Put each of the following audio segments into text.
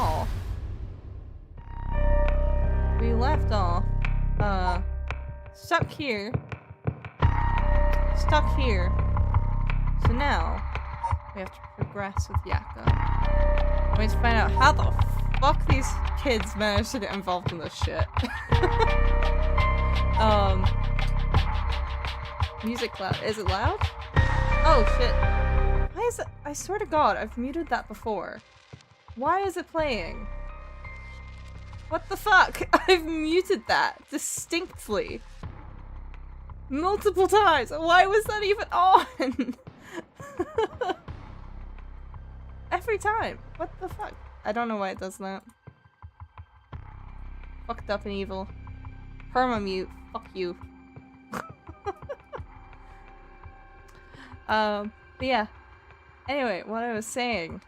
off. We left off, stuck here. Stuck here. So now, we have to progress with Yakko. We need to find out how the fuck these kids managed to get involved in this shit. Music loud. Is it loud? Oh shit. Why is it? I swear to God, I've muted that before. Why is it playing? What the fuck? I've muted that distinctly. Multiple times. Why was that even on? Every time. What the fuck? I don't know why it does that. Fucked up and evil. Perma-mute. Fuck you. But yeah. Anyway, what I was saying.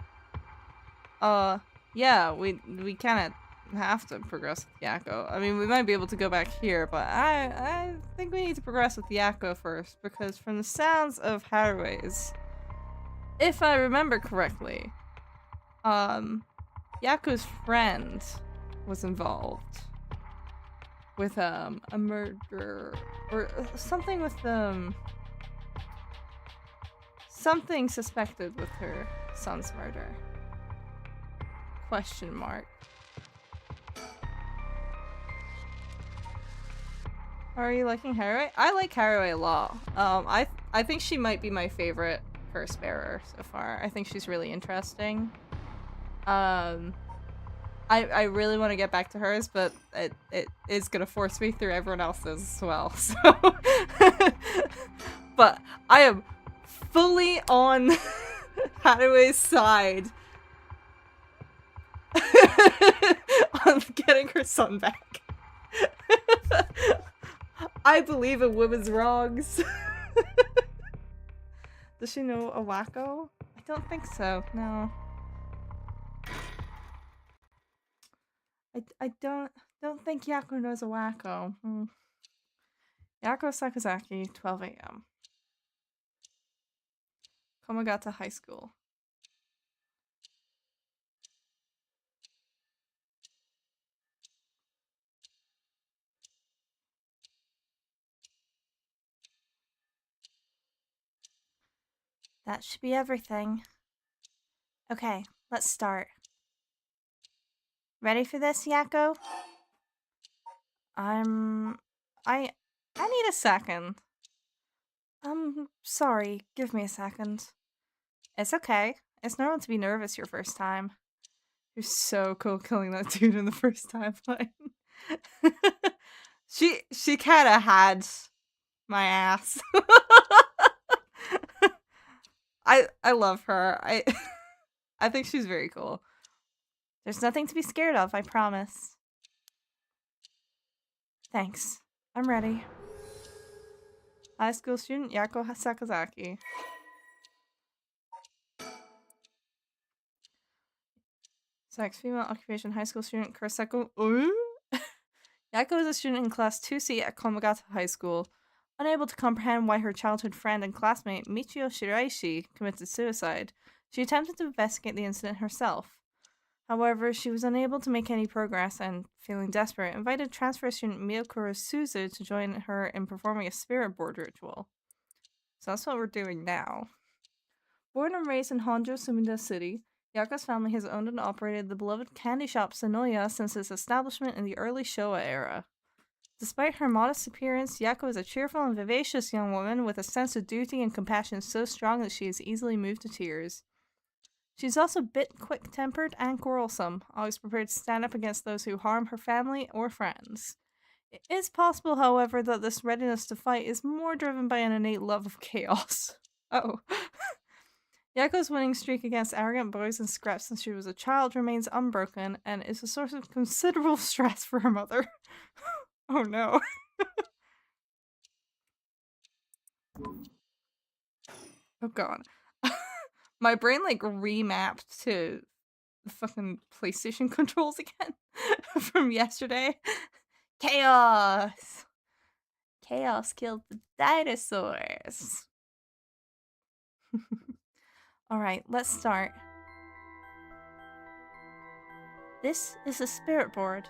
Yeah, we kind of have to progress with Yakko. I mean, we might be able to go back here, but I think we need to progress with Yakko first, because from the sounds of Haraway's, if I remember correctly, Yakko's friend was involved with a murder or something with something suspected with her son's murder. Question mark. Are you liking Haraway? I like Haraway a lot. I think she might be my favorite curse bearer so far. I think she's really interesting. I really want to get back to hers, but it is gonna force me through everyone else's as well. So, but I am fully on Haraway's side on getting her son back. I believe in women's wrongs. Does she know a wacko? I don't think so, no. I don't think Yakko knows a wacko. Yakko Sakazaki, 12 a.m. Komagata High School. That should be everything. Okay, let's start. Ready for this, Yakko? I need a second. Sorry, give me a second. It's okay. It's normal to be nervous your first time. You're so cool killing that dude in the first timeline. She kinda had my ass. I love her. I think she's very cool. There's nothing to be scared of, I promise. Thanks. I'm ready. High school student Yakko Sakazaki. Sex, female, occupation, high school student Kurosako. Yakko is a student in class 2C at Komagata High School. Unable to comprehend why her childhood friend and classmate Michio Shiraishi committed suicide, she attempted to investigate the incident herself. However, she was unable to make any progress and, feeling desperate, invited transfer student Miyokuro Suzu to join her in performing a spirit board ritual. So that's what we're doing now. Born and raised in Honjo, Sumida City, Yakko's family has owned and operated the beloved candy shop Sonoya since its establishment in the early Showa era. Despite her modest appearance, Yakko is a cheerful and vivacious young woman with a sense of duty and compassion so strong that she is easily moved to tears. She's also a bit quick-tempered and quarrelsome, always prepared to stand up against those who harm her family or friends. It is possible, however, that this readiness to fight is more driven by an innate love of chaos. Oh. Yakko's winning streak against arrogant boys and scraps since she was a child remains unbroken and is a source of considerable stress for her mother. Oh no. Oh god. My brain like remapped to the fucking PlayStation controls again from yesterday. Chaos! Chaos killed the dinosaurs. Alright, let's start. This is the spirit board.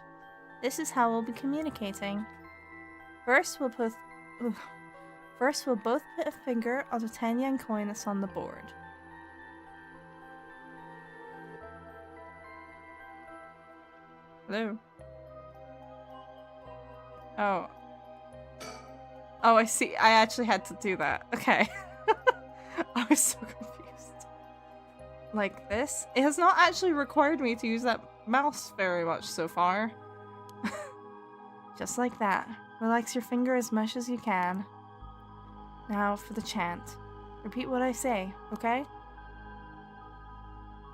This is how we'll be communicating. First, we'll both put a finger on the 10 yen coin that's on the board. Hello? Oh. Oh, I see. I actually had to do that. Okay. I was so confused. Like this? It has not actually required me to use that mouse very much so far. Just like that. Relax your finger as much as you can. Now for the chant. Repeat what I say, okay?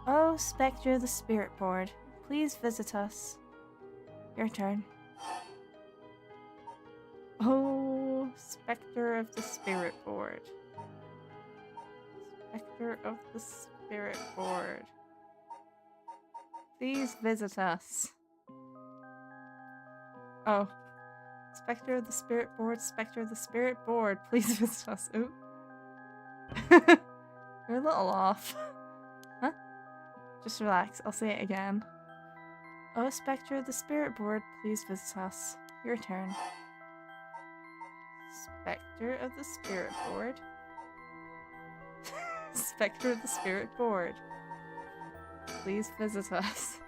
Oh, Spectre of the Spirit Board, please visit us. Your turn. Oh, Spectre of the Spirit Board. Spectre of the Spirit Board. Please visit us. Oh. Spectre of the Spirit Board, Spectre of the Spirit Board, please visit us. Ooh. You're a little off. Huh? Just relax, I'll say it again. Oh, Spectre of the Spirit Board, please visit us. Your turn. Spectre of the Spirit Board. Spectre of the Spirit Board. Please visit us.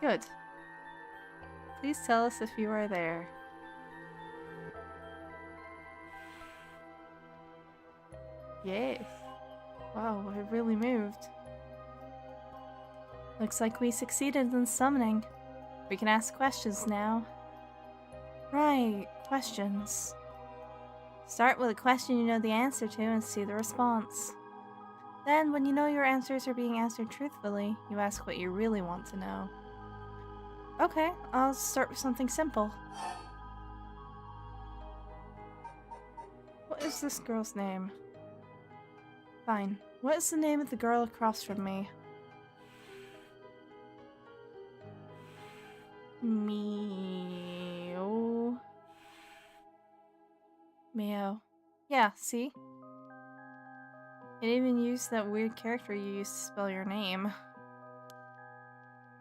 Good. Please tell us if you are there. Yes. Wow, it really moved. Looks like we succeeded in summoning. We can ask questions now. Right, questions. Start with a question you know the answer to and see the response. Then, when you know your answers are being answered truthfully, you ask what you really want to know. Okay, I'll start with something simple. What is this girl's name? Fine. What is the name of the girl across from me? Mio. Mio. Yeah, see? It even used that weird character you used to spell your name.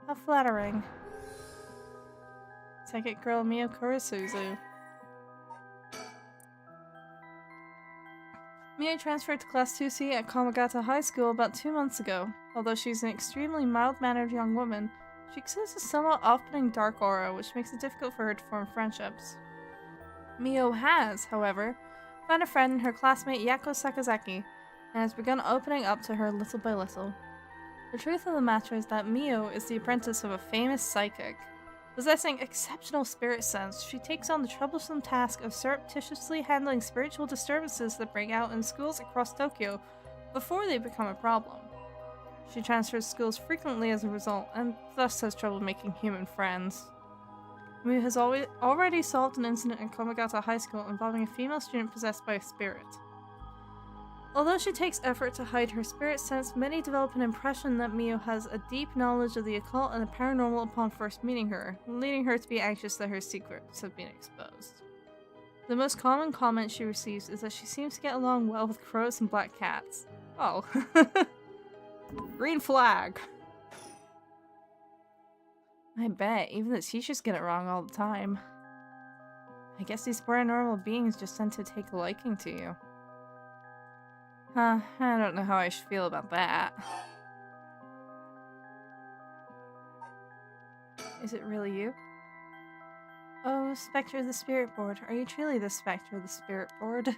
How flattering. Second girl Mio Kurisuzu. Mio transferred to Class 2C at Komagata High School about 2 months ago. Although she's an extremely mild-mannered young woman, she exhibits a somewhat off-putting dark aura, which makes it difficult for her to form friendships. Mio has, however, found a friend in her classmate Yako Sakazaki, and has begun opening up to her little by little. The truth of the matter is that Mio is the apprentice of a famous psychic. Possessing exceptional spirit sense, she takes on the troublesome task of surreptitiously handling spiritual disturbances that break out in schools across Tokyo before they become a problem. She transfers schools frequently as a result, and thus has trouble making human friends. Mio has already solved an incident in Komagata High School involving a female student possessed by a spirit. Although she takes effort to hide her spirit sense, many develop an impression that Mio has a deep knowledge of the occult and the paranormal upon first meeting her, leading her to be anxious that her secrets have been exposed. The most common comment she receives is that she seems to get along well with crows and black cats. Oh. Green flag! I bet, even the teachers get it wrong all the time. I guess these paranormal beings just tend to take a liking to you. Huh, I don't know how I should feel about that. Is it really you? Oh, Spectre of the Spirit Board, are you truly the Spectre of the Spirit Board?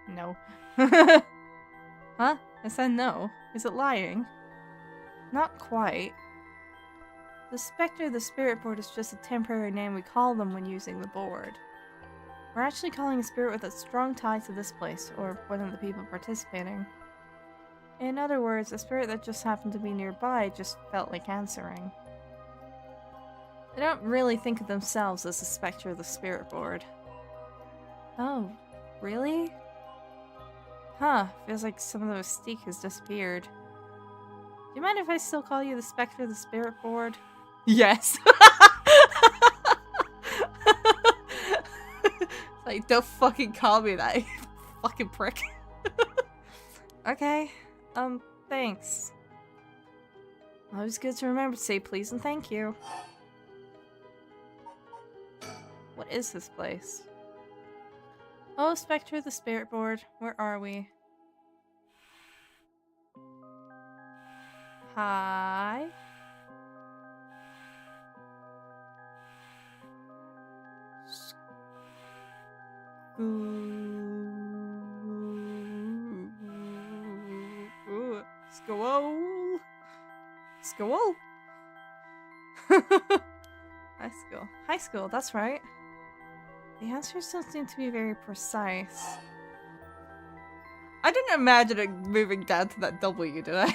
No. Huh? I said no. Is it lying? Not quite. The Spectre of the Spirit Board is just a temporary name we call them when using the board. We're actually calling a spirit with a strong tie to this place, or one of the people participating. In other words, a spirit that just happened to be nearby just felt like answering. They don't really think of themselves as the Spectre of the Spirit Board. Oh, really? Huh, feels like some of the mystique has disappeared. Do you mind if I still call you the Spectre of the Spirit Board? Yes! Like, don't fucking call me that, you fucking prick. Okay, Thanks. Always good to remember to say please and thank you. What is this place? Oh, Spectre of the Spirit Board, where are we? Hi. School. School. High school, that's right. The answers don't seem to be very precise. I didn't imagine it moving down to that W, did I?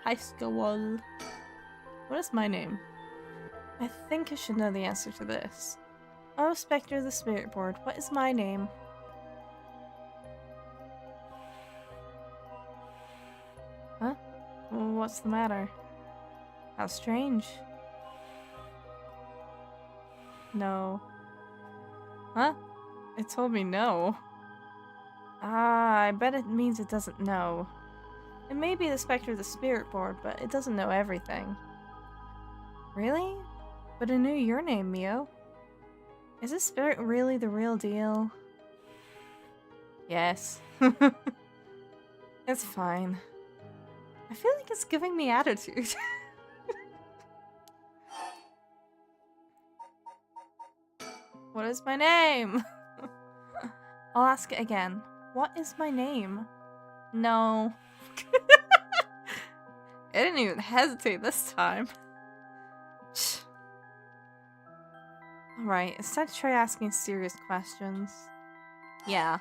High school. What is my name? I think I should know the answer to this. Oh, Spectre of the Spirit Board, what is my name? Huh? Well, what's the matter? How strange. No. Huh? It told me no. Ah, I bet it means it doesn't know. It may be the Spectre of the Spirit Board, but it doesn't know everything. Really? But it knew your name, Mio. Is this spirit really the real deal? Yes. It's fine. I feel like it's giving me attitude. What is my name? I'll ask it again. What is my name? No. I didn't even hesitate this time. Alright, it's time to try asking serious questions. Yeah.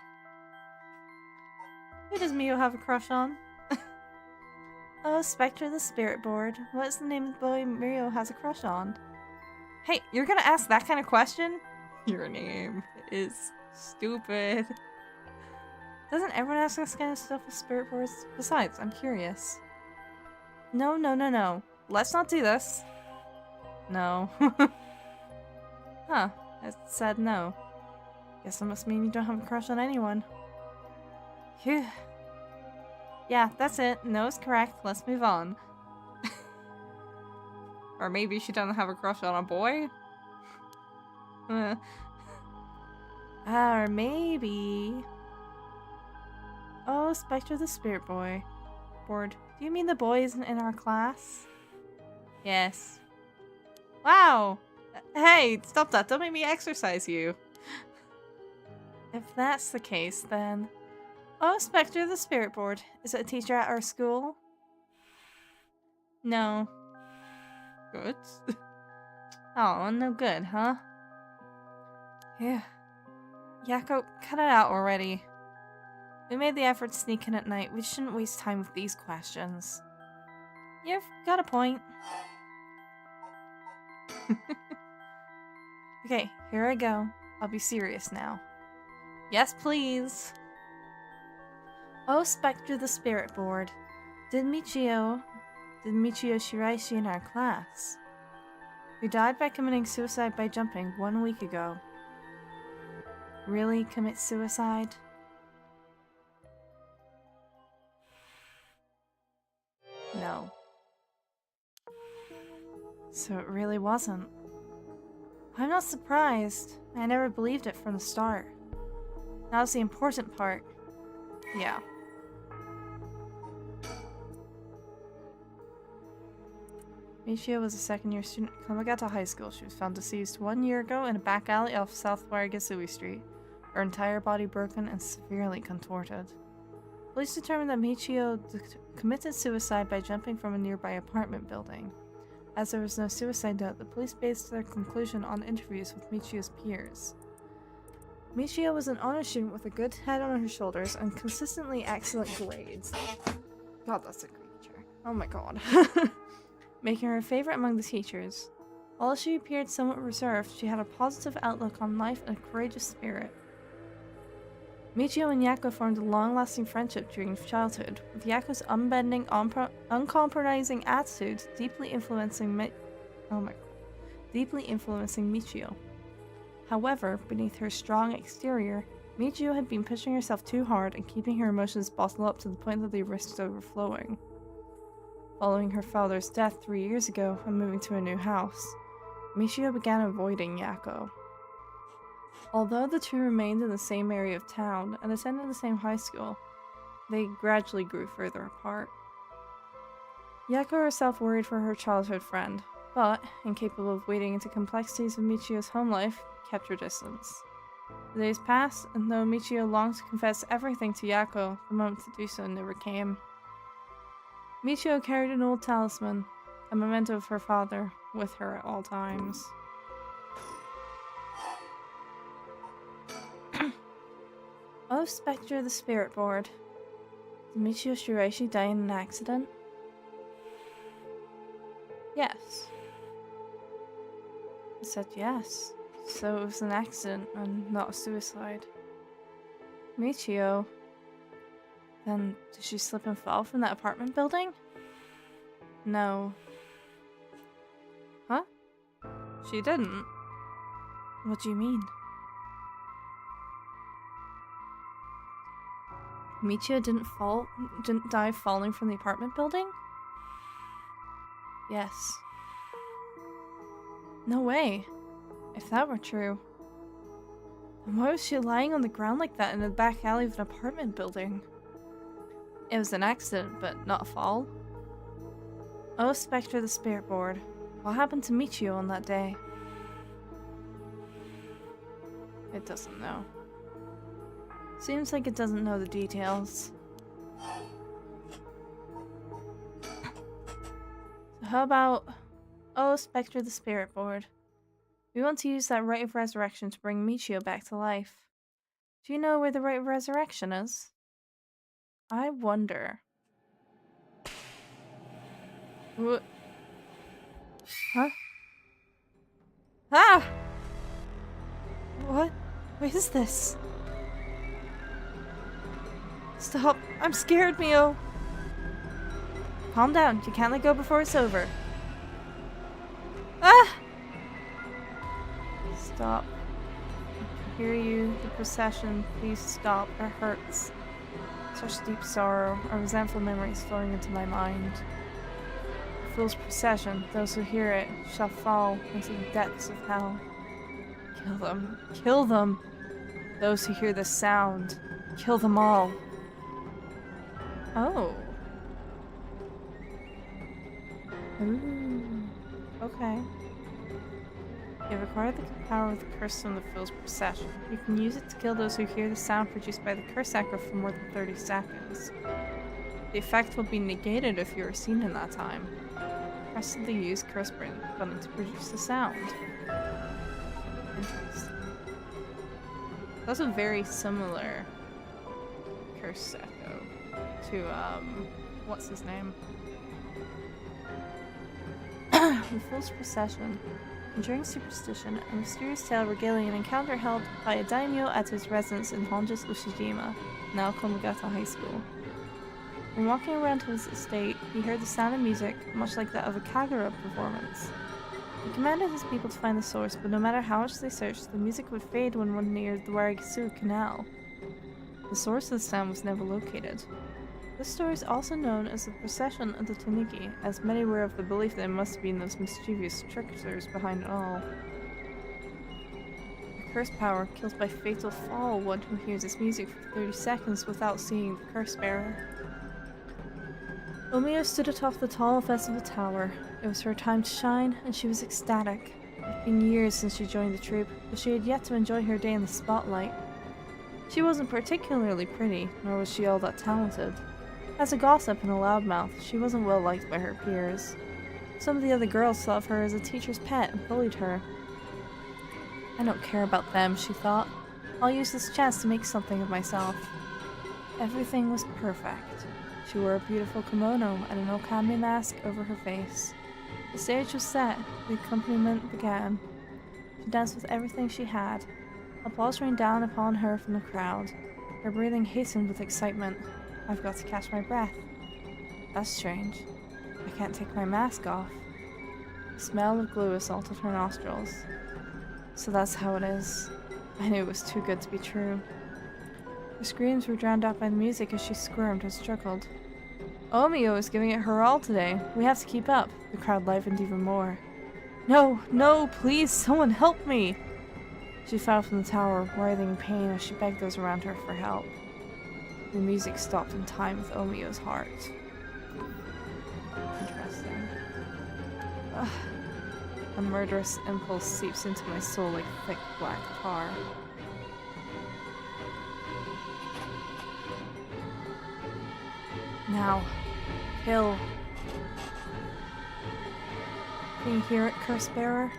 Who does Mio have a crush on? Oh, Spectre of the Spirit Board. What is the name of the boy Mio has a crush on? Hey, you're gonna ask that kind of question? Your name is stupid. Doesn't everyone ask this kind of stuff with spirit boards? Besides, I'm curious. No, no, no, no. Let's not do this. No. Huh. I said no. Guess that must mean you don't have a crush on anyone. Phew. Yeah, that's it. No is correct. Let's move on. Or maybe she doesn't have a crush on a boy? Or maybe... Oh, Spectre the Spirit Board. Do you mean the boy isn't in our class? Yes. Wow! Hey, stop that. Don't make me exercise you. If that's the case, then... Oh, Spectre the Spirit Board. Is it a teacher at our school? No. Good. Oh, no good, huh? Yeah. Yakko, cut it out already. We made the effort to sneak in at night. We shouldn't waste time with these questions. You've got a point. Okay, here I go. I'll be serious now. Yes, please. Oh, Spectre the Spirit Board. Did Michio Shiraishi in our class? Who died by committing suicide by jumping 1 week ago. Really commit suicide? No. So it really wasn't. I'm not surprised. I never believed it from the start. Now's the important part. Yeah. Michio was a second-year student at Kamagata High School. She was found deceased 1 year ago in a back alley off South Warigasui Street. Her entire body broken and severely contorted. Police determined that Michio committed suicide by jumping from a nearby apartment building. As there was no suicide note, the police based their conclusion on interviews with Michio's peers. Michio was an honor student with a good head on her shoulders and consistently excellent grades. God, that's a creature. Oh my god. Making her a favorite among the teachers. Although she appeared somewhat reserved, she had a positive outlook on life and a courageous spirit. Michio and Yakko formed a long-lasting friendship during childhood, with Yakko's unbending, uncompromising attitude deeply influencing Michio. However, beneath her strong exterior, Michiyo had been pushing herself too hard and keeping her emotions bottled up to the point that they risked overflowing. Following her father's death 3 years ago and moving to a new house, Michiyo began avoiding Yako. Although the two remained in the same area of town and attended the same high school, they gradually grew further apart. Yako herself worried for her childhood friend, but, incapable of wading into complexities of Michiyo's home life, kept her distance. The days passed, and though Michiyo longed to confess everything to Yako, the moment to do so never came. Michiyo carried an old talisman, a memento of her father, with her at all times. Oh, Spectre of the Spirit Board. Did Michiyo Shiraishi die in an accident? Yes. I said yes. So it was an accident and not a suicide. Michiyo. Then did she slip and fall from that apartment building? No. Huh? She didn't? What do you mean? Michiyo didn't die falling from the apartment building? Yes. No way. If that were true. Then why was she lying on the ground like that in the back alley of an apartment building? It was an accident, but not a fall. Oh, Spectre of the Spirit Board. What happened to Michiyo on that day? It doesn't know. Seems like it doesn't know the details. So how about... Oh, Spectre of the Spirit Board. We want to use that rite of resurrection to bring Michiyo back to life. Do you know where the rite of resurrection is? I wonder. What? Huh? Ah! What? What is this? Stop! I'm scared, Mio! Calm down. You can't let go before it's over. Ah! Stop. I hear you. The procession. Please stop. It hurts. Such deep sorrow. A resentful memories flowing into my mind. The fool's procession. Those who hear it shall fall into the depths of hell. Kill them. Kill them! Those who hear the sound. Kill them all. Oh. Ooh. Okay. You have acquired the power of the curse from the fool's procession. You can use it to kill those who hear the sound produced by the curse echo for more than 30 seconds. The effect will be negated if you are seen in that time. Press the use curse button to produce the sound. Interesting. That's a very similar curse echo to, what's his name? The Fool's Procession. Enduring superstition, a mysterious tale regaling an encounter held by a daimyo at his residence in Honja's Ushijima, now Komagata High School. When walking around his estate, he heard the sound of music, much like that of a Kagura performance. He commanded his people to find the source, but no matter how much they searched, the music would fade when one neared the Warigasu Canal. The source of the sound was never located. This story is also known as the Procession of the Taniki, as many were of the belief that it must have been those mischievous tricksters behind it all. The curse power kills by fatal fall one who hears this music for 30 seconds without seeing the curse bearer. Omiya stood atop the tall festival tower. It was her time to shine, and she was ecstatic. It had been years since she joined the troupe, but she had yet to enjoy her day in the spotlight. She wasn't particularly pretty, nor was she all that talented. As a gossip and a loudmouth, she wasn't well liked by her peers. Some of the other girls thought of her as a teacher's pet and bullied her. I don't care about them, she thought. I'll use this chance to make something of myself. Everything was perfect. She wore a beautiful kimono and an okame mask over her face. The stage was set, the accompaniment began. She danced with everything she had. Applause rained down upon her from the crowd. Her breathing hastened with excitement. I've got to catch my breath. That's strange. I can't take my mask off. The smell of glue assaulted her nostrils. So that's how it is. I knew it was too good to be true. Her screams were drowned out by the music as she squirmed and struggled. Omio is giving it her all today. We have to keep up. The crowd livened even more. No, no, please, someone help me! She fell from the tower, writhing in pain as she begged those around her for help. The music stopped in time with Omio's heart. Interesting. Ugh. A murderous impulse seeps into my soul like thick black tar. Now. Kill. Can you hear it, curse bearer?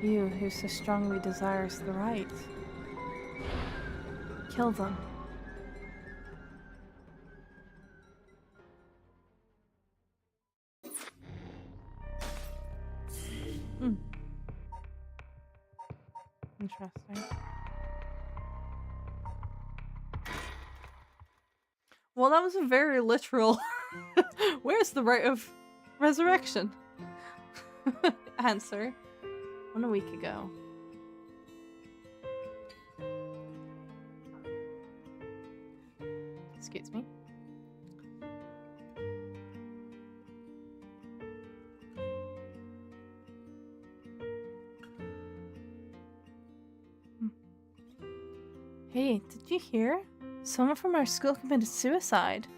You who so strongly desires the right. Kill them. Interesting. Well, that was a very literal where's the right of resurrection? Answer. 1 week ago. Excuse me. Hey, did you hear? Someone from our school committed suicide.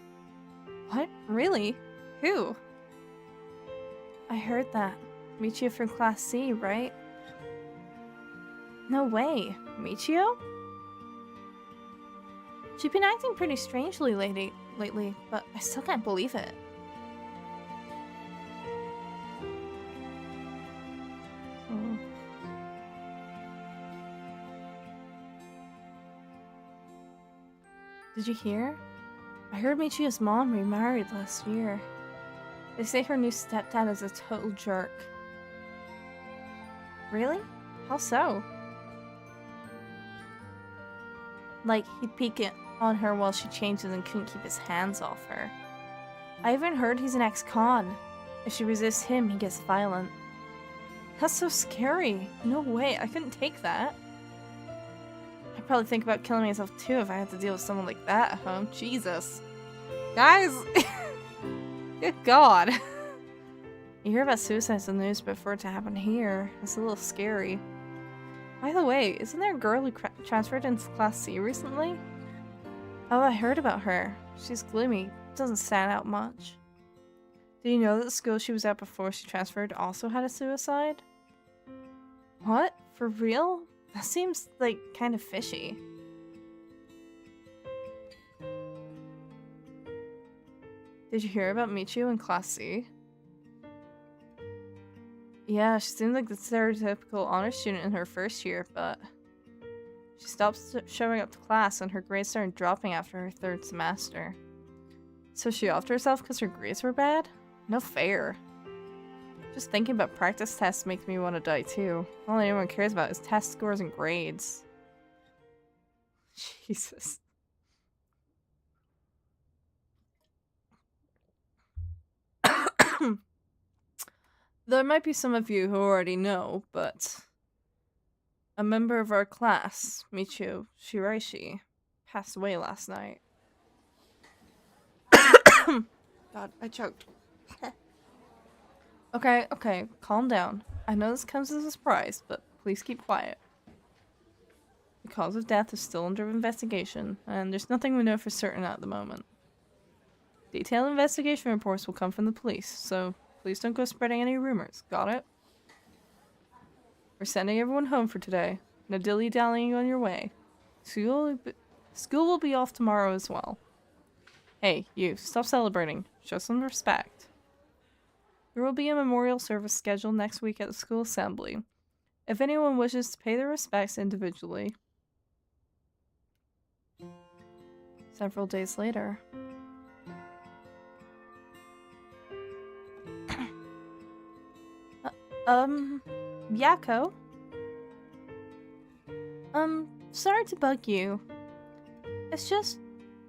What? Really? Who? I heard that. Michio from Class C, right? No way. Michio? She's been acting pretty strangely lately, but I still can't believe it. Oh. Did you hear? I heard Michio's mom remarried last year. They say her new stepdad is a total jerk. Really? How so? Like, he'd peek on her while she changes and couldn't keep his hands off her. I even heard he's an ex-con. If she resists him, he gets violent. That's so scary. No way, I couldn't take that. I'd probably think about killing myself too if I had to deal with someone like that at home. Jesus. Guys! Good God. You hear about suicides in the news before it to happen here. It's a little scary. By the way, isn't there a girl who transferred into Class C recently? Oh, I heard about her. She's gloomy. Doesn't stand out much. Did you know that the school she was at before she transferred also had a suicide? What? For real? That seems, like, kind of fishy. Did you hear about Michio in Class C? Yeah, she seemed like the stereotypical honor student in her first year, but she stopped showing up to class and her grades started dropping after her 3rd semester. So she offed herself because her grades were bad? No fair. Just thinking about practice tests makes me want to die too. All anyone cares about is test scores and grades. Jesus. There might be some of you who already know, but a member of our class, Michio Shiraishi, passed away last night. God, I choked. Okay, calm down. I know this comes as a surprise, but please keep quiet. The cause of death is still under investigation, and there's nothing we know for certain at the moment. Detailed investigation reports will come from the police, so please don't go spreading any rumors, got it? We're sending everyone home for today. No dilly-dallying on your way. School will be off tomorrow as well. Hey, you, stop celebrating. Show some respect. There will be a memorial service scheduled next week at the school assembly. If anyone wishes to pay their respects individually. Several days later. Yako? Sorry to bug you. It's just,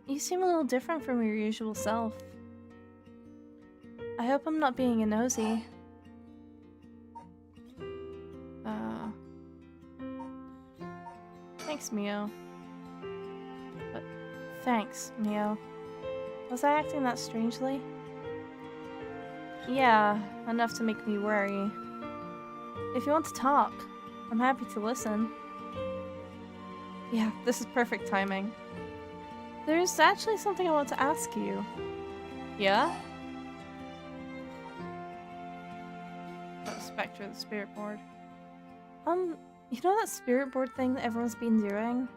you seem a little different from your usual self. I hope I'm not being a nosy. Thanks, Mio. Thanks, Mio. Was I acting that strangely? Yeah, enough to make me worry. If you want to talk, I'm happy to listen. Yeah, this is perfect timing. There's actually something I want to ask you. Yeah? Oh, Spectre, the spirit board. You know that spirit board thing that everyone's been doing?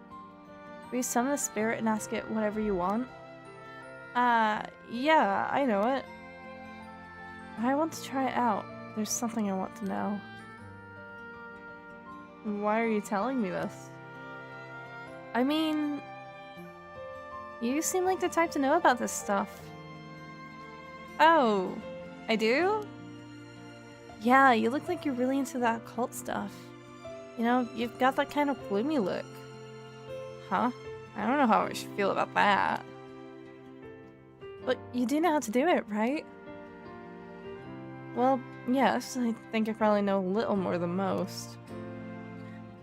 Where you summon a spirit and ask it whatever you want? Yeah, I know it. I want to try it out. There's something I want to know. Why are you telling me this? I mean, you seem like the type to know about this stuff. Oh, I do? Yeah, you look like you're really into that occult stuff. You know, you've got that kind of gloomy look. Huh? I don't know how I should feel about that. But you do know how to do it, right? Well, yes, I think I probably know a little more than most.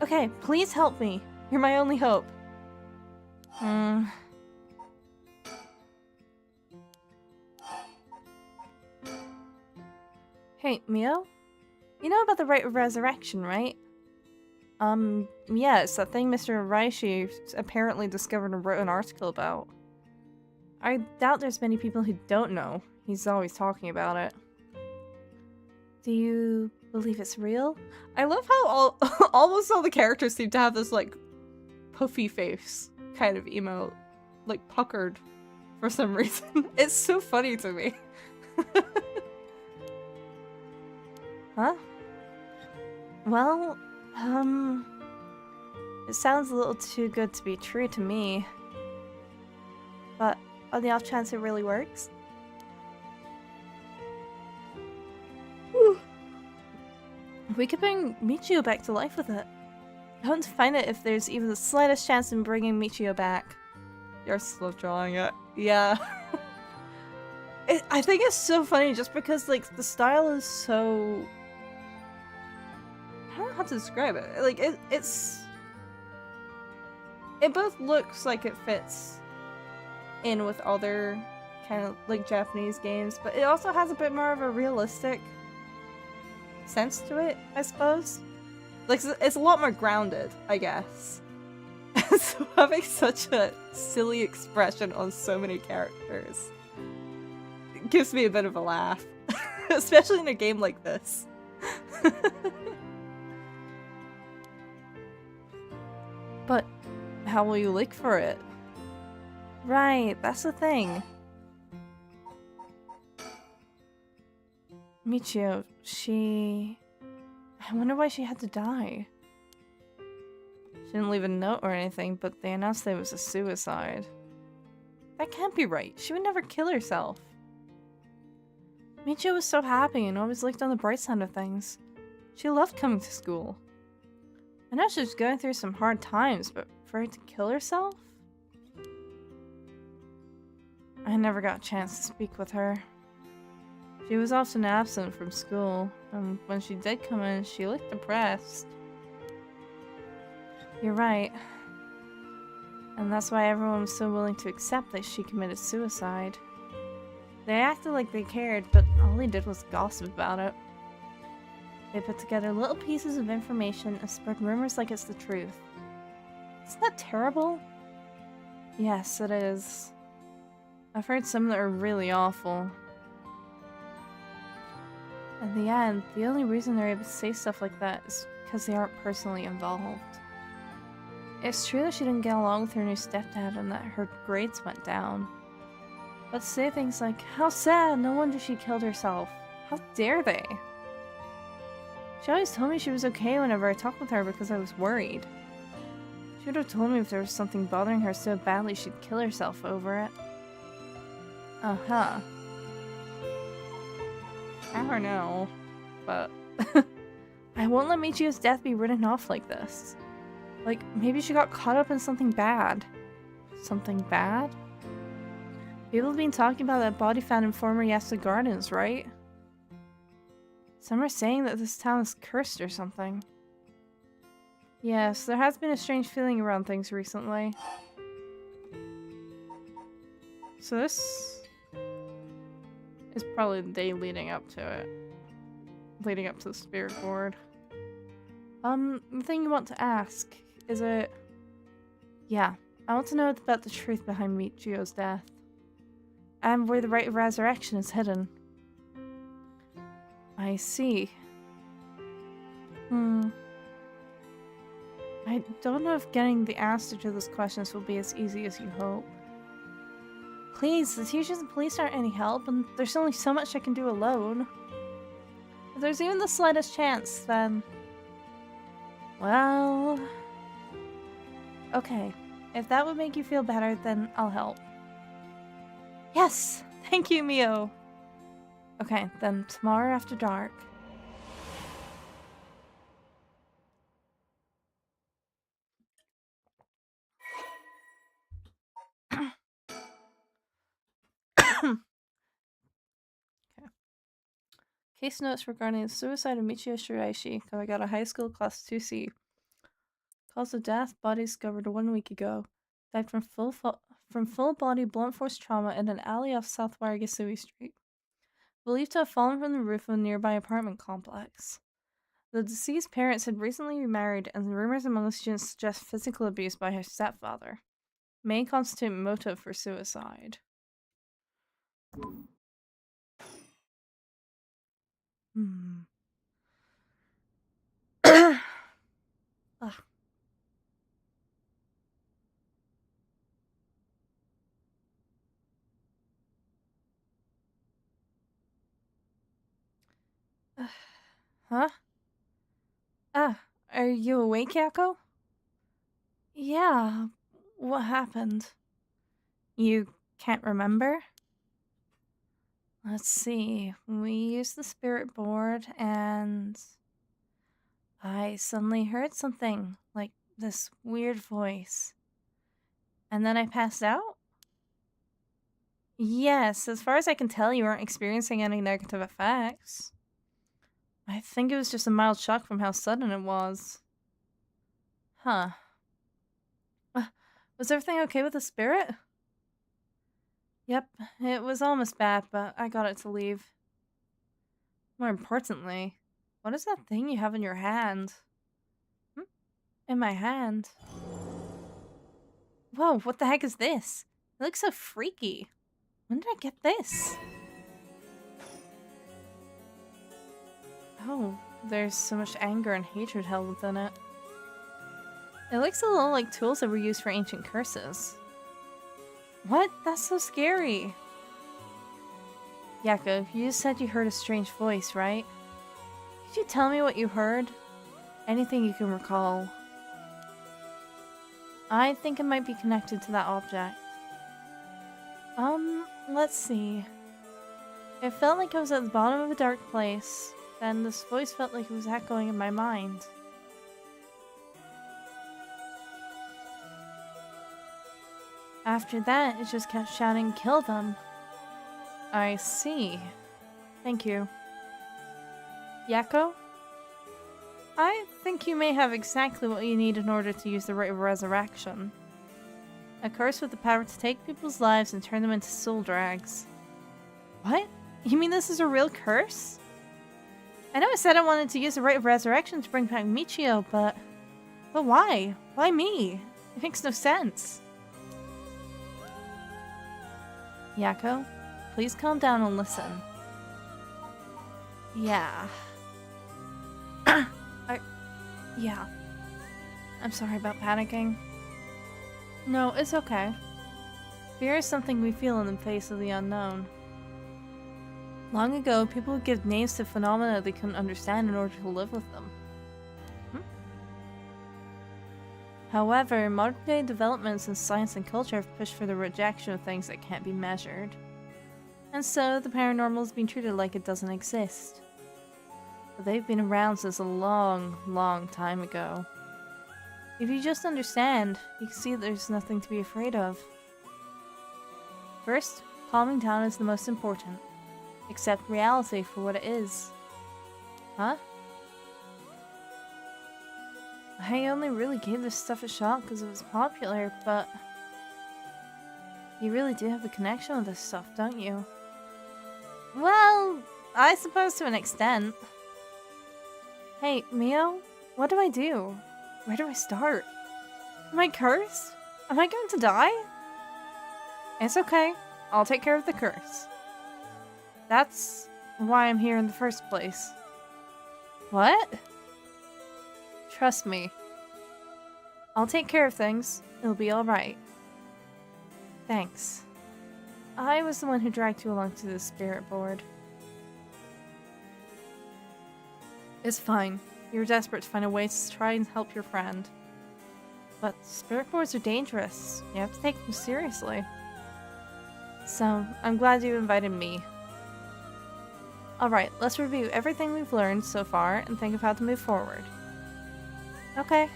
Okay, please help me. You're my only hope. Hey, Mio? You know about the rite of resurrection, right? Yeah, it's that thing Mr. Raishi apparently discovered and wrote an article about. I doubt there's many people who don't know. He's always talking about it. Do you believe it's real? I love how almost all the characters seem to have this, like, puffy face kind of emote. Like, puckered for some reason. It's so funny to me. Huh? Well, it sounds a little too good to be true to me. But on the off chance it really works? We could bring Michio back to life with it. I want to find out if there's even the slightest chance in bringing Michio back. You're still drawing it. Yeah. I think it's so funny just because, like, the style is so... I don't know how to describe it. Like, it's... It both looks like it fits in with other kind of, like, Japanese games, but it also has a bit more of a realistic sense to it, I suppose. Like, it's a lot more grounded, I guess. So having such a silly expression on so many characters gives me a bit of a laugh. Especially in a game like this. But how will you look for it? Right, that's the thing. Michio, I wonder why she had to die. She didn't leave a note or anything, but they announced that it was a suicide. That can't be right. She would never kill herself. Michio was so happy and always looked on the bright side of things. She loved coming to school. I know she was going through some hard times, but for her to kill herself? I never got a chance to speak with her. She was often absent from school, and when she did come in, she looked depressed. You're right. And that's why everyone was so willing to accept that she committed suicide. They acted like they cared, but all they did was gossip about it. They put together little pieces of information and spread rumors like it's the truth. Isn't that terrible? Yes, it is. I've heard some that are really awful. In the end, the only reason they're able to say stuff like that is because they aren't personally involved. It's true that she didn't get along with her new stepdad and that her grades went down. But to say things like, how sad, no wonder she killed herself. How dare they? She always told me she was okay whenever I talked with her because I was worried. She would have told me if there was something bothering her so badly she'd kill herself over it. Uh-huh. I don't know, but I won't let Michio's death be written off like this. Like, maybe she got caught up in something bad. Something bad? People have been talking about that body found in former Yasuda Gardens, right? Some are saying that this town is cursed or something. Yes, there has been a strange feeling around things recently. So this is probably the day leading up to it. Leading up to the spirit board. The thing you want to ask, is it... Yeah, I want to know about the truth behind Michio's death. And where the rite of resurrection is hidden. I see. I don't know if getting the answer to those questions will be as easy as you hope. Please, the teachers and police aren't any help, and there's only so much I can do alone. If there's even the slightest chance, then... Well... Okay, if that would make you feel better, then I'll help. Yes! Thank you, Mio! Okay, then tomorrow after dark. Okay. Case notes regarding the suicide of Michio Shiraishi, Kamigata High School, Class 2C. Cause of death, body discovered 1 week ago. Died from full-body blunt force trauma in an alley off South Warigasui Street. Believed to have fallen from the roof of a nearby apartment complex. The deceased parents had recently remarried, and the rumors among the students suggest physical abuse by her stepfather. May constitute motive for suicide. Huh? Are you awake, Yako? Yeah, what happened? You can't remember? Let's see, we used the spirit board and... I suddenly heard something, like this weird voice. And then I passed out? Yes, as far as I can tell, you aren't experiencing any negative effects. I think it was just a mild shock from how sudden it was. Huh. Was everything okay with the spirit? Yep, it was almost bad, but I got it to leave. More importantly, what is that thing you have in your hand? In my hand? Whoa, what the heck is this? It looks so freaky. When did I get this? Oh, there's so much anger and hatred held within it. It looks a little like tools that were used for ancient curses. What? That's so scary. Yako, you just said you heard a strange voice, right? Could you tell me what you heard? Anything you can recall. I think it might be connected to that object. Let's see. It felt like I was at the bottom of a dark place. Then this voice felt like it was echoing in my mind. After that, it just kept shouting, "Kill them!" I see. Thank you. Yako? I think you may have exactly what you need in order to use the rite of resurrection. A curse with the power to take people's lives and turn them into soul drags. What? You mean this is a real curse? I know I said I wanted to use the rite of resurrection to bring back Michio, but why? Why me? It makes no sense. Yako, please calm down and listen. Yeah. Yeah. I'm sorry about panicking. No, it's okay. Fear is something we feel in the face of the unknown. Long ago, people would give names to phenomena they couldn't understand in order to live with them. However, modern-day developments in science and culture have pushed for the rejection of things that can't be measured. And so, the paranormal has been treated like it doesn't exist. But they've been around since a long, long time ago. If you just understand, you can see that there's nothing to be afraid of. First, calming down is the most important. Accept reality for what it is. Huh? I only really gave this stuff a shot because it was popular, but... You really do have a connection with this stuff, don't you? Well, I suppose to an extent. Hey, Mio, what do I do? Where do I start? Am I cursed? Am I going to die? It's okay. I'll take care of the curse. That's why I'm here in the first place. What? Trust me. I'll take care of things. It'll be alright. Thanks. I was the one who dragged you along to the spirit board. It's fine. You're desperate to find a way to try and help your friend. But spirit boards are dangerous. You have to take them seriously. So, I'm glad you invited me. Alright, let's review everything we've learned so far and think of how to move forward. Okay.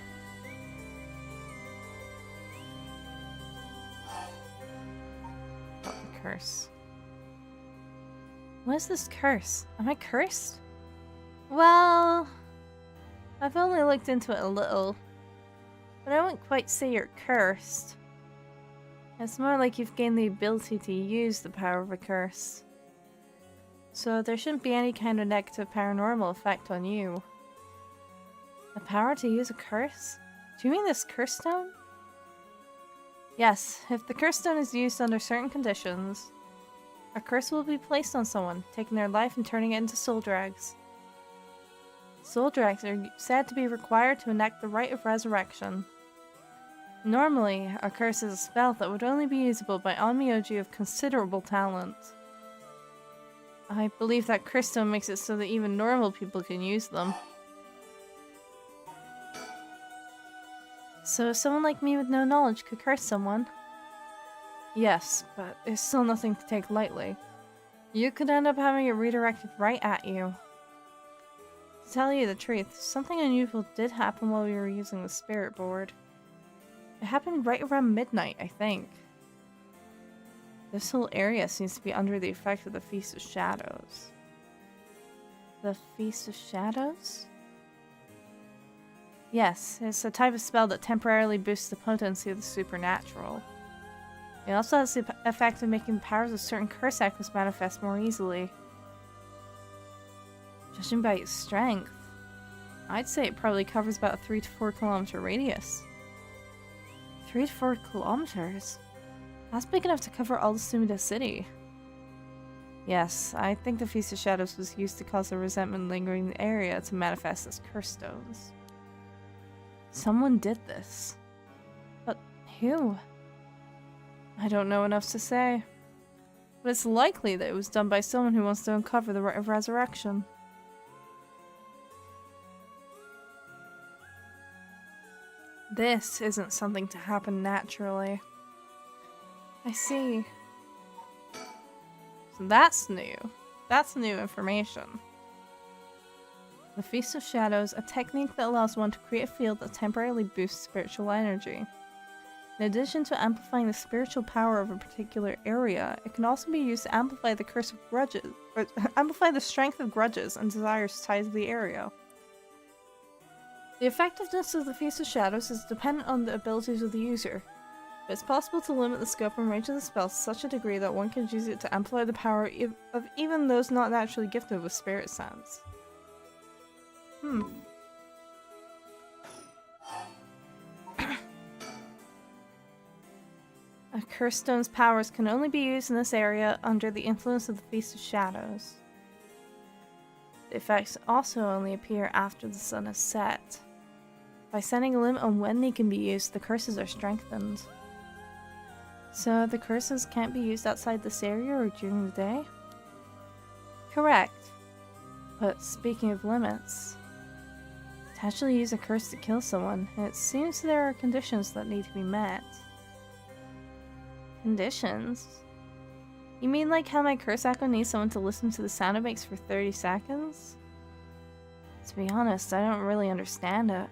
About the curse. What is this curse? Am I cursed? Well, I've only looked into it a little, but I wouldn't quite say you're cursed. It's more like you've gained the ability to use the power of a curse. So there shouldn't be any kind of negative paranormal effect on you. The power to use a curse? Do you mean this curse stone? Yes, if the curse stone is used under certain conditions, a curse will be placed on someone, taking their life and turning it into soul drags. Soul drags are said to be required to enact the rite of resurrection. Normally, a curse is a spell that would only be usable by onmyoji of considerable talent. I believe that curse stone makes it so that even normal people can use them. So someone like me with no knowledge could curse someone? Yes, but it's still nothing to take lightly. You could end up having it redirected right at you. To tell you the truth, something unusual did happen while we were using the spirit board. It happened right around midnight, I think. This whole area seems to be under the effect of the Feast of Shadows. The Feast of Shadows? Yes, it's a type of spell that temporarily boosts the potency of the supernatural. It also has the effect of making the powers of certain curse echoes manifest more easily. Judging by its strength, I'd say it probably covers about a 3 to 4 kilometer radius. 3 to 4 kilometers? That's big enough to cover all of Sumida City. Yes, I think the Feast of Shadows was used to cause the resentment lingering in the area to manifest as curse stones. Someone did this. But who? I don't know enough to say. But it's likely that it was done by someone who wants to uncover the rite of resurrection. This isn't something to happen naturally. I see. So that's new. That's new information. The Feast of Shadows, a technique that allows one to create a field that temporarily boosts spiritual energy. In addition to amplifying the spiritual power of a particular area, it can also be used to amplify the curse of grudges, or amplify the strength of grudges and desires tied to the area. The effectiveness of the Feast of Shadows is dependent on the abilities of the user. But it's possible to limit the scope and range of the spell to such a degree that one can use it to amplify the power of even those not naturally gifted with spirit sense. A cursed stone's powers can only be used in this area under the influence of the Feast of Shadows. The effects also only appear after the sun is set. By setting a limit on when they can be used, the curses are strengthened. So the curses can't be used outside this area or during the day? Correct. But speaking of limits, to actually use a curse to kill someone, it seems there are conditions that need to be met. Conditions? You mean like how my curse echo needs someone to listen to the sound it makes for 30 seconds? To be honest, I don't really understand it.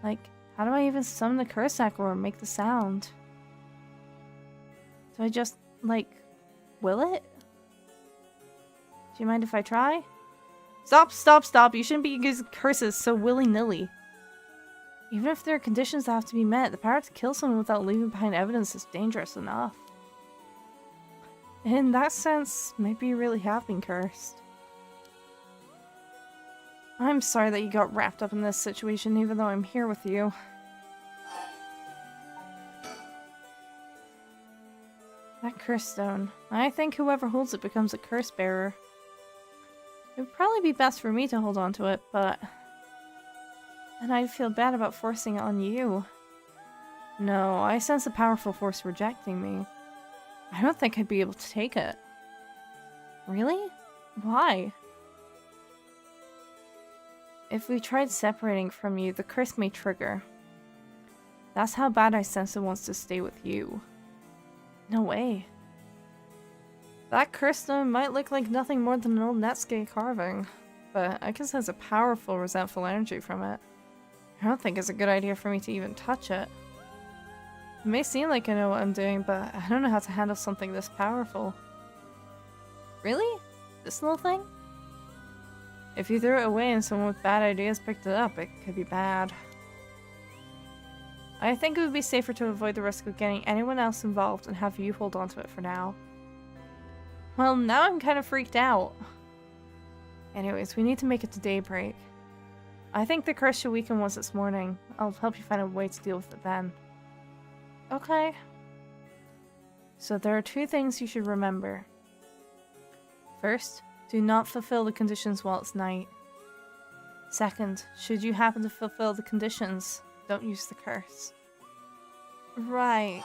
Like, how do I even summon the curse echo or make the sound? Do I just, like, will it? Do you mind if I try? Stop, stop, stop! You shouldn't be using curses so willy-nilly. Even if there are conditions that have to be met, the power to kill someone without leaving behind evidence is dangerous enough. In that sense, maybe you really have been cursed. I'm sorry that you got wrapped up in this situation, even though I'm here with you. That curse stone. I think whoever holds it becomes a curse bearer. It would probably be best for me to hold on to it, but... then I'd feel bad about forcing it on you. No, I sense a powerful force rejecting me. I don't think I'd be able to take it. Really? Why? If we tried separating from you, the curse may trigger. That's how bad I sense it wants to stay with you. No way. That curse stone might look like nothing more than an old Netscape carving, but I can sense a powerful, resentful energy from it. I don't think it's a good idea for me to even touch it. It may seem like I know what I'm doing, but I don't know how to handle something this powerful. Really? This little thing? If you threw it away and someone with bad ideas picked it up, it could be bad. I think it would be safer to avoid the risk of getting anyone else involved and have you hold on to it for now. Well, now I'm kind of freaked out. Anyways, we need to make it to daybreak. I think the curse should weaken once it's morning. I'll help you find a way to deal with it then. Okay. So there are two things you should remember. First, do not fulfill the conditions while it's night. Second, should you happen to fulfill the conditions, don't use the curse. Right.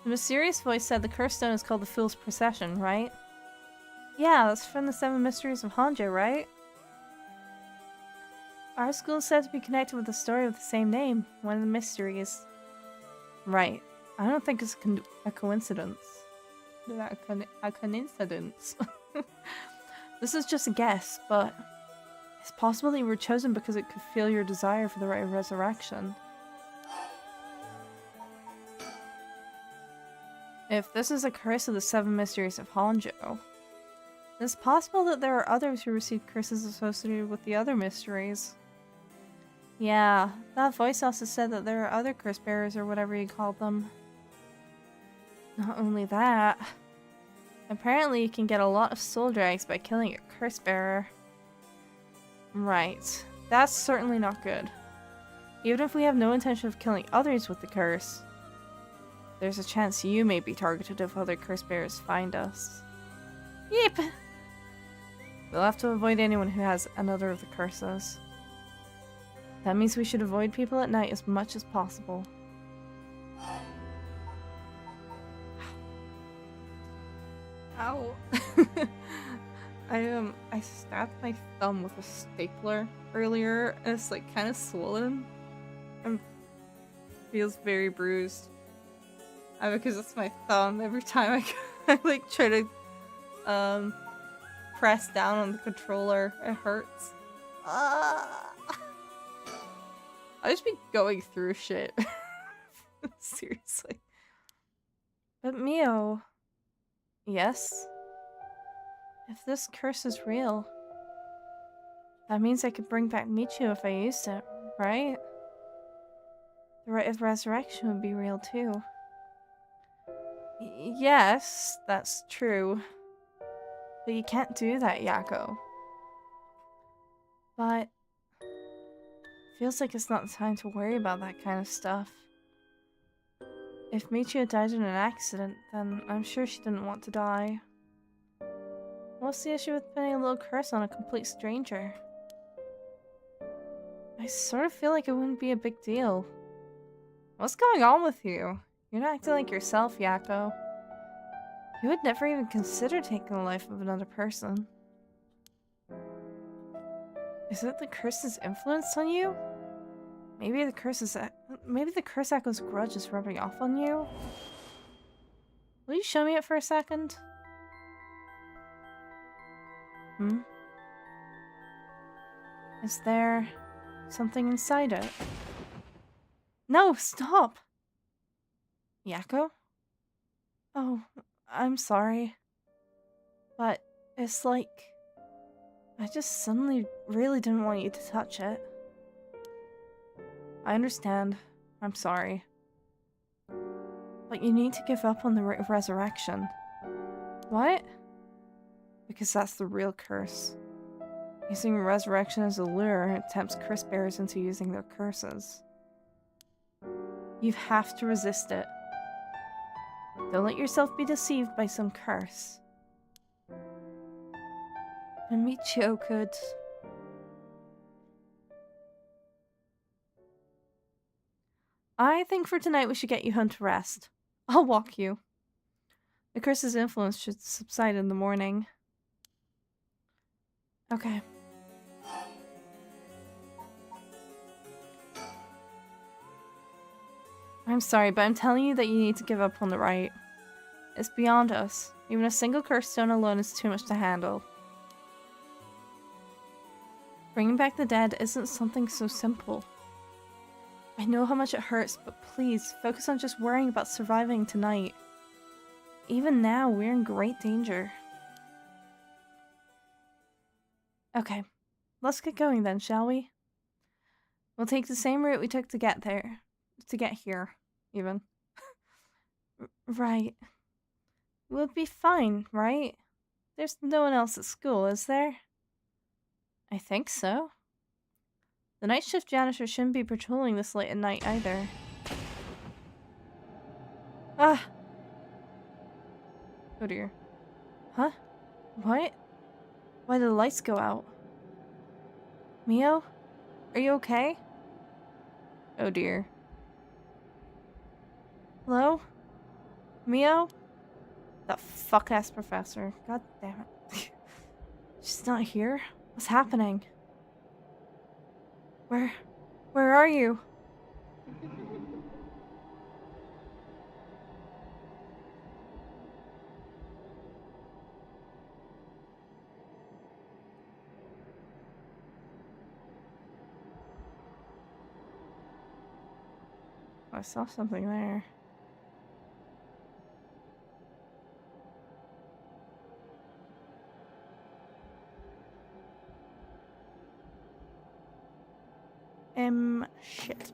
The mysterious voice said the curse stone is called the Fool's Procession, right? Yeah, that's from the Seven Mysteries of Hanjo, right? Our school is said to be connected with a story of the same name, one of the mysteries. Right. I don't think it's a coincidence. A coincidence. This is just a guess, but it's possible that you were chosen because it could feel your desire for the right of resurrection. If this is a curse of the Seven Mysteries of Hanjo, it's possible that there are others who received curses associated with the other mysteries. Yeah, that voice also said that there are other curse bearers or whatever you called them. Not only that, apparently you can get a lot of soul drags by killing a curse bearer. Right, that's certainly not good. Even if we have no intention of killing others with the curse, there's a chance you may be targeted if other curse bearers find us. Yep! We'll have to avoid anyone who has another of the curses. That means we should avoid people at night as much as possible. Ow. I stabbed my thumb with a stapler earlier and it's like kind of swollen and feels very bruised. Because it's my thumb. Every time I like try to press down on the controller, it hurts. I just be going through shit. Seriously. But Mio. Yes? If this curse is real, that means I could bring back Michiu if I used it, right? The rite of resurrection would be real too. Yes, that's true. But you can't do that, Yako. But feels like it's not the time to worry about that kind of stuff. If Michiu died in an accident, then I'm sure she didn't want to die. What's the issue with putting a little curse on a complete stranger? I sort of feel like it wouldn't be a big deal. What's going on with you? You're not acting like yourself, Yako. You would never even consider taking the life of another person. Is it the curse's influence on you? Maybe the curse echo's grudge is rubbing off on you? Will you show me it for a second? Is there something inside it? No, stop! Yako? Oh, I'm sorry. But it's like I just suddenly really didn't want you to touch it. I understand. I'm sorry. But you need to give up on the resurrection. What? Because that's the real curse. Using resurrection as a lure tempts curse bearers into using their curses. You have to resist it. Don't let yourself be deceived by some curse. And Michio could. I think for tonight we should get you home to rest. I'll walk you. The curse's influence should subside in the morning. Okay. I'm sorry, but I'm telling you that you need to give up on the right. It's beyond us. Even a single curse stone alone is too much to handle. Bringing back the dead isn't something so simple. I know how much it hurts, but please, focus on just worrying about surviving tonight. Even now, we're in great danger. Okay, let's get going then, shall we? We'll take the same route we took to get there. To get here, even. Right. We'll be fine, right? There's no one else at school, is there? I think so. The night shift janitor shouldn't be patrolling this late at night either. Ah! Oh dear. Huh? What? Why did the lights go out? Mio? Are you okay? Oh dear. Hello? Mio? That fuck-ass professor. God damn it. She's not here? What's happening? Where are you? I saw something there. Shit.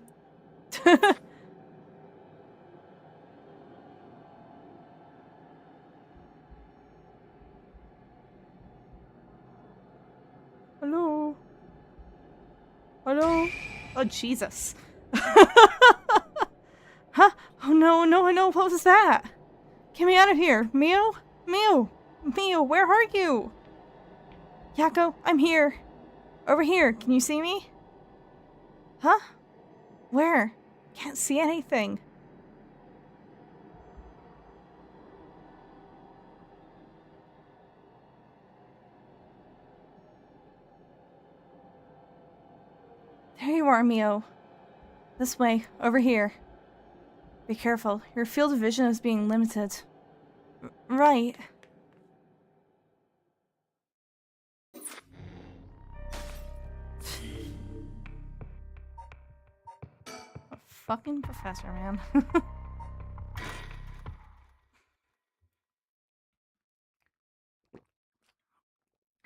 Hello? Hello? Oh, Jesus. Huh? Oh, no, no, what was that? Get me out of here. Mio? Mio, where are you? Yako, I'm here. Over here. Can you see me? Huh? Where? Can't see anything. There you are, Mio. This way, over here. Be careful, your field of vision is being limited. Right. A fucking professor, man.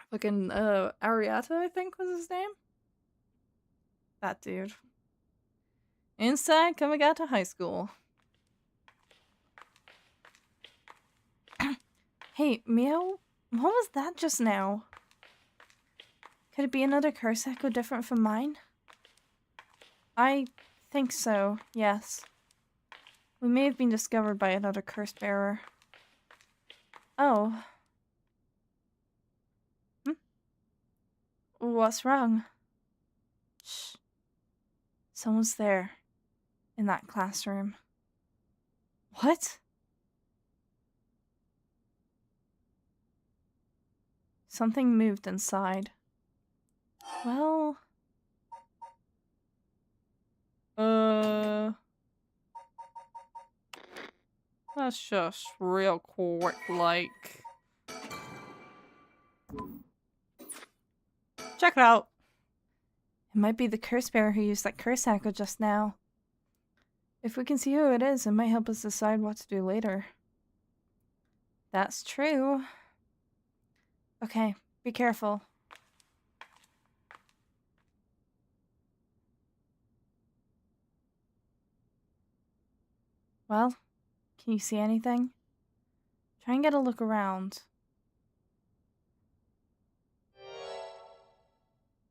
Fucking, Ariata, I think was his name? That dude. Inside Kamigata High School. Hey, Mio? What was that just now? Could it be another curse echo different from mine? I think so, yes. We may have been discovered by another curse bearer. Oh. What's wrong? Shh. Someone's there. In that classroom. What? Something moved inside. Well... Let's just real quick, like... Check it out! It might be the curse bearer who used that curse echo just now. If we can see who it is, it might help us decide what to do later. That's true. Okay, be careful. Well, can you see anything? Try and get a look around.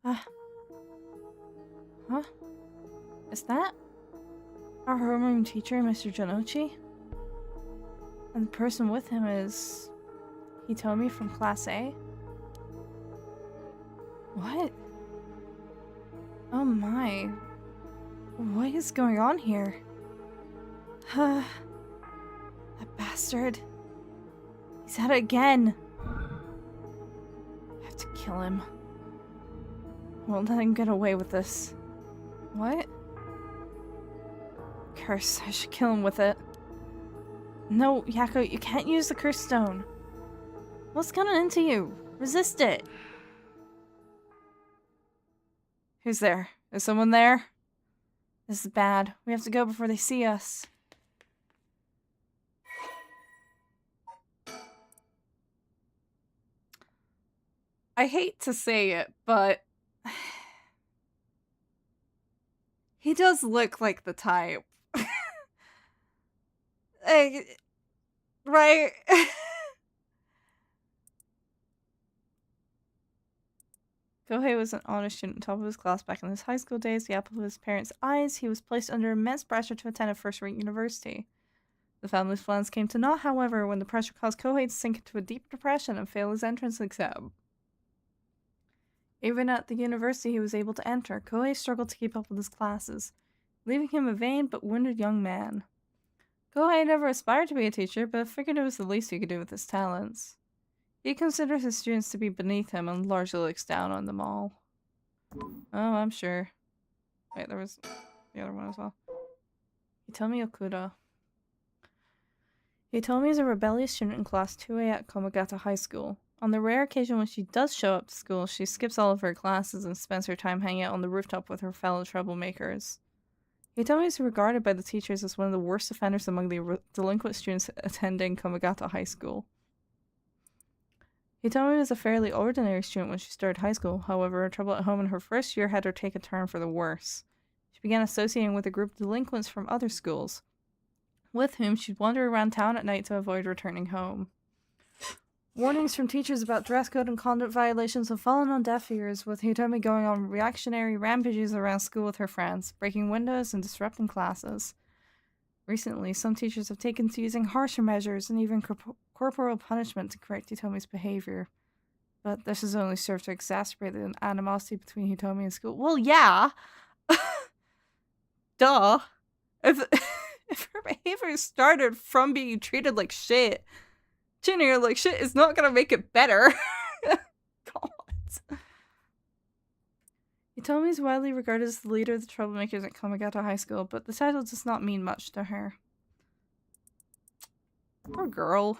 Huh? Is that our homeroom teacher, Mr. Janochi? And the person with him is Hitomi from Class A? What? Oh my. What is going on here? That bastard. He's at it again. I have to kill him. I won't let him get away with this. What? Curse, I should kill him with it. No, Yako, you can't use the curse stone. What's gotten into you? Resist it. Who's there? Is someone there? This is bad. We have to go before they see us. I hate to say it, but he does look like the type. Like, right? Kohei was an honor student, top of his class back in his high school days, the apple of his parents' eyes. He was placed under immense pressure to attend a first-rate university. The family's plans came to naught, however, when the pressure caused Kohei to sink into a deep depression and fail his entrance exam. Even at the university he was able to enter, Kohei struggled to keep up with his classes, leaving him a vain but wounded young man. Kohei never aspired to be a teacher, but figured it was the least he could do with his talents. He considers his students to be beneath him and largely looks down on them all. Oh, I'm sure. Wait, there was the other one as well. Hitomi Okuda. Hitomi is a rebellious student in Class 2A at Komagata High School. On the rare occasion when she does show up to school, she skips all of her classes and spends her time hanging out on the rooftop with her fellow troublemakers. Hitomi is regarded by the teachers as one of the worst offenders among the delinquent students attending Komagata High School. Hitomi was a fairly ordinary student when she started high school, however, her trouble at home in her first year had her take a turn for the worse. She began associating with a group of delinquents from other schools, with whom she'd wander around town at night to avoid returning home. Warnings from teachers about dress code and conduct violations have fallen on deaf ears, with Hitomi going on reactionary rampages around school with her friends, breaking windows and disrupting classes. Recently, some teachers have taken to using harsher measures and even corporal punishment to correct Hitomi's behavior. But this has only served to exacerbate the animosity between Hitomi and school. Well, yeah! Duh! If her behavior started from being treated like shit, treating her like shit is not gonna make it better. God. Hitomi is widely regarded as the leader of the troublemakers at Komagata High School, but the title does not mean much to her. Poor girl.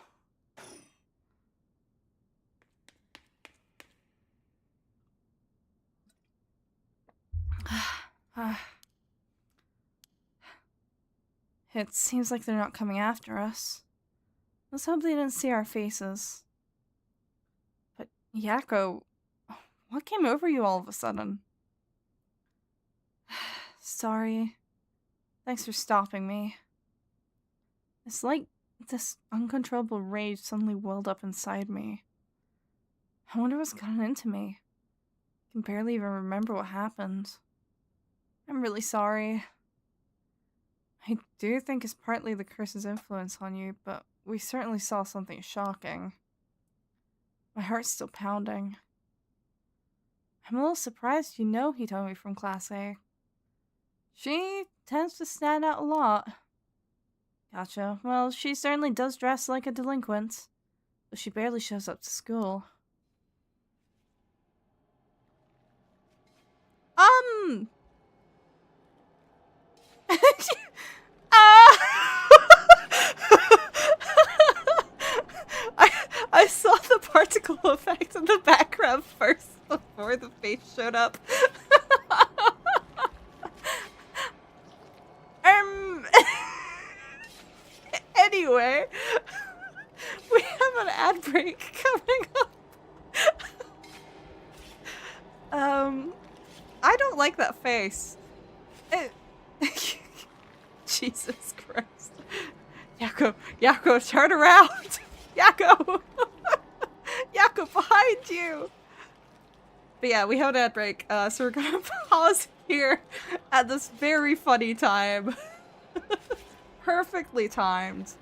It seems like they're not coming after us. Let's hope they didn't see our faces. But Yako, what came over you all of a sudden? Sorry. Thanks for stopping me. It's like this uncontrollable rage suddenly welled up inside me. I wonder what's gotten into me. I can barely even remember what happened. I'm really sorry. I do think it's partly the curse's influence on you, but we certainly saw something shocking. My heart's still pounding. I'm a little surprised you know Hitomi from Class A. She tends to stand out a lot. Gotcha. Well, she certainly does dress like a delinquent, but she barely shows up to school. I saw the particle effect in the background first before the face showed up. Anyway, we have an ad break coming up. I don't like that face. Jesus Christ. Yakko, turn around! Yakko! Yakko, behind you! But yeah, we have an ad break, so we're gonna pause here at this very funny time. Perfectly timed.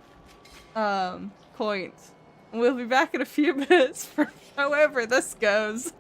Point. We'll be back in a few minutes for however this goes.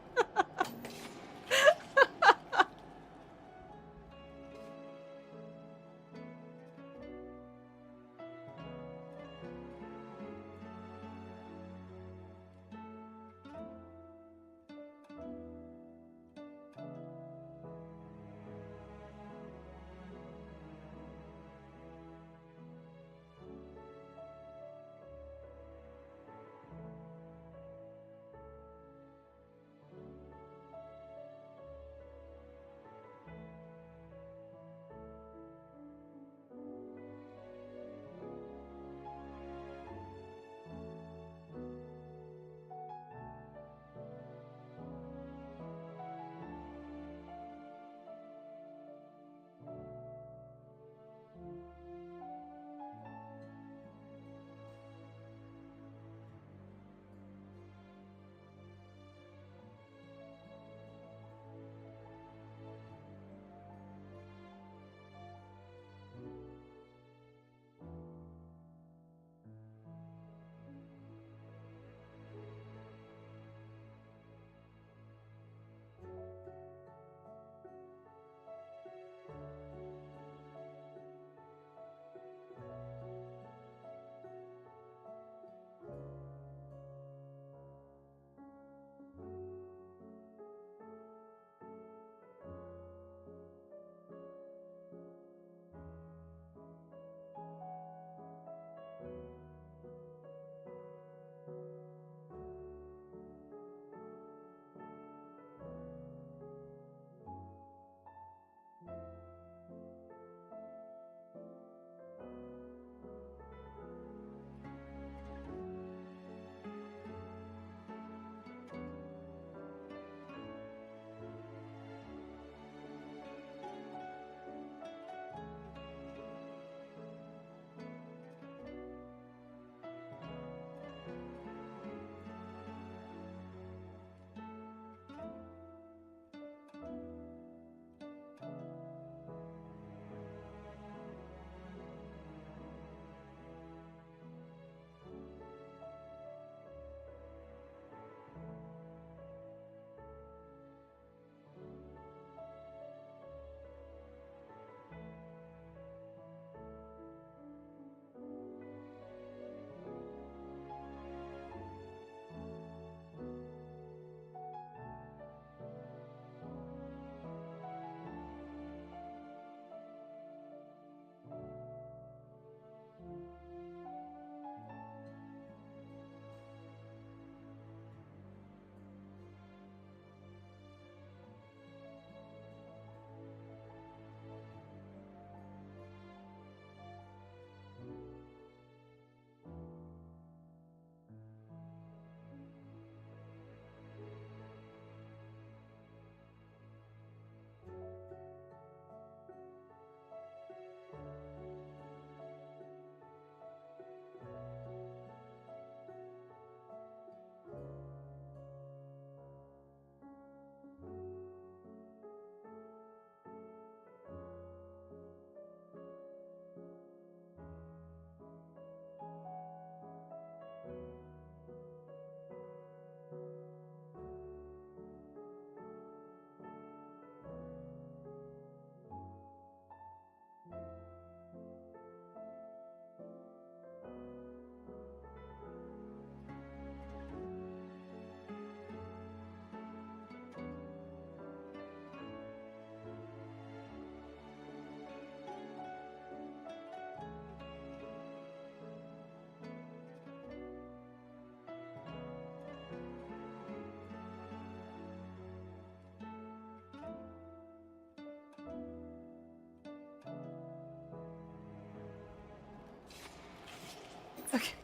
Okay.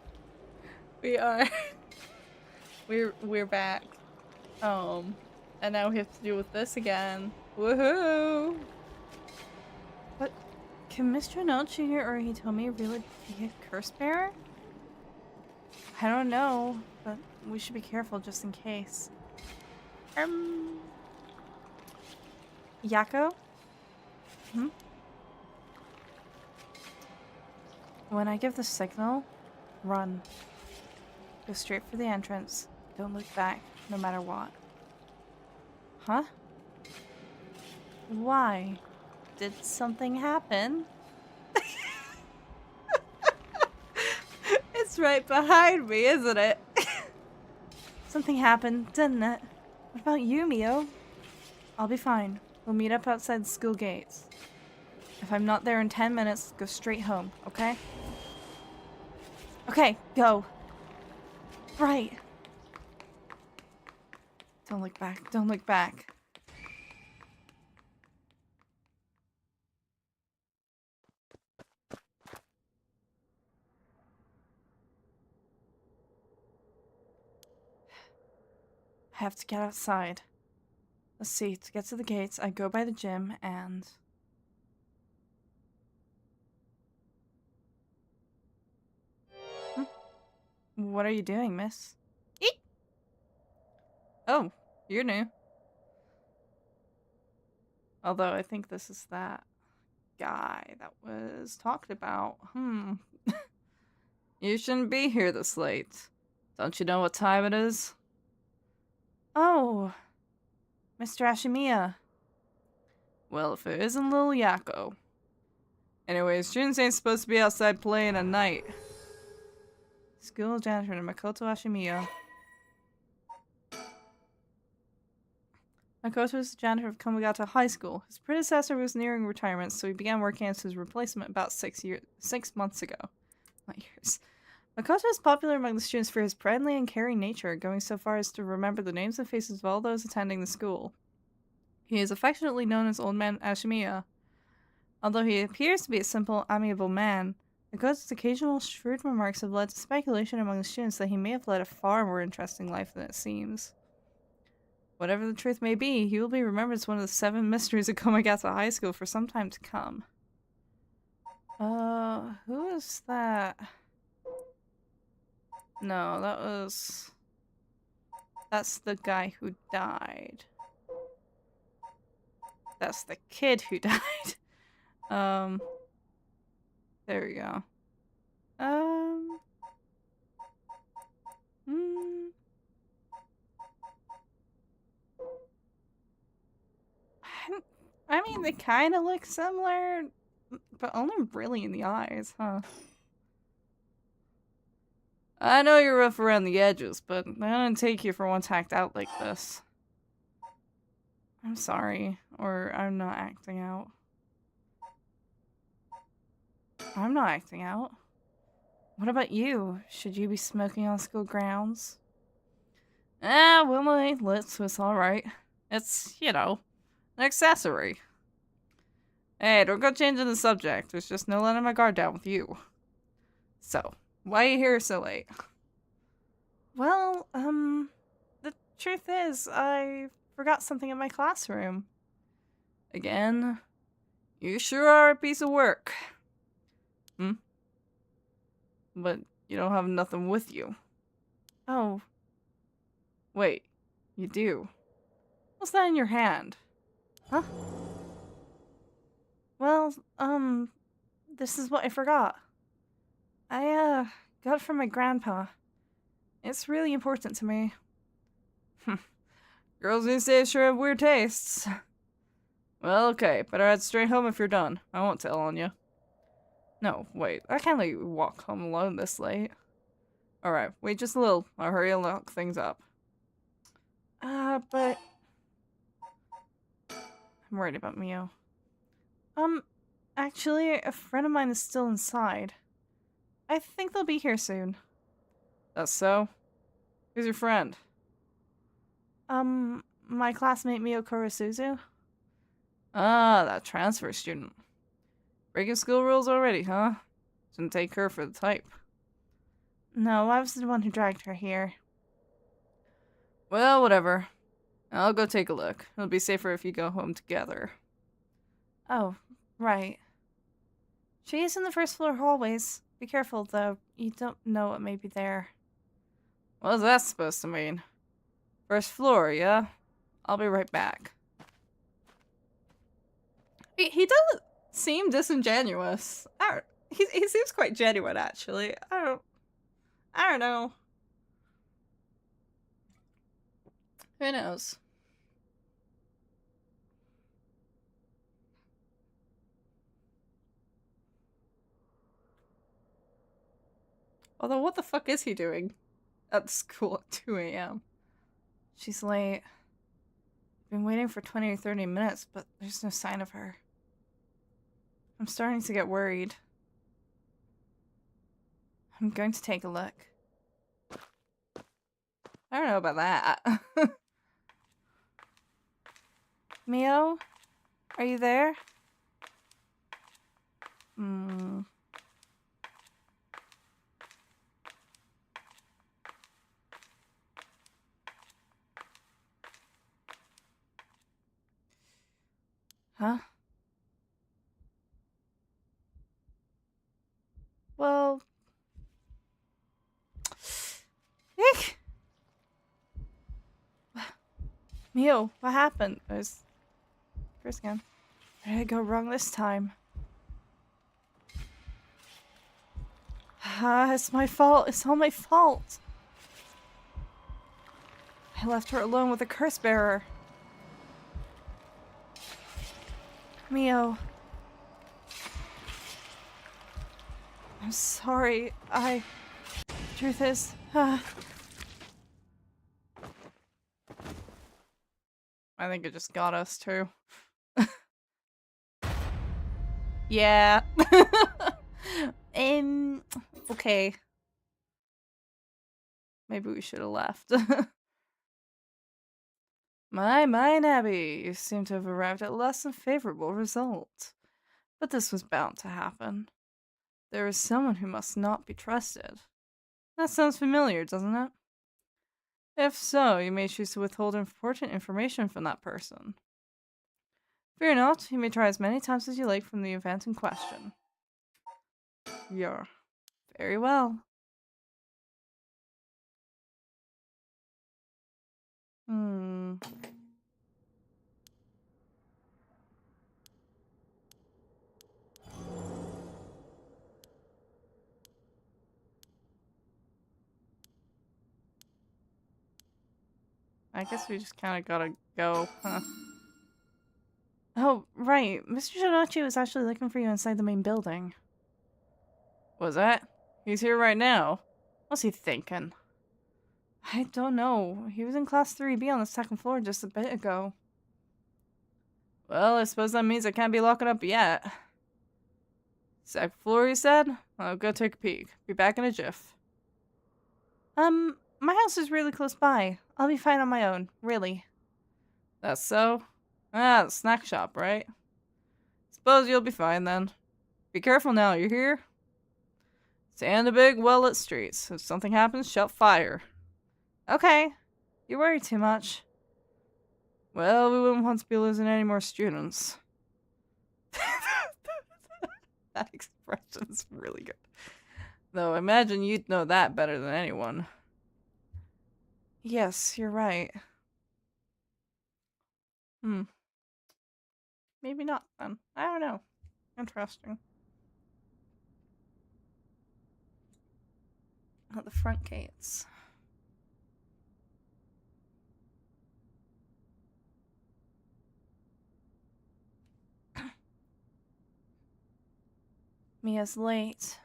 We are. We're back. And now we have to deal with this again. Woohoo! What? Can Mr. Nochi or he told me really be a curse bearer? I don't know, but we should be careful just in case. Yako? Hmm? When I give the signal, run. Go straight for the entrance. Don't look back, no matter what. Huh? Why? Did something happen? It's right behind me, isn't it? Something happened, didn't it? What about you, Mio? I'll be fine. We'll meet up outside the school gates. If I'm not there in 10 minutes, go straight home, okay? Okay, go. Right. Don't look back. Don't look back. I have to get outside. Let's see, to get to the gates, I go by the gym and... What are you doing, miss? Eek! Oh, you're new. Although I think this is that guy that was talked about. You shouldn't be here this late. Don't you know what time it is? Oh, Mr. Ashimiya. Well, if it isn't Lil Yako. Anyways, students ain't supposed to be outside playing at night. School janitor Makoto Ashimiya. Makoto is the janitor of Komagata High School. His predecessor was nearing retirement, so he began working as his replacement about 6 months ago. Not years. Makoto is popular among the students for his friendly and caring nature, going so far as to remember the names and faces of all those attending the school. He is affectionately known as Old Man Ashimiya. Although he appears to be a simple, amiable man, Makoto's occasional shrewd remarks have led to speculation among the students that he may have led a far more interesting life than it seems. Whatever the truth may be, he will be remembered as one of the 7 mysteries of Komagata High School for some time to come. Who is that? No, that's the guy who died. That's the kid who died. There we go. I mean, they kind of look similar, but only really in the eyes, huh? I know you're rough around the edges, but I didn't take you for one to act out like this. I'm sorry, or I'm not acting out. I'm not acting out. What about you? Should you be smoking on school grounds? Well, my lips was alright. It's, you know, an accessory. Hey, don't go changing the subject. There's just no letting my guard down with you. So, why are you here so late? Well, the truth is, I forgot something in my classroom. Again? You sure are a piece of work. But you don't have nothing with you. Oh. Wait, you do. What's that in your hand? Huh? Well, this is what I forgot. I, got it from my grandpa. It's really important to me. Girls these days sure have weird tastes. Well, okay, better head straight home if you're done. I won't tell on you. No, wait, I can't let you walk home alone this late. Alright, wait just a little. I'll hurry and lock things up. But... I'm worried about Mio. Actually, a friend of mine is still inside. I think they'll be here soon. That's so? Who's your friend? My classmate Mio Kurosuzu. Ah, that transfer student. Breaking school rules already, huh? Didn't take her for the type. No, I was the one who dragged her here. Well, whatever. I'll go take a look. It'll be safer if you go home together. Oh, right. She is in the first floor hallways. Be careful, though. You don't know what may be there. What's that supposed to mean? First floor, yeah? I'll be right back. He doesn't seem disingenuous. He seems quite genuine, actually. I don't know. Who knows? Although, what the fuck is he doing at school at 2 a.m.? She's late. Been waiting for 20 or 30 minutes, but there's no sign of her. I'm starting to get worried. I'm going to take a look. I don't know about that. Mio? Are you there? Huh? Well... Eek! Mio, what happened? There's... First again. Where did I go wrong this time? It's my fault. It's all my fault. I left her alone with a curse bearer. Mio. I'm sorry. Truth is, I think it just got us too. Yeah. Okay. Maybe we should have left. My, Nabby, you seem to have arrived at a less than favorable result. But this was bound to happen. There is someone who must not be trusted. That sounds familiar, doesn't it? If so, you may choose to withhold important information from that person. Fear not, you may try as many times as you like from the event in question. Yeah. Very well. I guess we just kind of gotta go, huh? Oh, right. Mr. Shinochi was actually looking for you inside the main building. Was that? He's here right now. What's he thinking? I don't know. He was in class 3B on the second floor just a bit ago. Well, I suppose that means I can't be locking up yet. Second floor, you said? I'll go take a peek. Be back in a jiff. My house is really close by. I'll be fine on my own, really. That's so? Ah, the snack shop, right? Suppose you'll be fine then. Be careful now, you hear? Stand the big, well-lit streets. If something happens, shout fire. Okay. You worry too much. Well, we wouldn't want to be losing any more students. That expression's really good. Though I imagine you'd know that better than anyone. Yes, you're right. Maybe not then. I don't know. Interesting. At the front gates. Mia's late.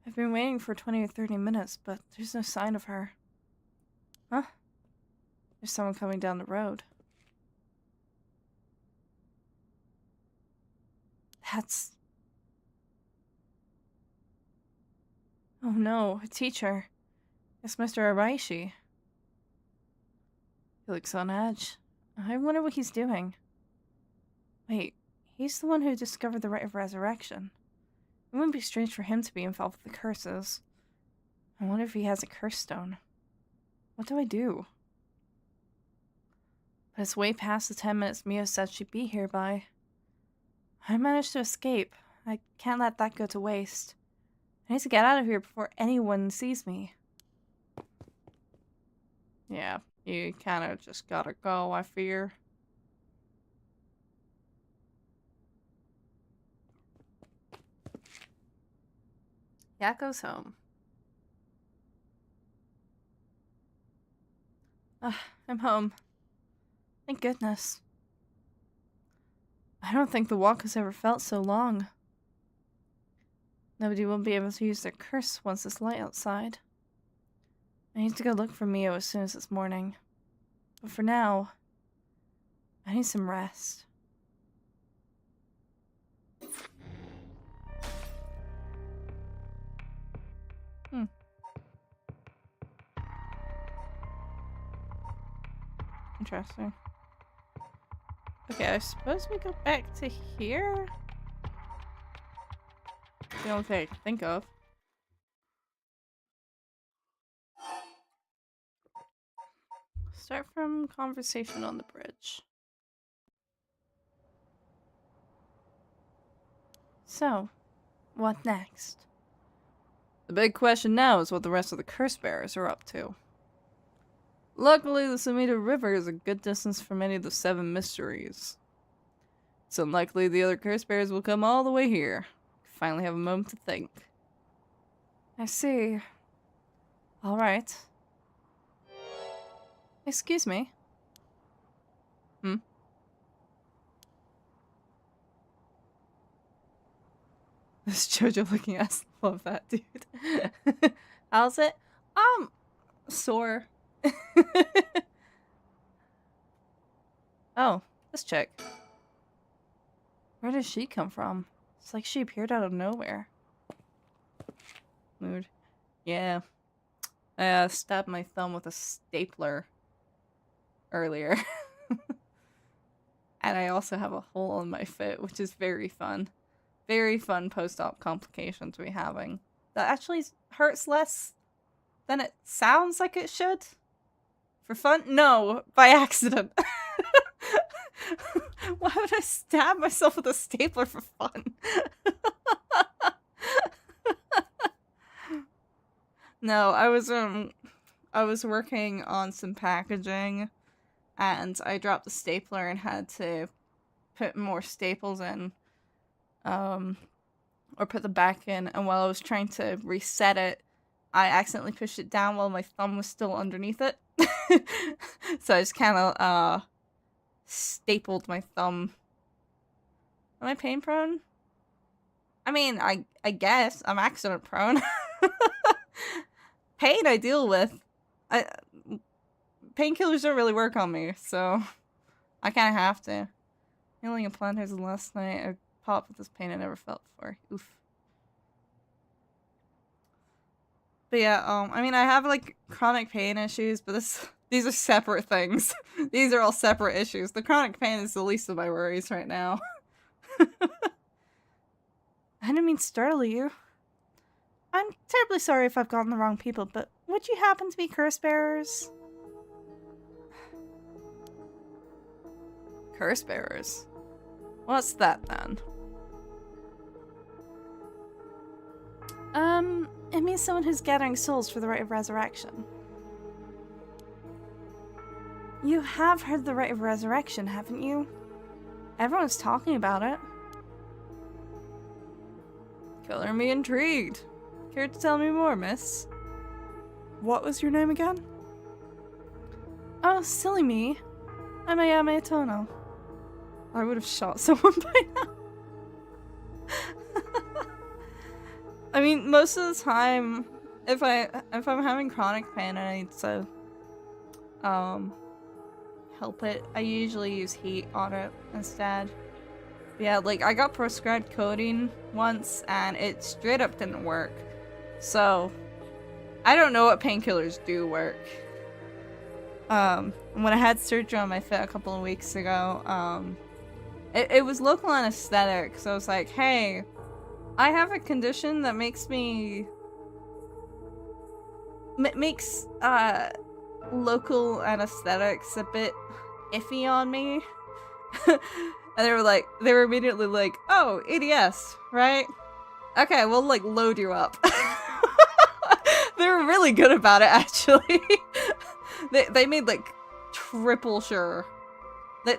I've been waiting for 20 or 30 minutes, but there's no sign of her. Huh? There's someone coming down the road. That's... Oh no, a teacher. It's Mr. Araishi. He looks on edge. I wonder what he's doing. Wait, he's the one who discovered the rite of resurrection. It wouldn't be strange for him to be involved with the curses. I wonder if he has a curse stone. What do I do? But it's way past the 10 minutes Mia said she'd be here by. I managed to escape. I can't let that go to waste. I need to get out of here before anyone sees me. Yeah, you kind of just gotta go, I fear. Yako's home. I'm home. Thank goodness. I don't think the walk has ever felt so long. Nobody will be able to use their curse once it's light outside. I need to go look for Mio as soon as it's morning. But for now, I need some rest. Interesting. Okay, I suppose we go back to here? The only thing I can think of. Start from conversation on the bridge. So, what next? The big question now is what the rest of the curse bearers are up to. Luckily, the Sumida River is a good distance from any of the 7 mysteries. It's unlikely the other curse bearers will come all the way here. Finally have a moment to think. I see. Alright. Excuse me. This Jojo looking ass. Love that, dude. How's it? Sore. Oh, this chick. Where does she come from? It's like she appeared out of nowhere. Mood. Yeah. I stabbed my thumb with a stapler earlier. And I also have a hole in my foot, which is very fun. Very fun post-op complications we're having. That actually hurts less than it sounds like it should. For fun? No, by accident. Why would I stab myself with a stapler for fun? No, I was working on some packaging and I dropped the stapler and had to put more staples in. Or put them back in, and while I was trying to reset it, I accidentally pushed it down while my thumb was still underneath it. So I just kind of, stapled my thumb. Am I pain prone? I mean, I guess. I'm accident prone. Pain I deal with. Painkillers don't really work on me, so I kind of have to. Healing a plantar last night, I popped with this pain I never felt before. Oof. But yeah, I mean, I have, like, chronic pain issues, but these are separate things. These are all separate issues. The chronic pain is the least of my worries right now. I didn't mean to startle you. I'm terribly sorry if I've gotten the wrong people, but would you happen to be curse bearers? Curse bearers? What's that, then? It means someone who's gathering souls for the rite of resurrection. You have heard the rite of resurrection, haven't you? Everyone's talking about it. Color me intrigued. Care to tell me more, miss? What was your name again? Oh, silly me. I'm Ayame Itono. I would have shot someone by now. I mean, most of the time, if I'm having chronic pain and I need to help it, I usually use heat on it instead. But yeah, like I got prescribed codeine once and it straight up didn't work. So I don't know what painkillers do work. When I had surgery on my foot a couple of weeks ago, it was local anesthetic, so I was like, hey, I have a condition that makes me makes local anesthetics a bit iffy on me. And they were immediately like, oh, ADS, right? Okay, we'll like load you up. They were really good about it, actually. They made like triple sure.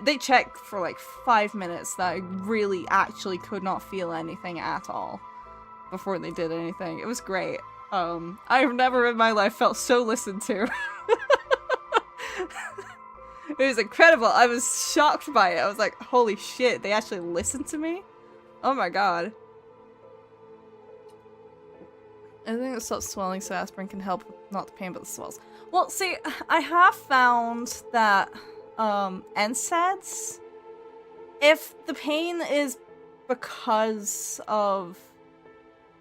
They checked for like 5 minutes that I really actually could not feel anything at all before they did anything. It was great. I've never in my life felt so listened to. It was incredible. I was shocked by it. I was like, holy shit, they actually listened to me? Oh my god. I think it stops swelling, so aspirin can help with not the pain but the swells. Well, see, I have found that NSAIDs, if the pain is because of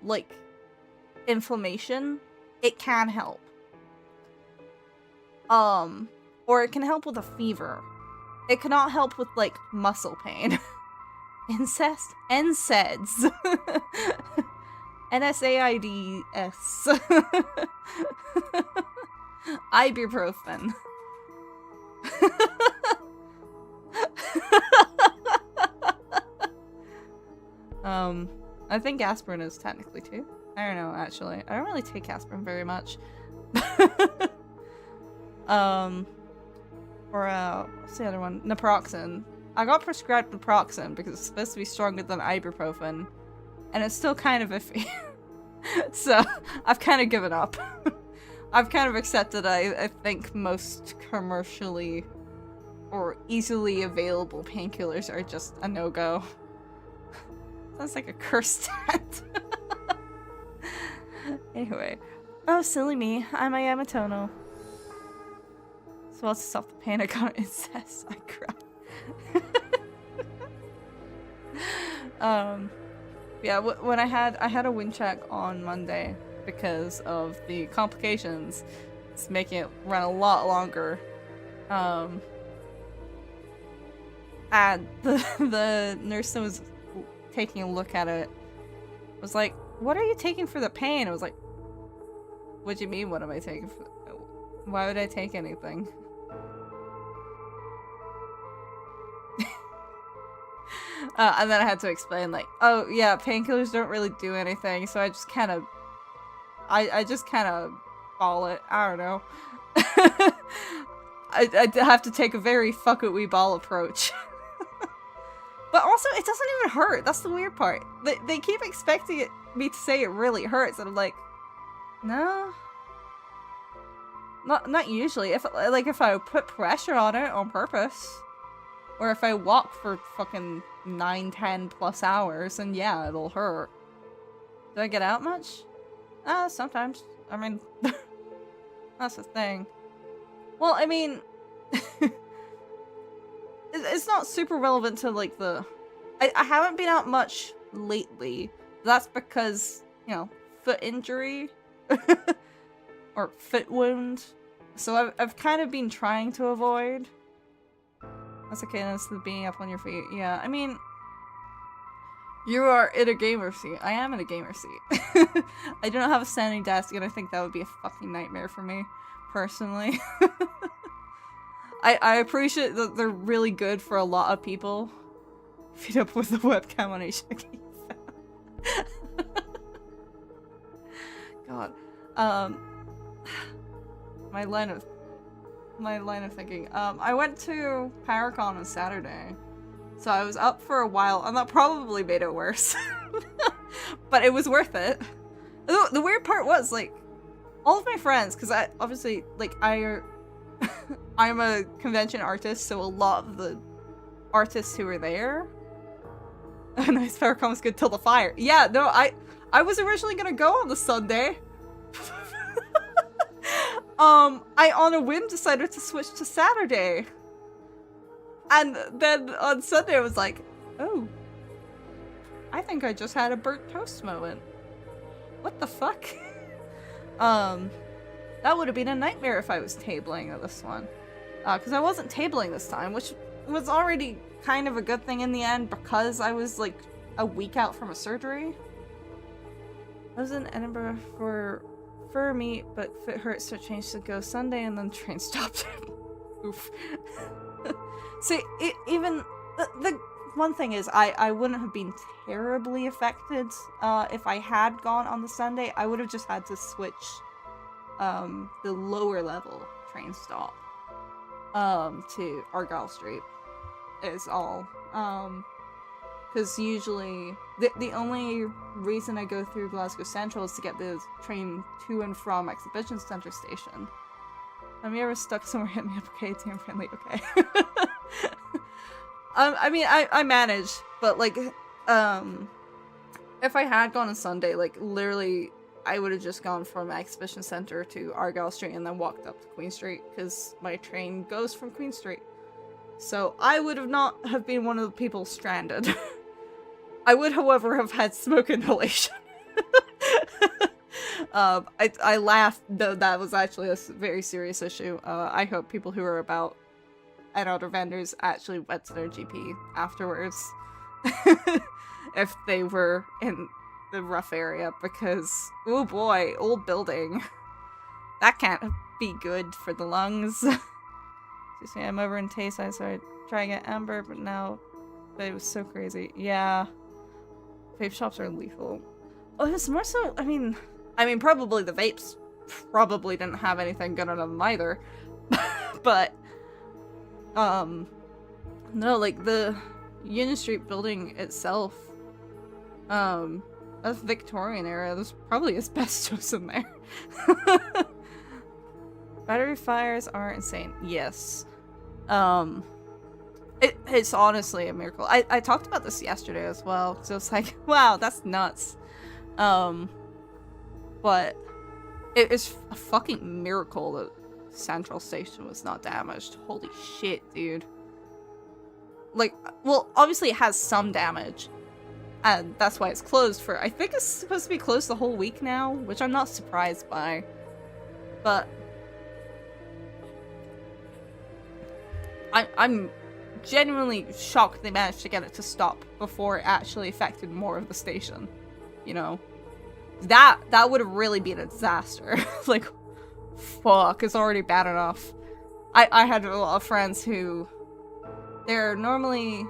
like inflammation, it can help. Or it can help with a fever. It cannot help with like muscle pain. Incest? NSAIDs. NSAIDs. Ibuprofen. I think aspirin is technically too. I don't know, actually. I don't really take aspirin very much. What's the other one? Naproxen. I got prescribed naproxen because it's supposed to be stronger than ibuprofen, and it's still kind of iffy. So, I've kind of given up. I've kind of accepted I think most commercially or easily available painkillers are just a no-go. Sounds like a cursed stat. Anyway. Oh, silly me. I'm a Yamatono. So let's stop the pain. I got incest. I cried. Yeah, when I had a wind check on Monday because of the complications. It's making it run a lot longer. And the nurse that was taking a look at it was like, "What are you taking for the pain?" I was like, "What do you mean, what am I taking for? Why would I take anything?" And then I had to explain, like, oh yeah, painkillers don't really do anything, so I just kind of, I just kind of ball it. I don't know. I have to take a very fuck it we ball approach. But also, it doesn't even hurt. That's the weird part. They keep expecting me to say it really hurts, and I'm like, no. Not usually. If I put pressure on it on purpose, or if I walk for fucking 9-10 plus hours, and yeah, it'll hurt. Do I get out much? Sometimes. I mean, that's the thing. Well, I mean, it's not super relevant to like the. I haven't been out much lately. That's because, you know, foot injury. Or foot wound. So I've kind of been trying to avoid. That's okay, that's the being up on your feet. Yeah, I mean, you are in a gamer seat. I am in a gamer seat. I do not have a standing desk, and I think that would be a fucking nightmare for me, personally. I appreciate that they're really good for a lot of people. Feed up with the webcam on each shaky. God. My line of thinking. I went to Paracon on Saturday, so I was up for a while, and that probably made it worse. But it was worth it. The weird part was, like, all of my friends, because I obviously, like, I'm a convention artist, so a lot of the artists who were there. Oh, nice, Paracon was good till the fire. Yeah, no, I was originally gonna go on the Sunday. I on a whim decided to switch to Saturday. And then on Sunday I was like, oh, I think I just had a burnt toast moment. What the fuck? That would have been a nightmare if I was tabling at this one. Because I wasn't tabling this time, which was already kind of a good thing in the end because I was like a week out from a surgery. I was in Edinburgh for meet, but foot hurt, so changed to go Sunday, and then train stopped. Oof. See, even the one thing is, I wouldn't have been terribly affected if I had gone on the Sunday. I would have just had to switch the lower level train stop to Argyle Street is all. Because usually the only reason I go through Glasgow Central is to get the train to and from Exhibition Centre Station. Have you ever stuck somewhere? Hit me up, okay? Team friendly, okay. I mean, I manage, but like, if I had gone on Sunday, like, literally, I would have just gone from Exhibition Centre to Argyle Street and then walked up to Queen Street, because my train goes from Queen Street. So I would have not have been one of the people stranded. I would, however, have had smoke inhalation. I laughed, though that was actually a very serious issue. I hope people who are about and other vendors actually went to their GP afterwards if they were in the rough area, because, oh boy, old building. That can't be good for the lungs. Excuse me, I'm over in Tayside, so I try to get Amber, but now it was so crazy. Yeah. Vape shops are lethal. Oh, it's more so, I mean, probably the vapes probably didn't have anything good on them either. But, no, like, the Union Street building itself, that's Victorian era, there's probably asbestos in there. Battery fires are insane. Yes. It's honestly a miracle. I talked about this yesterday as well, so it's like, wow, that's nuts. But it is a fucking miracle that Central Station was not damaged. Holy shit, dude. Like, well, obviously it has some damage, and that's why it's closed for, I think it's supposed to be closed the whole week now, which I'm not surprised by. But I'm genuinely shocked they managed to get it to stop before it actually affected more of the station. You know? That would have really been a disaster. Like, fuck, it's already bad enough. I had a lot of friends who, they're normally,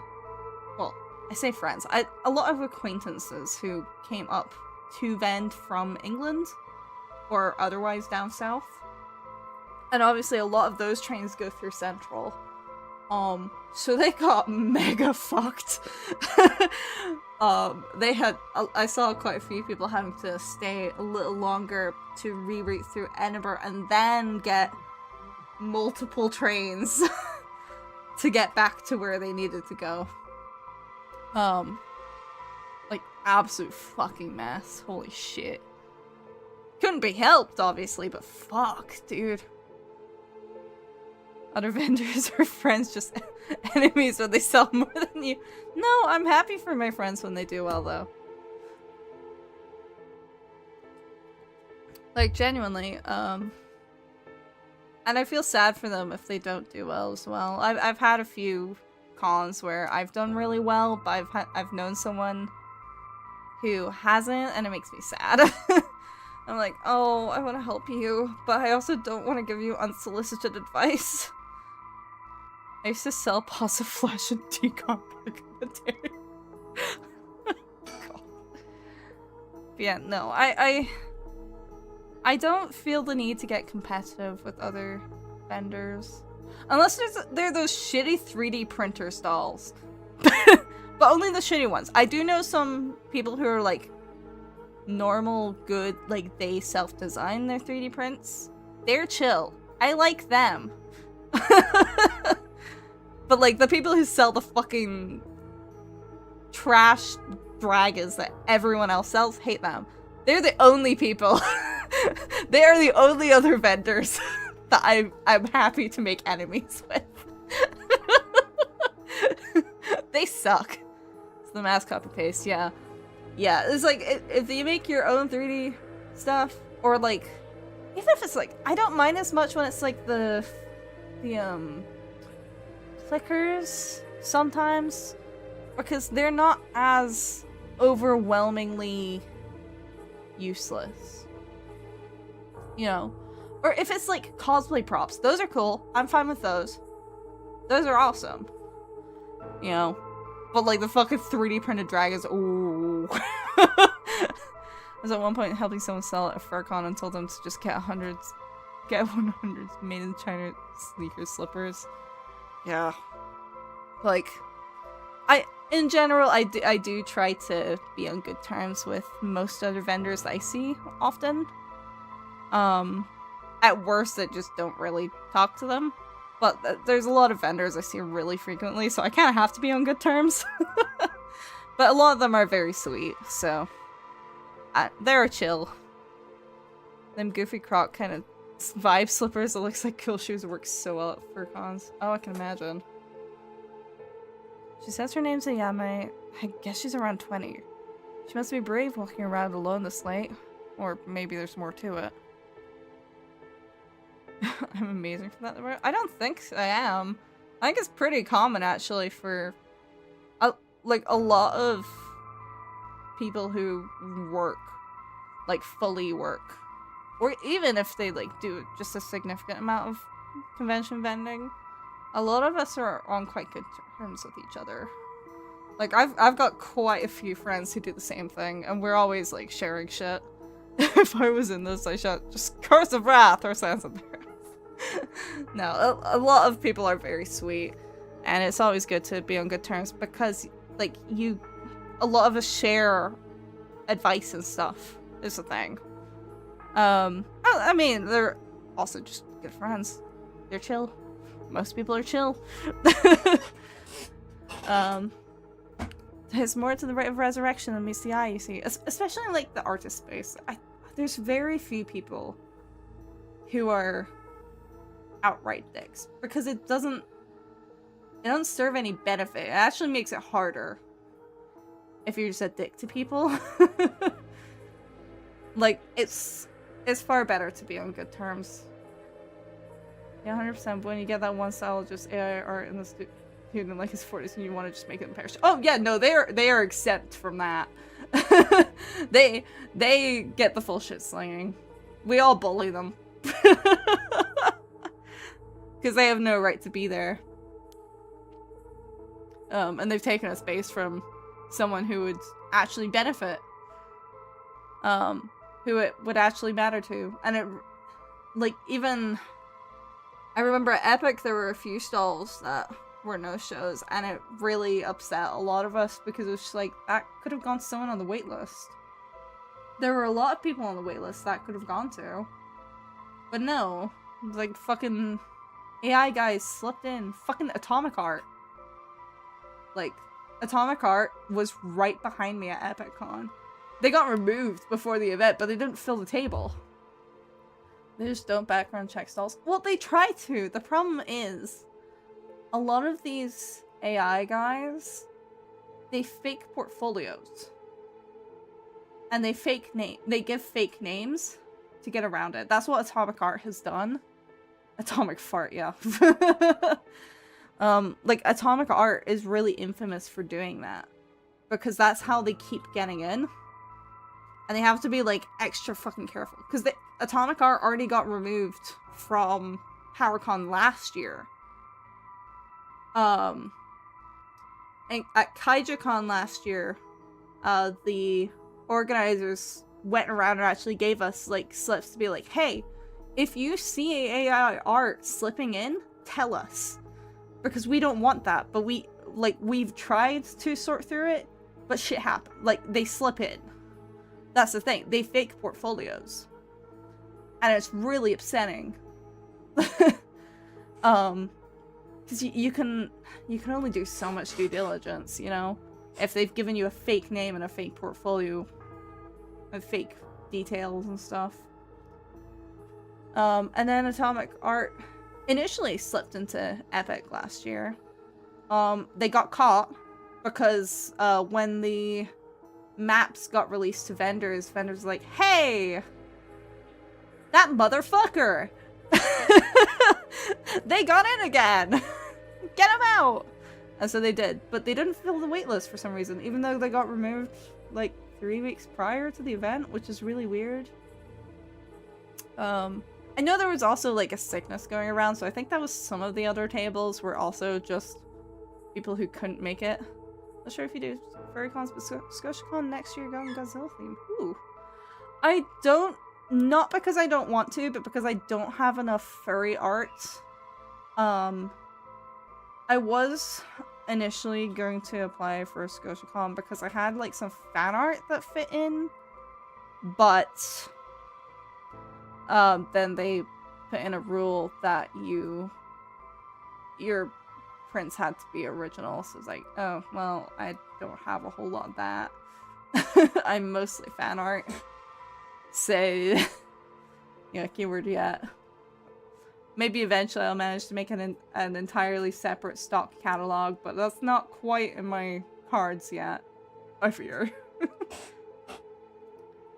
well, I say friends, a lot of acquaintances who came up to vend from England or otherwise down south. And obviously a lot of those trains go through Central. So they got mega fucked. I saw quite a few people having to stay a little longer to reroute through Edinburgh and then get multiple trains to get back to where they needed to go. Like, absolute fucking mess. Holy shit. Couldn't be helped, obviously, but fuck, dude. Other vendors or friends just enemies when they sell more than you. No, I'm happy for my friends when they do well, though. Like, genuinely, and I feel sad for them if they don't do well as well. I've had a few cons where I've done really well, but I've known someone who hasn't, and it makes me sad. I'm like, oh, I want to help you, but I also don't want to give you unsolicited advice. I used to sell pots of flesh and decom back in the day. God. Yeah, no, I don't feel the need to get competitive with other vendors. Unless they're those shitty 3D printer stalls. But only the shitty ones. I do know some people who are like normal, good, like they self-design their 3D prints. They're chill. I like them. But like the people who sell the fucking trash dragas that everyone else sells, hate them. They're the only people. They are the only other vendors that I'm happy to make enemies with. They suck. It's the mass copy paste, yeah. Yeah, it's like, if you make your own 3D stuff, or like, even if it's like, I don't mind as much when it's like the clickers sometimes, because they're not as overwhelmingly useless. You know? Or if it's like cosplay props, those are cool. I'm fine with those. Those are awesome. You know? But like the fucking 3D printed dragons, ooh. I was at one point helping someone sell at a FurCon and told them to just get 100s made in China sneakers, slippers. Yeah. Like, in general, I do try to be on good terms with most other vendors that I see often. At worst, I just don't really talk to them. But there's a lot of vendors I see really frequently, so I kind of have to be on good terms. But a lot of them are very sweet, so they're chill. Them goofy croc kind of vibe slippers that looks like cool shoes work so well at FurCons. Oh, I can imagine. She says her name's Ayame. I guess she's around 20. She must be brave walking around alone this late. Or maybe there's more to it. I'm amazing for that. I don't think I am. I think it's pretty common actually for like a lot of people who work, like fully work, or even if they like do just a significant amount of convention vending, a lot of us are on quite good terms with each other. Like I've got quite a few friends who do the same thing, and we're always like sharing shit. If I was in this, I should just curse of wrath or sense of wrath. No, a lot of people are very sweet, and it's always good to be on good terms because, like, a lot of us share advice and stuff is the thing. I mean, they're also just good friends. They're chill. Most people are chill. There's more to the rite of resurrection than meets the eye, you see. Especially in, like, the artist space. There's very few people who are outright dicks, because it doesn't serve any benefit. It actually makes it harder if you're just a dick to people. Like, it's far better to be on good terms. Yeah, 100%. When you get that one style just AI art in the student in like his 40s and you want to just make it in Paris. Oh yeah, no, they are exempt from that. they get the full shit slinging. We all bully them. Because they have no right to be there. And they've taken a space from someone who would actually benefit. Who it would actually matter to. And it, like, even... I remember at Epic there were a few stalls that were no-shows, and it really upset a lot of us because it was just like, that could have gone to someone on the wait list. There were a lot of people on the wait list that could have gone to. But no. Like, fucking AI guys slipped in. Fucking Atomic Art. Like, Atomic Art was right behind me at EpicCon. They got removed before the event, but they didn't fill the table. They just don't background check stalls. Well, they try to. The problem is, a lot of these AI guys, they fake portfolios. And they give fake names to get around it. That's what Atomic Art has done. Atomic Fart, yeah. Like, Atomic Art is really infamous for doing that. Because that's how they keep getting in. And they have to be, like, extra fucking careful. Because Atomic Art already got removed from PowerCon last year. And at KaijuCon last year, the organizers went around and actually gave us, like, slips to be like, hey, if you see AI art slipping in, tell us. Because we don't want that. But we've tried to sort through it, but shit happened. Like, they slip in. That's the thing. They fake portfolios. And it's really upsetting. Because you can only do so much due diligence, you know? If they've given you a fake name and a fake portfolio, and fake details and stuff. And then Atomic Art initially slipped into Epic last year. They got caught because when the maps got released to vendors were like, hey, that motherfucker! They got in again! Get him out! And so they did, but they didn't fill the waitlist for some reason, even though they got removed like 3 weeks prior to the event, which is really weird. I know there was also like a sickness going around, so I think that was some of the other tables were also just people who couldn't make it. Not sure if you do FurryCons, but ScotiaCon next year going Godzilla theme. Ooh. I don't, not because I don't want to, but because I don't have enough furry art. I was initially going to apply for ScotiaCon because I had like some fan art that fit in, but then they put in a rule that your prints had to be original, so it's like, oh, well, I don't have a whole lot of that. I'm mostly fan art. So, yeah, keyword yet. Maybe eventually I'll manage to make an entirely separate stock catalog, but that's not quite in my cards yet, I fear.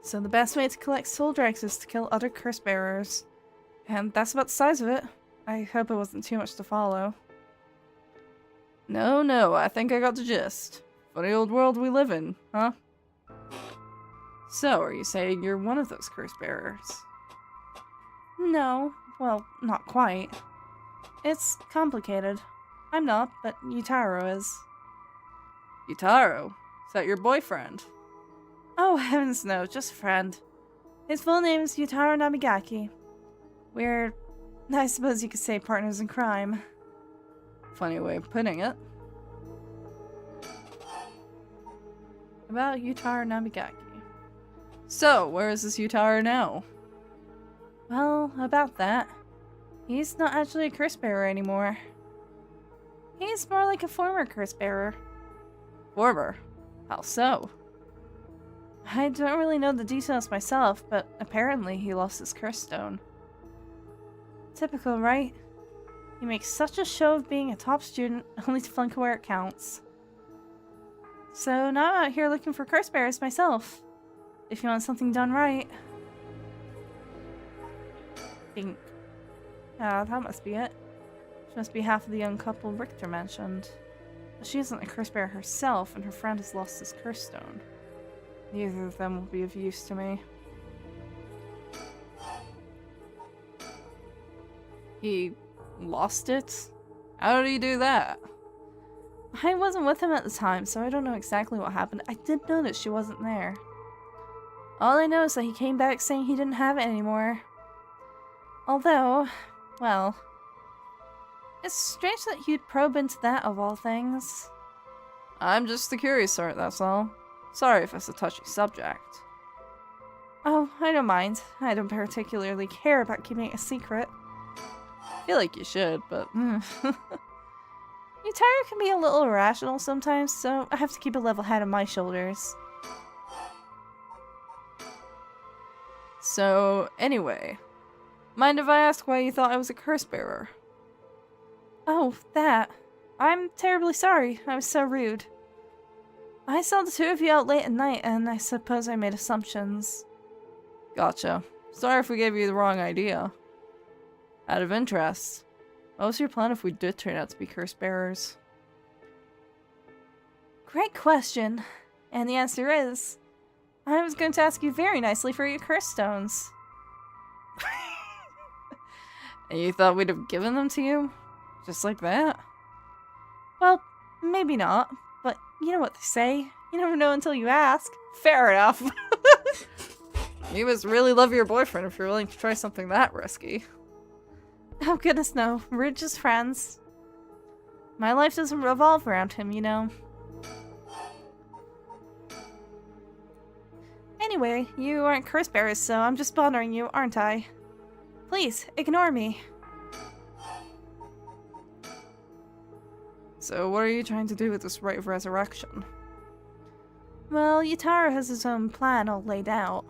So the best way to collect soul dregs is to kill other curse bearers. And that's about the size of it. I hope it wasn't too much to follow. No, I think I got the gist. Funny old world we live in, huh? So, are you saying you're one of those curse bearers? No, well, not quite. It's complicated. I'm not, but Yutaro is. Yutaro? Is that your boyfriend? Oh, heavens no, just a friend. His full name is Yutaro Namigaki. We're, I suppose you could say, partners in crime. Funny way of putting it. About Yutaro Namigaki. So, where is this Yutaro now? Well, about that. He's not actually a curse bearer anymore. He's more like a former curse bearer. Former? How so? I don't really know the details myself, but apparently he lost his curse stone. Typical, right? He makes such a show of being a top student, only to flunk where it counts. So now I'm out here looking for curse bearers myself. If you want something done right. Think. Yeah, that must be it. She must be half of the young couple Richter mentioned. But she isn't a curse bearer herself, and her friend has lost his curse stone. Neither of them will be of use to me. He lost it? How did he do that? I wasn't with him at the time, so I don't know exactly what happened. I did notice she wasn't there. All I know is that he came back saying he didn't have it anymore. Although, well, it's strange that he'd probe into that of all things. I'm just the curious sort, that's all. Sorry if it's a touchy subject. Oh, I don't mind. I don't particularly care about keeping it a secret. I feel like you should, but... Yutaro can be a little irrational sometimes, so I have to keep a level head on my shoulders. So, anyway. Mind if I ask why you thought I was a curse bearer? Oh, that. I'm terribly sorry. I was so rude. I saw the two of you out late at night, and I suppose I made assumptions. Gotcha. Sorry if we gave you the wrong idea. Out of interest, what was your plan if we did turn out to be curse bearers? Great question. And the answer is, I was going to ask you very nicely for your curse stones. And you thought we'd have given them to you? Just like that? Well, maybe not, but you know what they say. You never know until you ask. Fair enough. You must really love your boyfriend if you're willing to try something that risky. Oh goodness no, we're just friends. My life doesn't revolve around him, you know. Anyway, you aren't curse bearers, so I'm just bothering you, aren't I? Please, ignore me. So what are you trying to do with this rite of resurrection? Well, Yutaro has his own plan all laid out.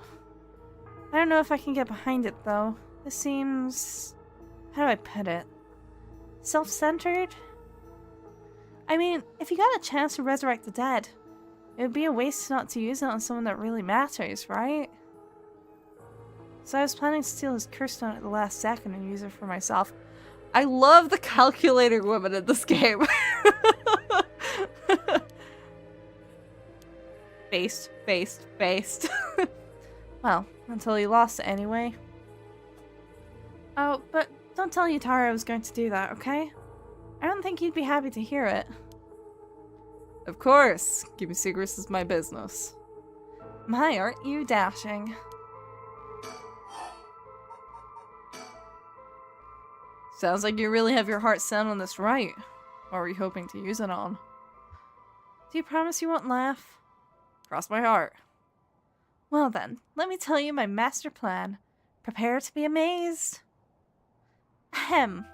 I don't know if I can get behind it, though. It seems... how do I put it? Self-centered? I mean, if you got a chance to resurrect the dead, it would be a waste not to use it on someone that really matters, right? So I was planning to steal his curse stone at the last second and use it for myself. I love the calculating women in this game. Based. Well, until he lost it anyway. Oh, but don't tell Yutaro I was going to do that, okay? I don't think he'd be happy to hear it. Of course. Keeping secrets is my business. My, aren't you dashing? Sounds like you really have your heart set on this right. What were you hoping to use it on? Do you promise you won't laugh? Cross my heart. Well then, let me tell you my master plan. Prepare to be amazed. Ahem.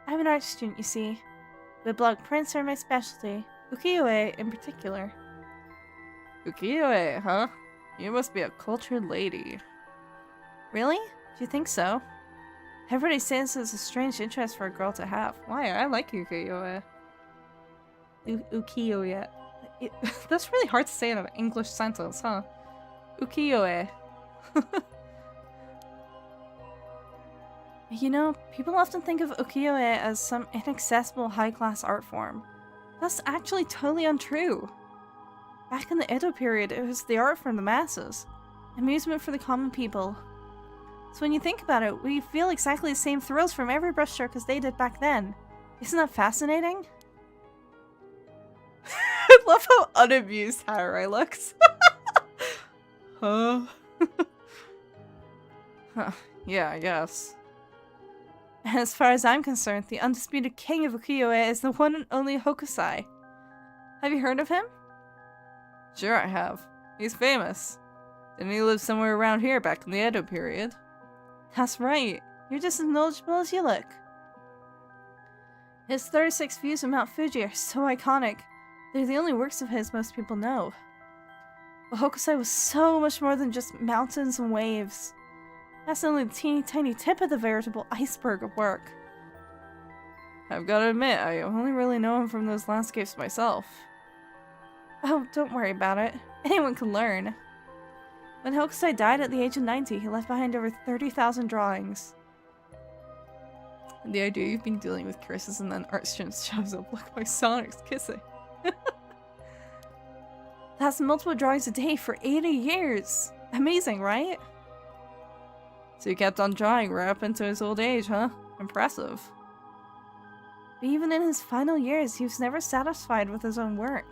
I'm an art student, you see. Woodblock prints are my specialty. Ukiyo-e in particular. Ukiyo-e, huh? You must be a cultured lady. Really? Do you think so? Everybody says it's a strange interest for a girl to have. Why? I like ukiyo-e. Ukiyo-e. That's really hard to say in an English sentence, huh? Ukiyo-e. You know, people often think of ukiyo-e as some inaccessible high-class art form. That's actually totally untrue. Back in the Edo period, it was the art for the masses. Amusement for the common people. So when you think about it, we feel exactly the same thrills from every brushstroke as they did back then. Isn't that fascinating? I love how unamused Haruhi looks. Huh? Huh. Yeah, I guess. And as far as I'm concerned, the undisputed king of ukiyo-e is the one and only Hokusai. Have you heard of him? Sure I have. He's famous. Didn't he live somewhere around here back in the Edo period? That's right. You're just as knowledgeable as you look. His 36 views of Mount Fuji are so iconic. They're the only works of his most people know. But Hokusai was so much more than just mountains and waves. That's only the teeny tiny tip of the veritable iceberg of work. I've got to admit, I only really know him from those landscapes myself. Oh, don't worry about it. Anyone can learn. When Hokusai died at the age of 90, he left behind over 30,000 drawings. The idea you've been dealing with curses and then art students shows up like my Sonic's kissing. That's multiple drawings a day for 80 years! Amazing, right? So he kept on drawing right up into his old age, huh? Impressive. But even in his final years, he was never satisfied with his own work.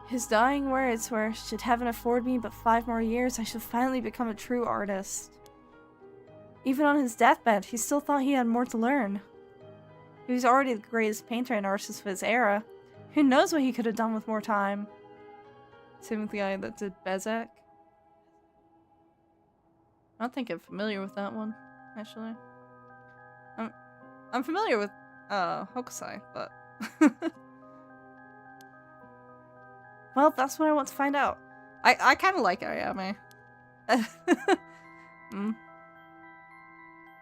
His dying words were, "Should heaven afford me but 5 more years, I shall finally become a true artist." Even on his deathbed, he still thought he had more to learn. He was already the greatest painter and artist of his era. Who knows what he could have done with more time? Same with the guy that did Bezek. I don't think I'm familiar with that one, actually. I'm familiar with Hokusai, but well, that's what I want to find out. I kind of like Ayame.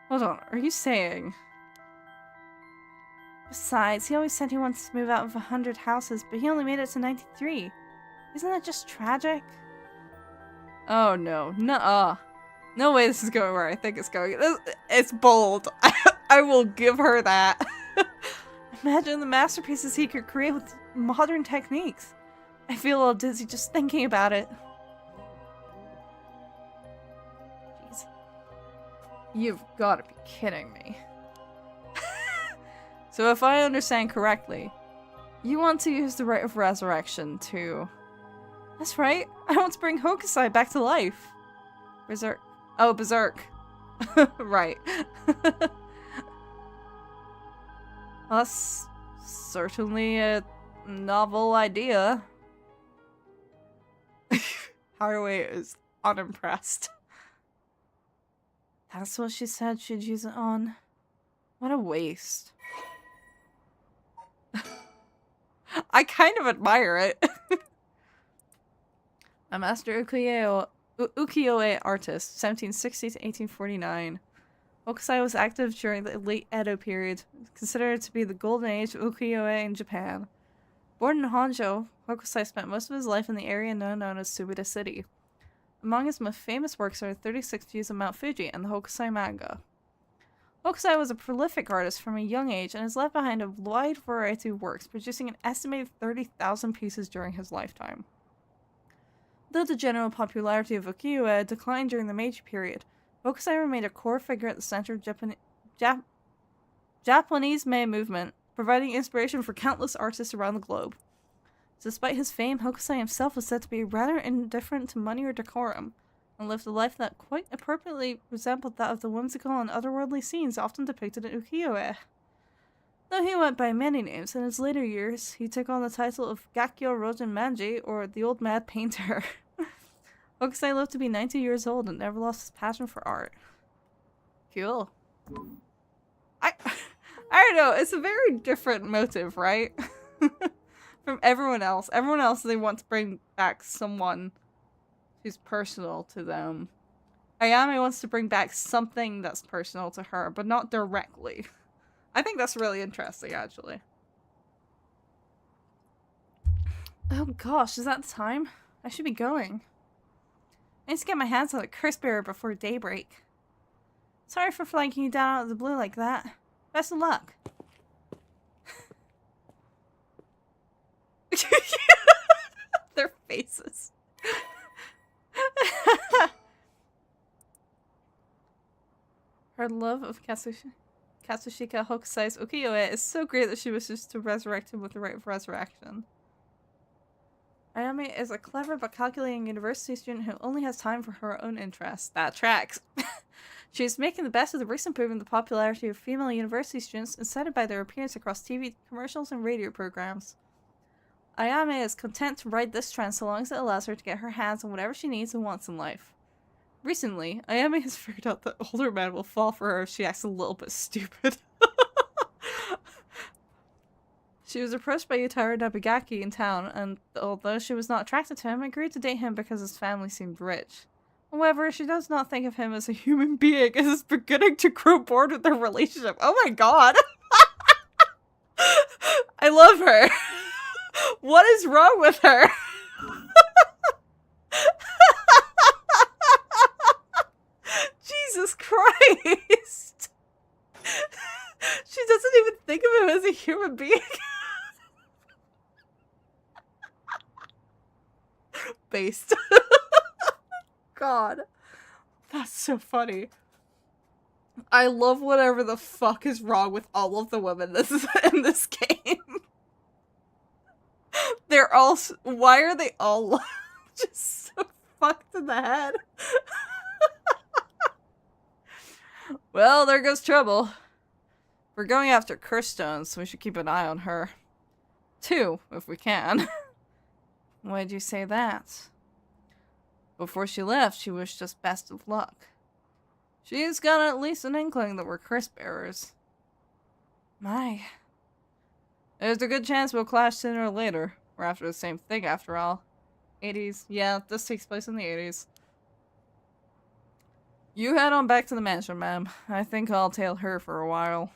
Hold on, are you saying? Besides, he always said he wants to move out of 100 houses, but he only made it to 93. Isn't that just tragic? Oh no, nuh-uh. No way this is going where I think it's going. It's bold. I will give her that. Imagine the masterpieces he could create with modern techniques. I feel a little dizzy just thinking about it. Jeez. You've got to be kidding me. So if I understand correctly, you want to use the rite of resurrection to... That's right. I want to bring Hokusai back to life. Berserk. Oh, Berserk. Right. Well, that's certainly a novel idea. Haruhi is unimpressed. That's what she said she'd use it on. What a waste. I kind of admire it. A master ukiyo-e artist, 1760 to 1849. Hokusai was active during the late Edo period, considered to be the golden age of ukiyo-e in Japan. Born in Honjo, Hokusai spent most of his life in the area now known as Subida City. Among his most famous works are 36 Views of Mount Fuji and the Hokusai manga. Hokusai was a prolific artist from a young age and has left behind a wide variety of works, producing an estimated 30,000 pieces during his lifetime. Though the general popularity of ukiyo-e declined during the Meiji period, Hokusai remained a core figure at the center of Japanese Mei movement providing inspiration for countless artists around the globe. Despite his fame, Hokusai himself was said to be rather indifferent to money or decorum, and lived a life that quite appropriately resembled that of the whimsical and otherworldly scenes often depicted in ukiyo-e. Though he went by many names, in his later years, he took on the title of Gakkyo Rojin Manji, or the Old Mad Painter. Hokusai lived to be 90 years old and never lost his passion for art. Cool. I don't know, it's a very different motive, right? From everyone else. Everyone else, they want to bring back someone who's personal to them. Ayame wants to bring back something that's personal to her, but not directly. I think that's really interesting, actually. Oh gosh, is that the time? I should be going. I need to get my hands on a curse bearer before daybreak. Sorry for flanking you down out of the blue like that. Best of luck. Their faces. Her love of Katsushika Hokusai's ukiyo-e is so great that she wishes to resurrect him with the rite of resurrection. Ayame is a clever but calculating university student who only has time for her own interests. That tracks. She is making the best of the recent boom in the popularity of female university students, incited by their appearance across TV commercials and radio programs. Ayame is content to ride this trend so long as it allows her to get her hands on whatever she needs and wants in life. Recently, Ayame has figured out that older men will fall for her if she acts a little bit stupid. She was approached by Yutaro Nabigaki in town, and although she was not attracted to him, agreed to date him because his family seemed rich. However, she does not think of him as a human being and is beginning to grow bored with their relationship. Oh my god! I love her! What is wrong with her? Jesus Christ! She doesn't even think of him as a human being. Based. God. That's so funny. I love whatever the fuck is wrong with all of the women in this game. They're all... Why are they all just so fucked in the head? Well, there goes trouble. We're going after curse stones, so we should keep an eye on her. 2, if we can. Why'd you say that? Before she left, she wished us best of luck. She's got at least an inkling that we're curse bearers. My. There's a good chance we'll clash sooner or later. We're after the same thing, after all. 80s. Yeah, this takes place in the 80s. You head on back to the mansion, ma'am. I think I'll tail her for a while.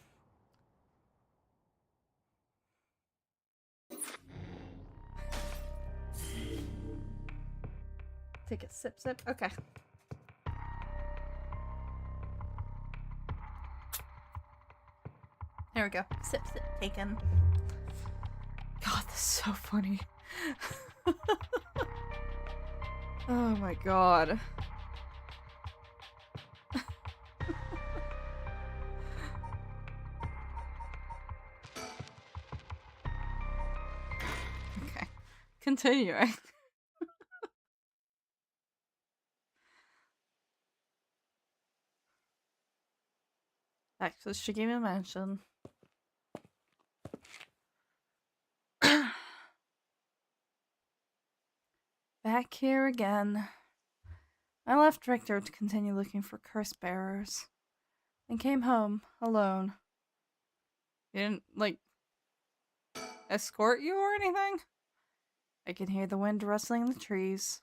Take a sip. Okay. There we go. Sip, taken. God, this is so funny. Oh my god. Okay. Continuing. Back to the Shigema mansion. Back here again. I left Richter to continue looking for curse bearers, and came home alone. You didn't, like, escort you or anything? I can hear the wind rustling in the trees.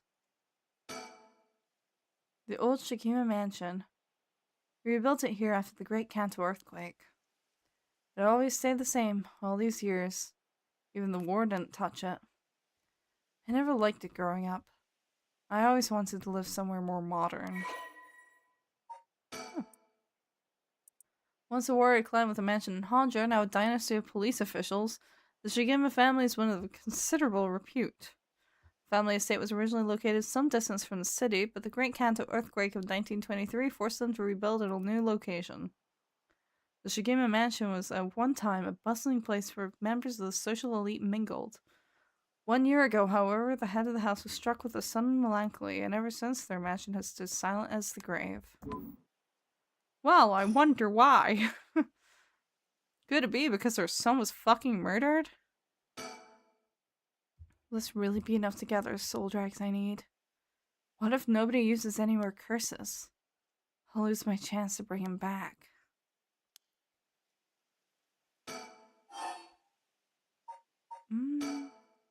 The old Shikima mansion. We rebuilt it here after the Great Kanto earthquake. It always stayed the same all these years. Even the war didn't touch it. I never liked it growing up. I always wanted to live somewhere more modern. Once a warrior clan with a mansion in Honjo, now a dynasty of police officials, the Shigema family is one of considerable repute. The family estate was originally located some distance from the city, but the Great Kanto earthquake of 1923 forced them to rebuild at a new location. The Shigema Mansion was at one time a bustling place where members of the social elite mingled. 1 year ago, however, the head of the house was struck with a sudden melancholy, and ever since their mansion has stood silent as the grave. Well, I wonder why. Could it be because their son was fucking murdered? Will this really be enough to gather the soul drags I need? What if nobody uses any more curses? I'll lose my chance to bring him back.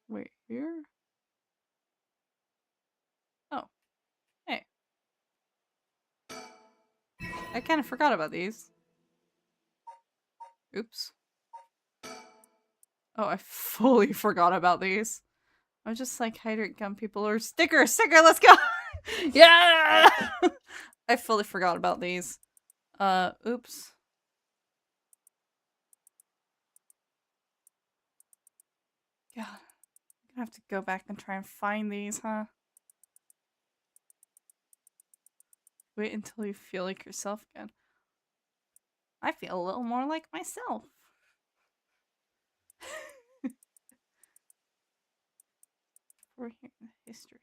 Wait, here? Oh. Hey. I kind of forgot about these. Oops. Oh, I fully forgot about these. I was just like, hydrate gun people or sticker, let's go! Yeah! I fully forgot about these. Oops. God. I'm gonna have to go back and try and find these, huh? Wait until you feel like yourself again. I feel a little more like myself. We're here in history.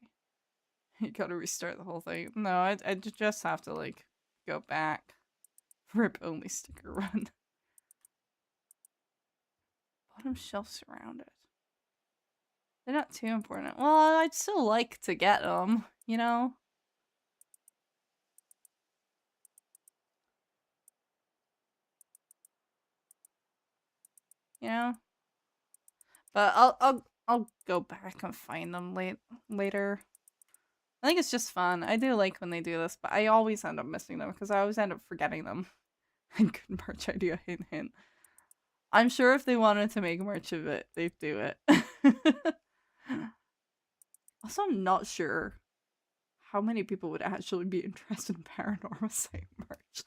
You gotta restart the whole thing. No, I just have to, like, go back. Rip only sticker run. Bottom shelf surrounded. They're not too important. Well, I'd still like to get them, you know? You know? But I'll go back and find them later. I think it's just fun. I do like when they do this, but I always end up missing them because I always end up forgetting them. And good merch idea, hint hint. I'm sure if they wanted to make merch of it, they'd do it. Also, I'm not sure how many people would actually be interested in Paranormasight merch.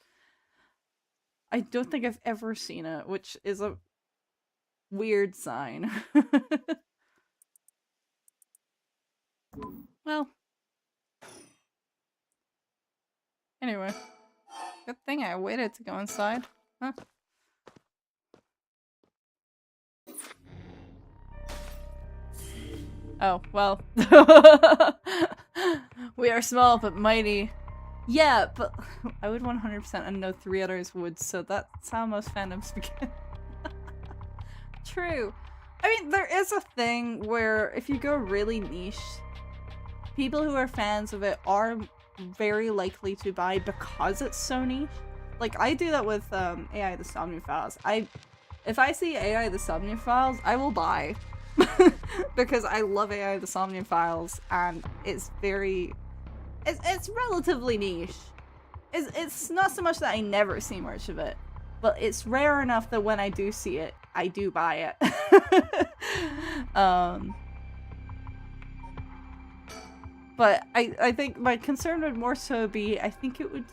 I don't think I've ever seen it, which is a weird sign. Well. Anyway. Good thing I waited to go inside. Huh? Oh, well. We are small but mighty. Yeah, but I would 100% and know 3 others would, so that's how most fandoms begin. True. I mean, there is a thing where if you go really niche, people who are fans of it are very likely to buy because it's so niche. Like, I do that with AI the Somnophiles. If I see AI the Somnophiles, I will buy. Because I love AI the Somnophiles, and it's very... It's relatively niche. It's not so much that I never see merch of it, but it's rare enough that when I do see it, I do buy it. But I think my concern would more so be, I think it would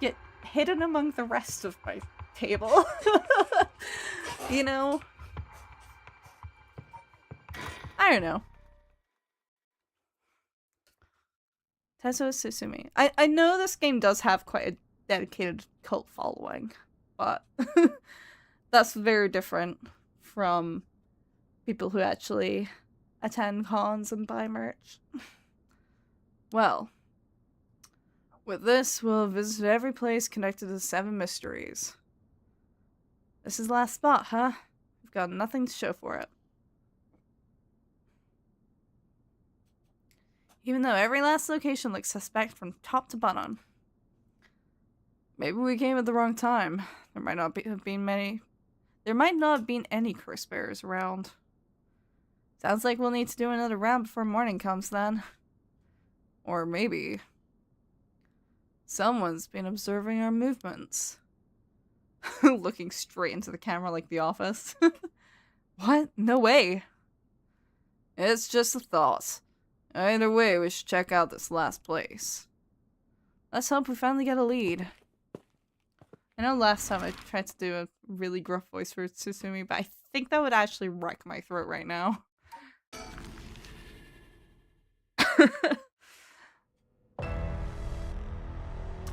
get hidden among the rest of my table. You know? I don't know. Tezo Susumi. I know this game does have quite a dedicated cult following, but that's very different from people who actually attend cons and buy merch. Well, with this, we'll visit every place connected to the 7 mysteries. This is the last spot, huh? We've got nothing to show for it. Even though every last location looks suspect from top to bottom. Maybe we came at the wrong time. There might not have been any curse bearers around. Sounds like we'll need to do another round before morning comes then. Or maybe someone's been observing our movements. Looking straight into the camera like The Office. What? No way. It's just a thought. Either way, we should check out this last place. Let's hope we finally get a lead. I know last time I tried to do a really gruff voice for Susumi, but I think that would actually wreck my throat right now.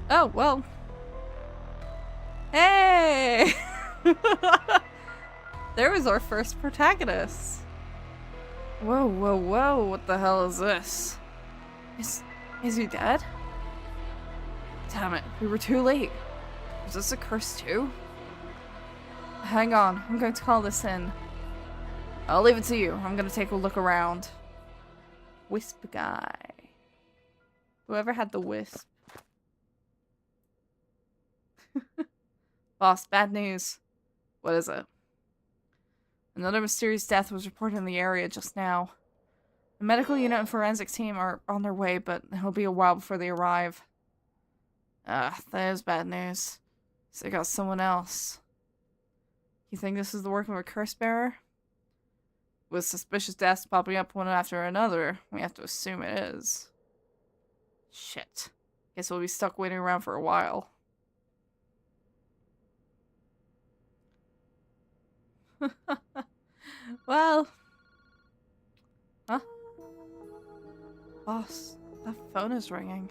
Oh, well. Hey! There was our first protagonist. Whoa, whoa, whoa, what the hell is this? Is he dead? Damn it, we were too late. Is this a curse too? Hang on, I'm going to call this in. I'll leave it to you. I'm gonna take a look around. Wisp guy. Whoever had the wisp. Boss, bad news. What is it? Another mysterious death was reported in the area just now. The medical unit and forensic team are on their way, but it'll be a while before they arrive. That is bad news. So they got someone else. You think this is the work of a curse bearer? With suspicious deaths popping up one after another, we have to assume it is. Shit. Guess we'll be stuck waiting around for a while. Well. Huh? Boss, that phone is ringing.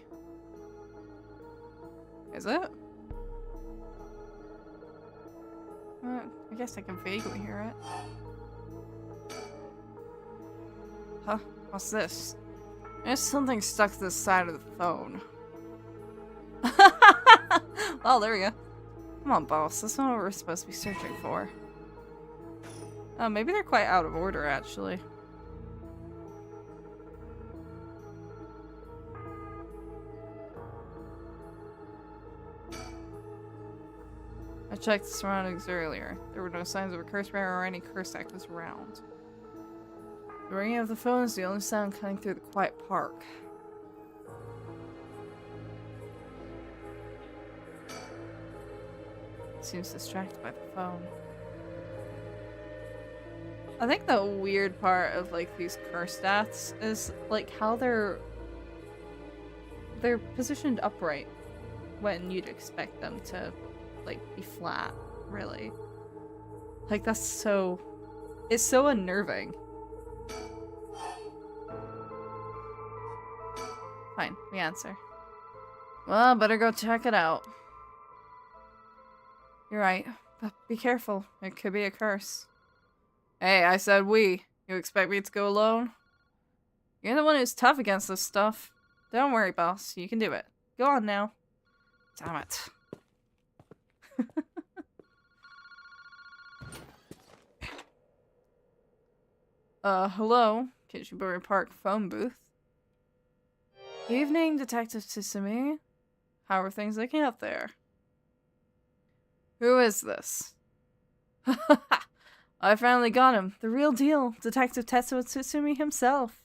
Is it? I guess I can vaguely hear it. Huh? What's this? There's something stuck to the side of the phone. Oh, there we go. Come on, boss. That's not what we're supposed to be searching for. Maybe they're quite out of order, actually. I checked the surroundings earlier. There were no signs of a curse bearer or any curse actors around. The ringing of the phone is the only sound coming through the quiet park. Seems distracted by the phone. I think the weird part of like these curse deaths is like how they're positioned upright when you'd expect them to like be flat, really. Like that's so, it's so unnerving. Fine, we answer. Well, better go check it out. You're right, but be careful. It could be a curse. Hey, I said we. You expect me to go alone? You're the one who's tough against this stuff. Don't worry, boss. You can do it. Go on now. Damn it. Hello? Kitchenbury Park phone booth. Evening, Detective Tsutsumi. How are things looking out there? Who is this? I finally got him. The real deal. Detective Tetsuo Tsutsumi himself.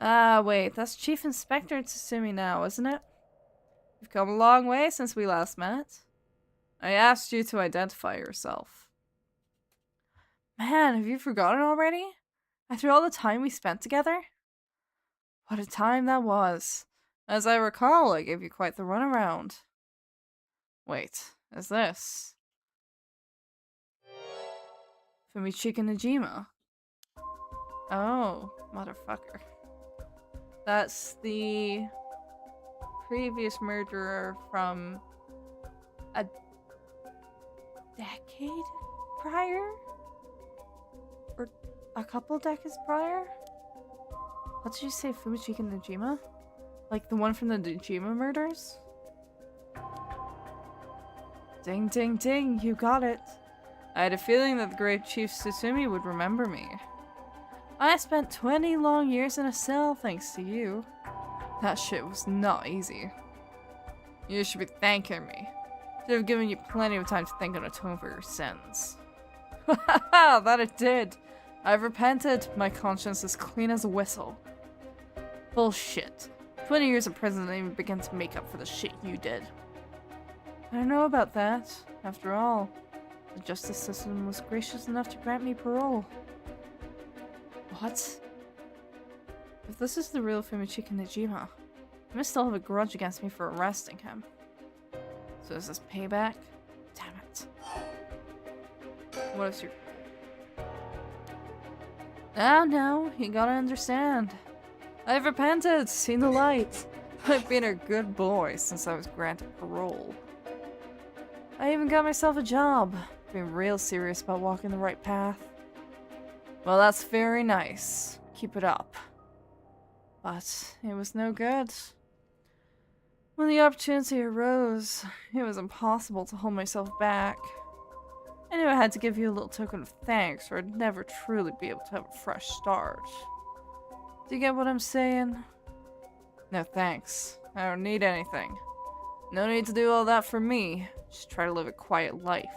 Wait. That's Chief Inspector Tsutsumi now, isn't it? You've come a long way since we last met. I asked you to identify yourself. Man, have you forgotten already? After all the time we spent together? What a time that was. As I recall, I gave you quite the runaround. Wait, is this? Fumichika Najima. Oh, motherfucker. That's the previous murderer from a decade prior? Or a couple decades prior? What did you say, Fumichika Najima? Like the one from the Najima murders? Ding, ding, ding, you got it. I had a feeling that the great Chief Tsutsumi would remember me. I spent 20 long years in a cell thanks to you. That shit was not easy. You should be thanking me. Should have given you plenty of time to think and atone for your sins. Haha, that it did. I've repented. My conscience is clean as a whistle. Bullshit. 20 years in prison didn't even begin to make up for the shit you did. I don't know about that. After all, the justice system was gracious enough to grant me parole. What? If this is the real Fumichika Najima, he must still have a grudge against me for arresting him. So is this payback? Damn it. What is your... No, you gotta understand. I've repented, seen the light. I've been a good boy since I was granted parole. I even got myself a job. Being real serious about walking the right path. Well, that's very nice. Keep it up. But it was no good. When the opportunity arose, it was impossible to hold myself back. I knew I had to give you a little token of thanks, or I'd never truly be able to have a fresh start. Do you get what I'm saying? No thanks. I don't need anything. No need to do all that for me. Just try to live a quiet life.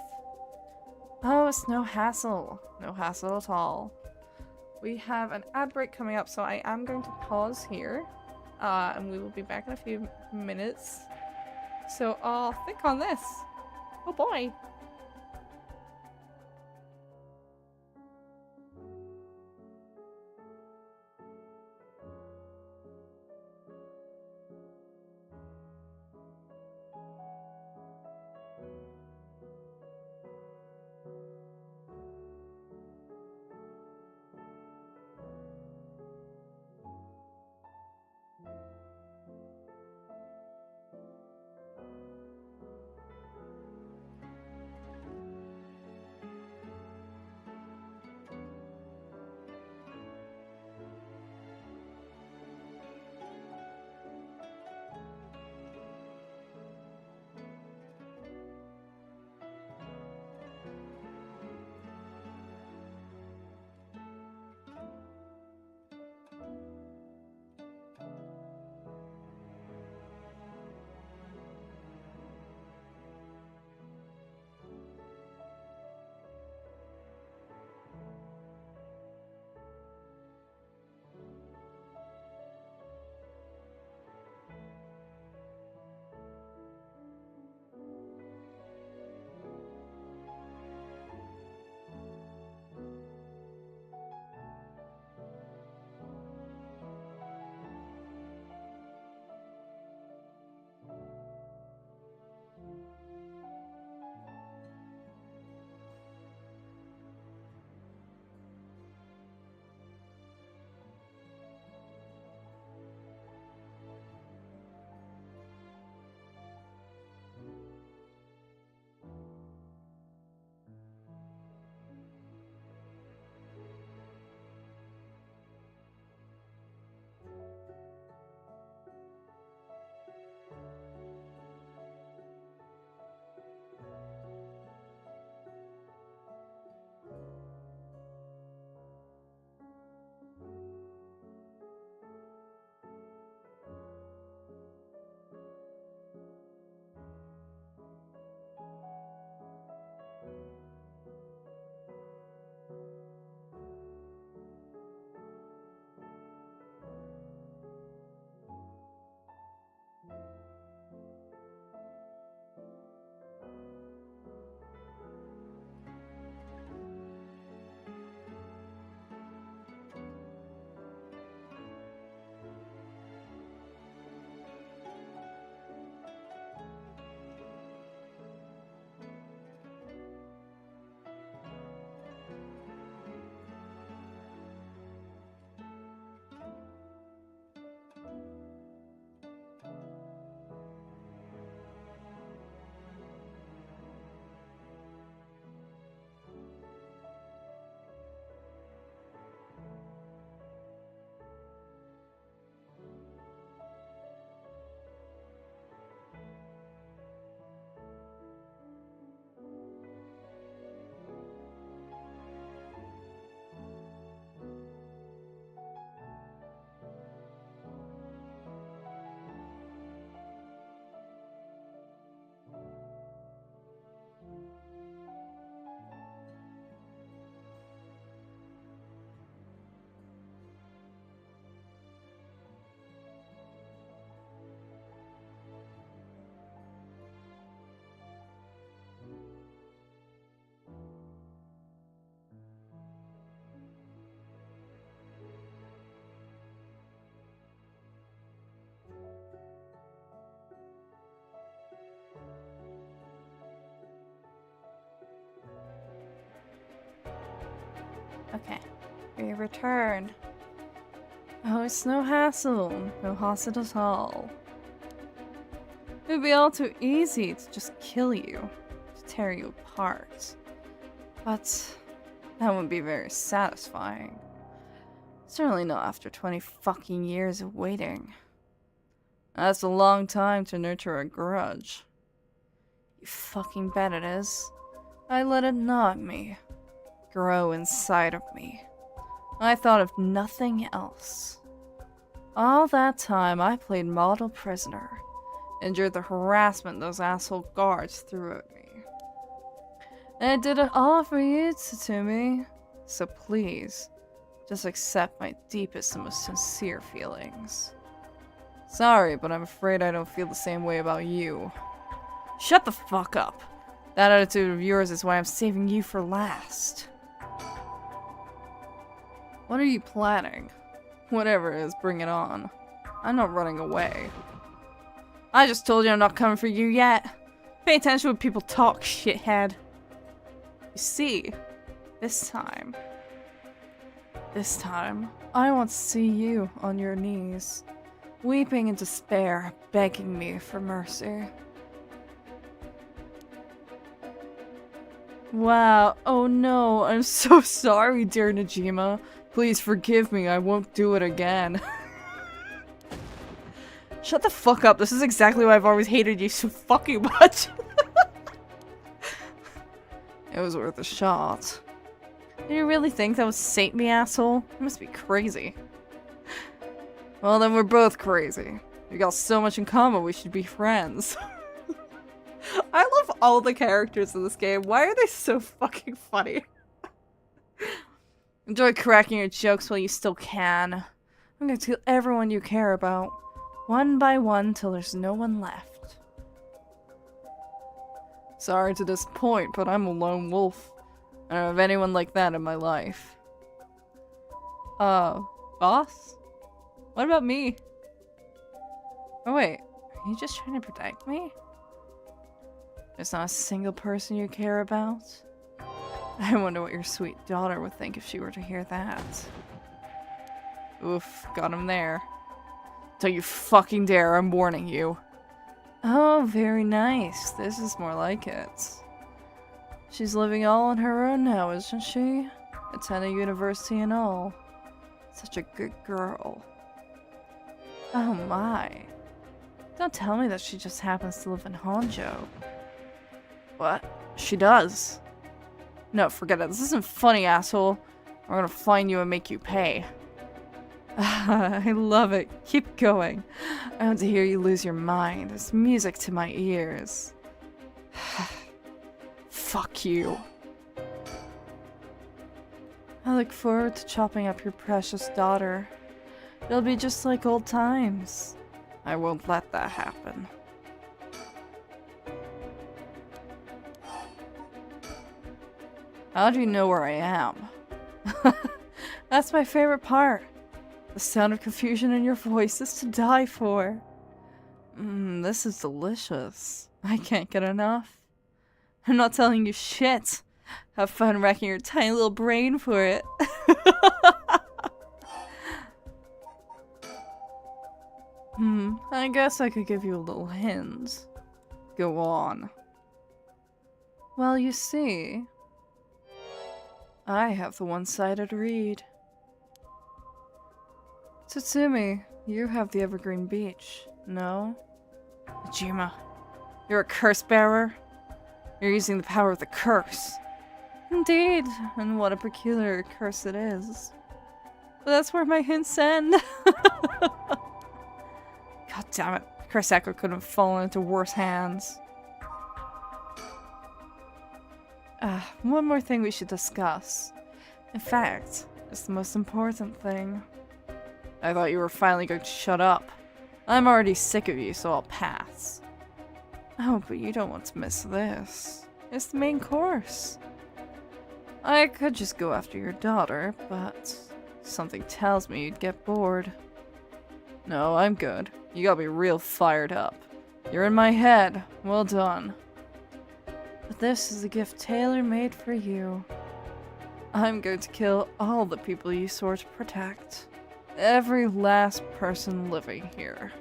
Oh, it's no hassle. No hassle at all. We have an ad break coming up, so I am going to pause here. And we will be back in a few minutes. So, think on this. Oh boy. Okay, we return. Oh, it's no hassle. No hassle at all. It would be all too easy to just kill you. tear you apart. But that wouldn't be very satisfying. Certainly not after 20 fucking years of waiting. That's a long time to nurture a grudge. You fucking bet it is. I let it gnaw at me, grow inside of me. I thought of nothing else. All that time, I played model prisoner, endured the harassment those asshole guards threw at me. And I did it all for you, Tatsumi. So please, just accept my deepest and most sincere feelings. Sorry, but I'm afraid I don't feel the same way about you. Shut the fuck up. That attitude of yours is why I'm saving you for last. What are you planning? Whatever it is, bring it on. I'm not running away. I just told you I'm not coming for you yet. Pay attention when people talk, shithead. You see, this time, I want to see you on your knees, weeping in despair, begging me for mercy. Wow, oh no, I'm so sorry, dear Najima. Please forgive me, I won't do it again. Shut the fuck up, this is exactly why I've always hated you so fucking much. It was worth a shot. Do you really think that would sate me, asshole? You must be crazy. Well, then we're both crazy. We got so much in common, we should be friends. I love all the characters in this game. Why are they so fucking funny? Enjoy cracking your jokes while you still can. I'm gonna kill everyone you care about, one by one, till there's no one left. Sorry to disappoint, but I'm a lone wolf. I don't have anyone like that in my life. Boss? What about me? Oh wait, are you just trying to protect me? There's not a single person you care about? I wonder what your sweet daughter would think if she were to hear that. Oof, got him there. Don't you fucking dare, I'm warning you. Oh, very nice. This is more like it. She's living all on her own now, isn't she? Attending university and all. Such a good girl. Oh my. Don't tell me that she just happens to live in Honjo. What? She does? No, forget it. This isn't funny, asshole. I'm gonna find you and make you pay. I love it. Keep going. I want to hear you lose your mind. It's music to my ears. Fuck you. I look forward to chopping up your precious daughter. It'll be just like old times. I won't let that happen. How do you know where I am? That's my favorite part. The sound of confusion in your voice is to die for. This is delicious. I can't get enough. I'm not telling you shit. Have fun wrecking your tiny little brain for it. I guess I could give you a little hint. Go on. Well, you see, I have the one-sided read. Tatsumi, you have the Evergreen Beach, no? Najima, you're a curse bearer? You're using the power of the curse. Indeed, and what a peculiar curse it is. But that's where my hints end. God damn it, Kurosako could have fallen into worse hands. One more thing we should discuss. In fact, it's the most important thing. I thought you were finally going to shut up. I'm already sick of you, so I'll pass. Oh, but you don't want to miss this. It's the main course. I could just go after your daughter, but something tells me you'd get bored. No, I'm good. You got me real fired up. You're in my head. Well done. But this is a gift tailor-made for you. I'm going to kill all the people you swore to protect. Every last person living here.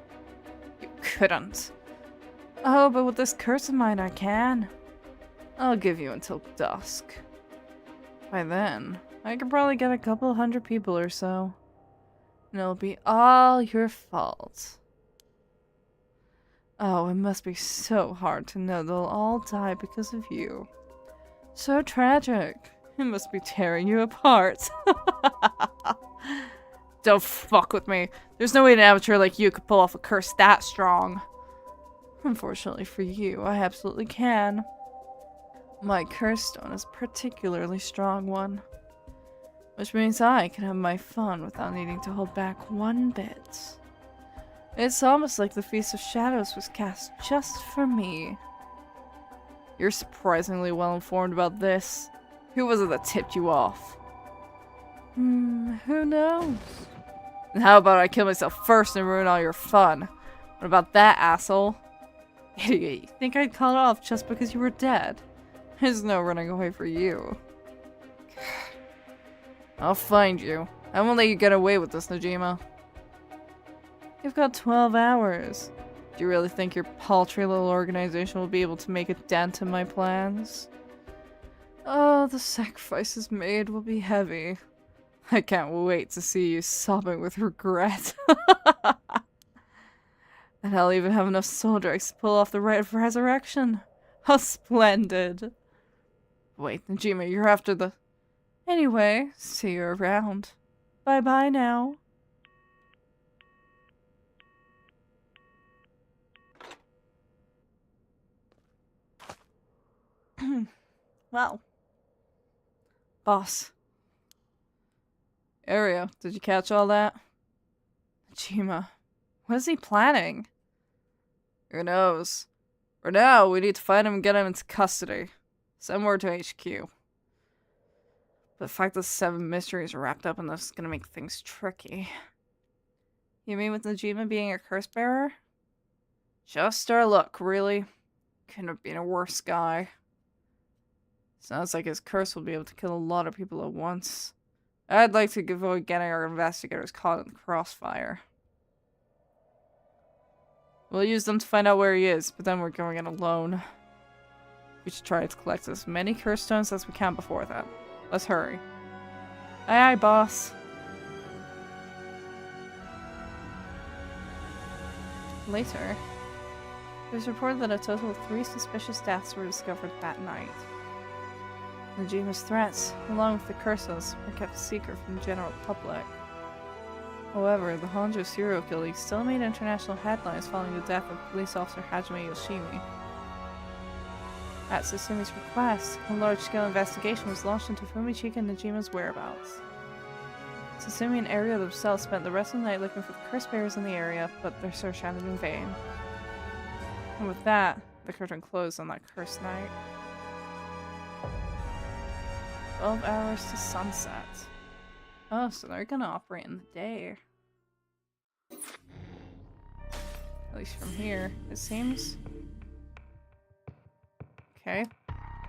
You couldn't. Oh, but with this curse of mine, I can. I'll give you until dusk. By then, I could probably get a couple hundred people or so. And it'll be all your fault. Oh, it must be so hard to know they'll all die because of you. So tragic. It must be tearing you apart. Don't fuck with me. There's no way an amateur like you could pull off a curse that strong. Unfortunately for you, I absolutely can. My curse stone is a particularly strong one. Which means I can have my fun without needing to hold back one bit. It's almost like the Feast of Shadows was cast just for me. You're surprisingly well informed about this. Who was it that tipped you off? Who knows? And how about I kill myself first and ruin all your fun? What about that, asshole? Idiot, you think I'd call it off just because you were dead? There's no running away for you. I'll find you. I won't let you get away with this, Najima. You've got 12 hours. Do you really think your paltry little organization will be able to make a dent in my plans? Oh, the sacrifices made will be heavy. I can't wait to see you sobbing with regret. And I'll even have enough soul drakes to pull off the rite of resurrection. How splendid. Wait, Najima, you're after the... Anyway, see you around. Bye-bye now. Well. Boss. Aria, did you catch all that? Najima, what is he planning? Who knows? For now, we need to find him and get him into custody. Send word to HQ. But the fact that 7 mysteries are wrapped up in this is gonna make things tricky. You mean with Najima being a curse bearer? Just our luck, really. Couldn't have been a worse guy. Sounds like his curse will be able to kill a lot of people at once. I'd like to avoid getting our investigators caught in the crossfire. We'll use them to find out where he is, but then we're going in alone. We should try to collect as many curse stones as we can before that. Let's hurry. Aye aye, boss. Later, it was reported that a total of 3 suspicious deaths were discovered that night. Najima's threats, along with the curses, were kept secret from the general public. However, the Honjo serial killing still made international headlines following the death of police officer Hajime Yoshimi. At Susumi's request, a large-scale investigation was launched into Fumichika Najima's whereabouts. Susumi and Aria themselves spent the rest of the night looking for the curse bearers in the area, but their search ended in vain. And with that, the curtain closed on that cursed night. 12 hours to sunset. Oh, so they're gonna operate in the day. At least from here, it seems. Okay.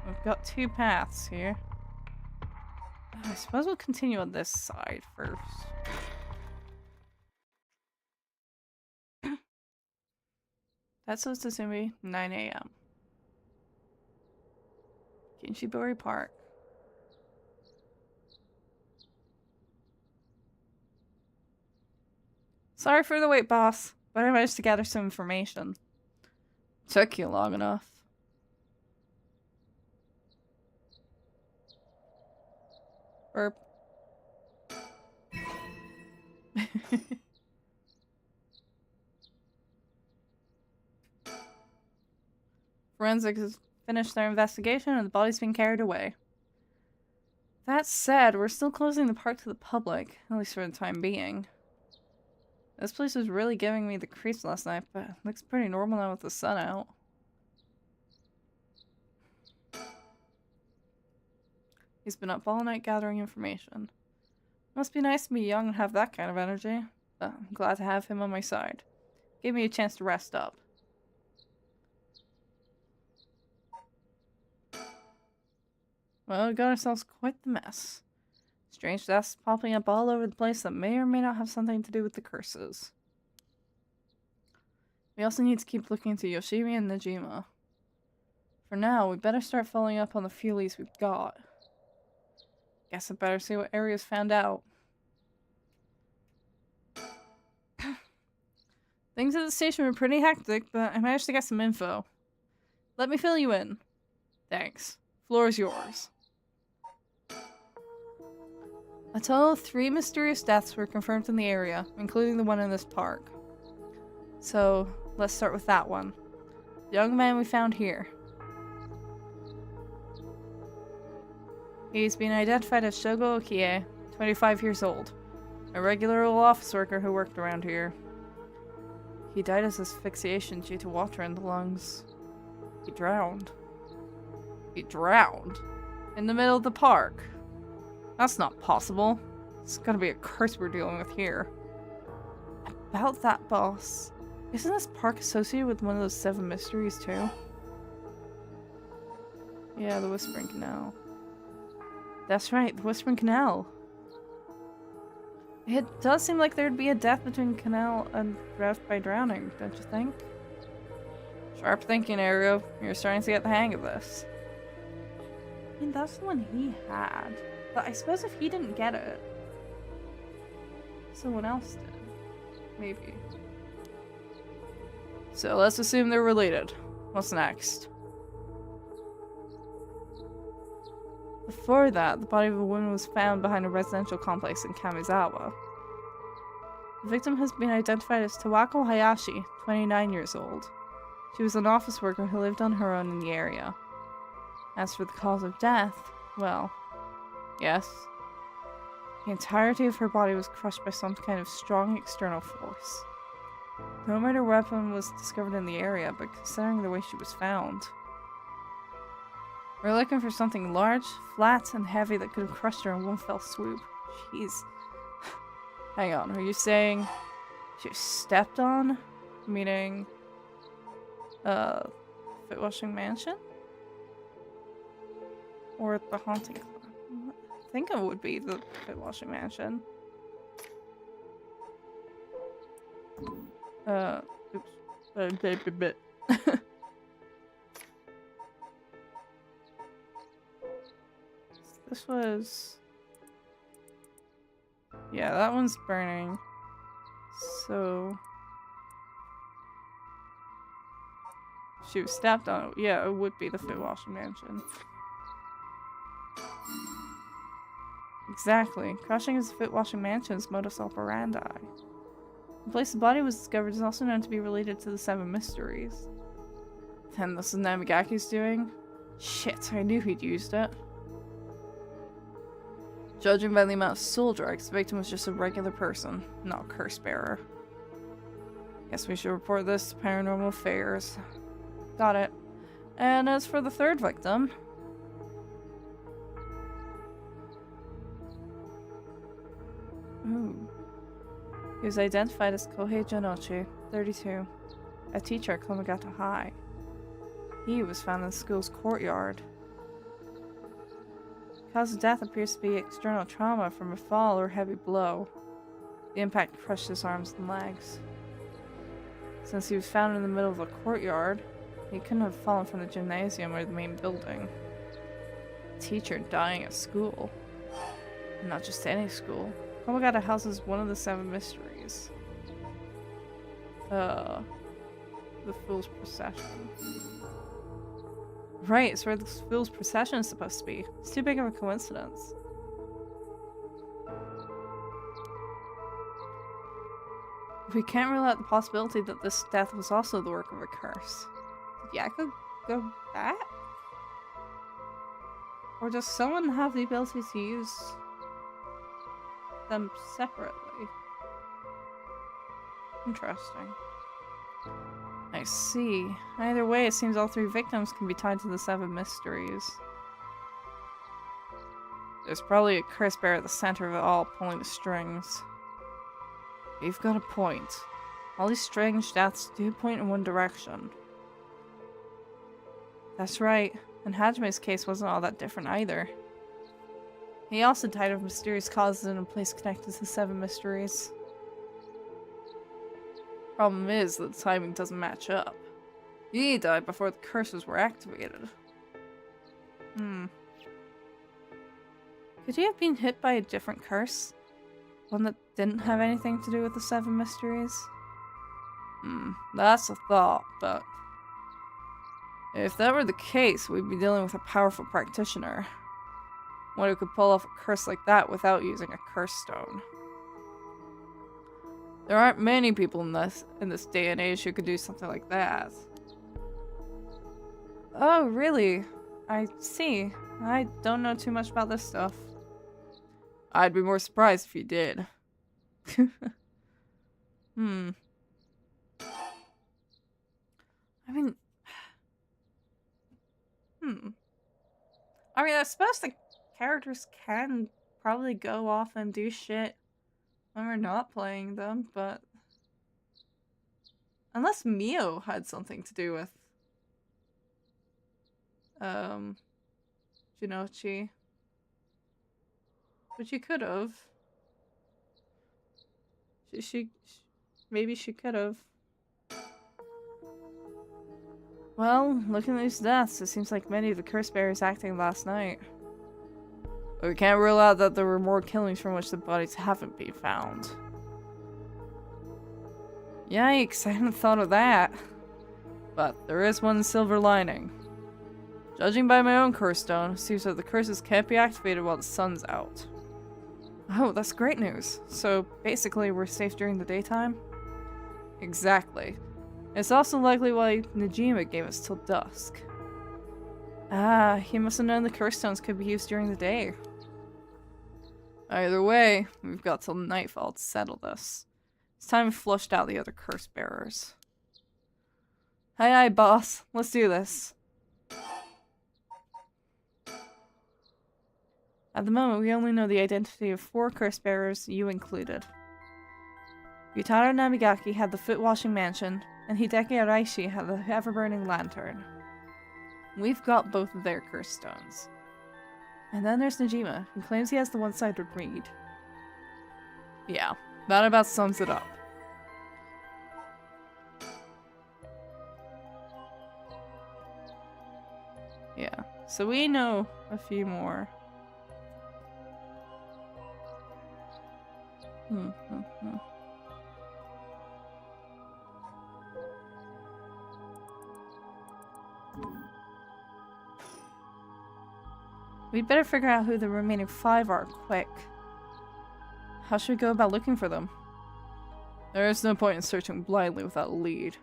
We've got 2 paths here. I suppose we'll continue on this side first. That's supposed to be 9 a.m. Kinshibori Park. Sorry for the wait, boss, but I managed to gather some information. Took you long enough. Burp. Forensics has finished their investigation and the body's been carried away. That said, we're still closing the park to the public, at least for the time being. This place was really giving me the creeps last night, but it looks pretty normal now with the sun out. He's been up all night gathering information. Must be nice to be young and have that kind of energy, but I'm glad to have him on my side. Gave me a chance to rest up. Well, we got ourselves quite the mess. Strange deaths popping up all over the place that may or may not have something to do with the curses. We also need to keep looking into Yoshimi and Najima. For now, we better start following up on the few leads we've got. Guess I better see what areas found out. Things at the station were pretty hectic, but I managed to get some info. Let me fill you in. Thanks. Floor is yours. A total of 3 mysterious deaths were confirmed in the area, including the one in this park. So, let's start with that one. The young man we found here. He's been identified as Shogo Okie, 25 years old. A regular old office worker who worked around here. He died of asphyxiation due to water in the lungs. He drowned. He drowned? In the middle of the park? That's not possible. It's gotta be a curse we're dealing with here. About that, boss. Isn't this park associated with one of those 7 mysteries, too? Yeah, the Whispering Canal. That's right, the Whispering Canal. It does seem like there'd be a death between Canal and death by drowning, don't you think? Sharp thinking, Aero. You're starting to get the hang of this. I mean, that's the one he had. But I suppose if he didn't get it, someone else did. Maybe. So let's assume they're related. What's next? Before that, the body of a woman was found behind a residential complex in Kamizawa. The victim has been identified as Tawako Hayashi, 29 years old. She was an office worker who lived on her own in the area. As for the cause of death, well, yes. The entirety of her body was crushed by some kind of strong external force. No murder weapon was discovered in the area, but considering the way she was found, we're looking for something large, flat, and heavy that could have crushed her in one fell swoop. Jeez. Hang on, are you saying she was stepped on? Meaning, Foot Washing Mansion? Or the Haunting Club? I think it would be the Foot Washing Mansion. Oops. This was... Yeah, that one's burning. So... She was stepped on. Yeah, it would be the Foot Washing Mansion. Exactly. Crushing is the Foot Washing Mansion's modus operandi. The place the body was discovered is also known to be related to the 7 mysteries. Then this is Namigaki's doing? Shit, I knew he'd used it. Judging by the amount of soul dregs, the victim was just a regular person, not a curse bearer. Guess we should report this to Paranormal Affairs. Got it. And as for the 3rd victim... Ooh. He was identified as Kohei Janochi, 32, a teacher at Komagata High. He was found in the school's courtyard. The cause of death appears to be external trauma from a fall or heavy blow. The impact crushed his arms and legs. Since he was found in the middle of a courtyard, he couldn't have fallen from the gymnasium or the main building. A teacher dying at school. And not just any school. Komagata houses one of the 7 mysteries. The Fool's Procession. Right, it's where the Fool's Procession is supposed to be. It's too big of a coincidence. We can't rule out the possibility that this death was also the work of a curse. Did Yakko go back? Or does someone have the ability to use them separately? Interesting. I see. Either way, it seems all 3 victims can be tied to the 7 mysteries. There's probably a curse bearer at the center of it all, pulling the strings. You've got a point. All these strange deaths do point in one direction. That's right, and Hajime's case wasn't all that different either. He also died of mysterious causes in a place connected to the 7 mysteries. Problem is that the timing doesn't match up. He died before the curses were activated. Could he have been hit by a different curse? One that didn't have anything to do with the 7 mysteries? That's a thought, but... if that were the case, we'd be dealing with a powerful practitioner. One who could pull off a curse like that without using a curse stone. There aren't many people in this day and age who could do something like that. Oh, really? I see. I don't know too much about this stuff. I'd be more surprised if you did. I mean, I suppose the characters can probably go off and do shit when we're not playing them, but... unless Mio had something to do with... Jinochi. But she could have. Maybe she could have. Well, looking at these deaths, it seems like many of the curse bearers acting last night. But we can't rule out that there were more killings from which the bodies haven't been found. Yikes, I hadn't thought of that. But there is one silver lining. Judging by my own curse stone, it seems that the curses can't be activated while the sun's out. Oh, that's great news. So basically we're safe during the daytime? Exactly. It's also likely why Najima gave us till dusk. Ah, he must have known the curse stones could be used during the day. Either way, we've got till nightfall to settle this. It's time we flushed out the other curse bearers. Aye, boss. Let's do this. At the moment, we only know the identity of 4 curse bearers, you included. Yutaro Namigaki had the foot-washing mansion, and Hideki Araishi had the ever-burning lantern. We've got both of their curse stones. And then there's Najima, who claims he has the one-sided read. Yeah, that about sums it up. Yeah, so we know a few more. We'd better figure out who the remaining 5 are quick. How should we go about looking for them? There is no point in searching blindly without a lead.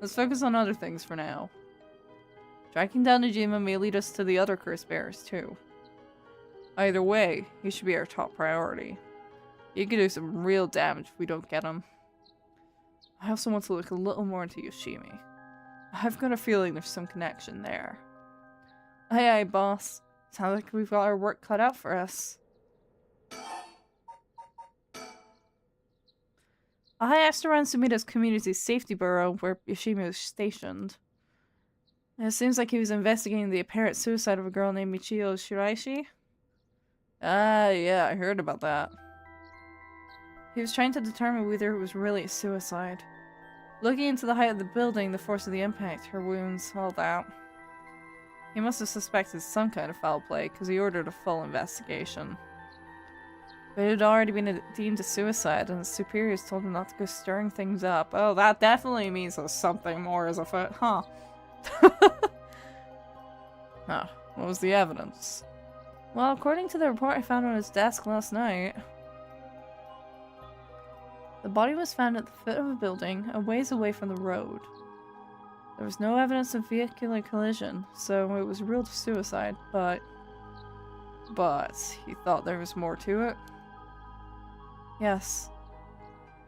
Let's focus on other things for now. Tracking down Najima may lead us to the other curse bearers too. Either way, he should be our top priority. He could do some real damage if we don't get him. I also want to look a little more into Yoshimi. I've got a feeling there's some connection there. Aye, boss. Sounds like we've got our work cut out for us. I asked around Sumida's community safety bureau where Yoshimi was stationed. It seems like he was investigating the apparent suicide of a girl named Michio Shiraishi. Ah, yeah, I heard about that. He was trying to determine whether it was really a suicide. Looking into the height of the building, the force of the impact, her wounds, all that. He must have suspected some kind of foul play, because he ordered a full investigation. But it had already been deemed a suicide, and his superiors told him not to go stirring things up. Oh, that definitely means there's something more is afoot, huh? Huh, what was the evidence? Well, according to the report I found on his desk last night, the body was found at the foot of a building, a ways away from the road. There was no evidence of vehicular collision, so it was ruled a suicide, but he thought there was more to it? Yes.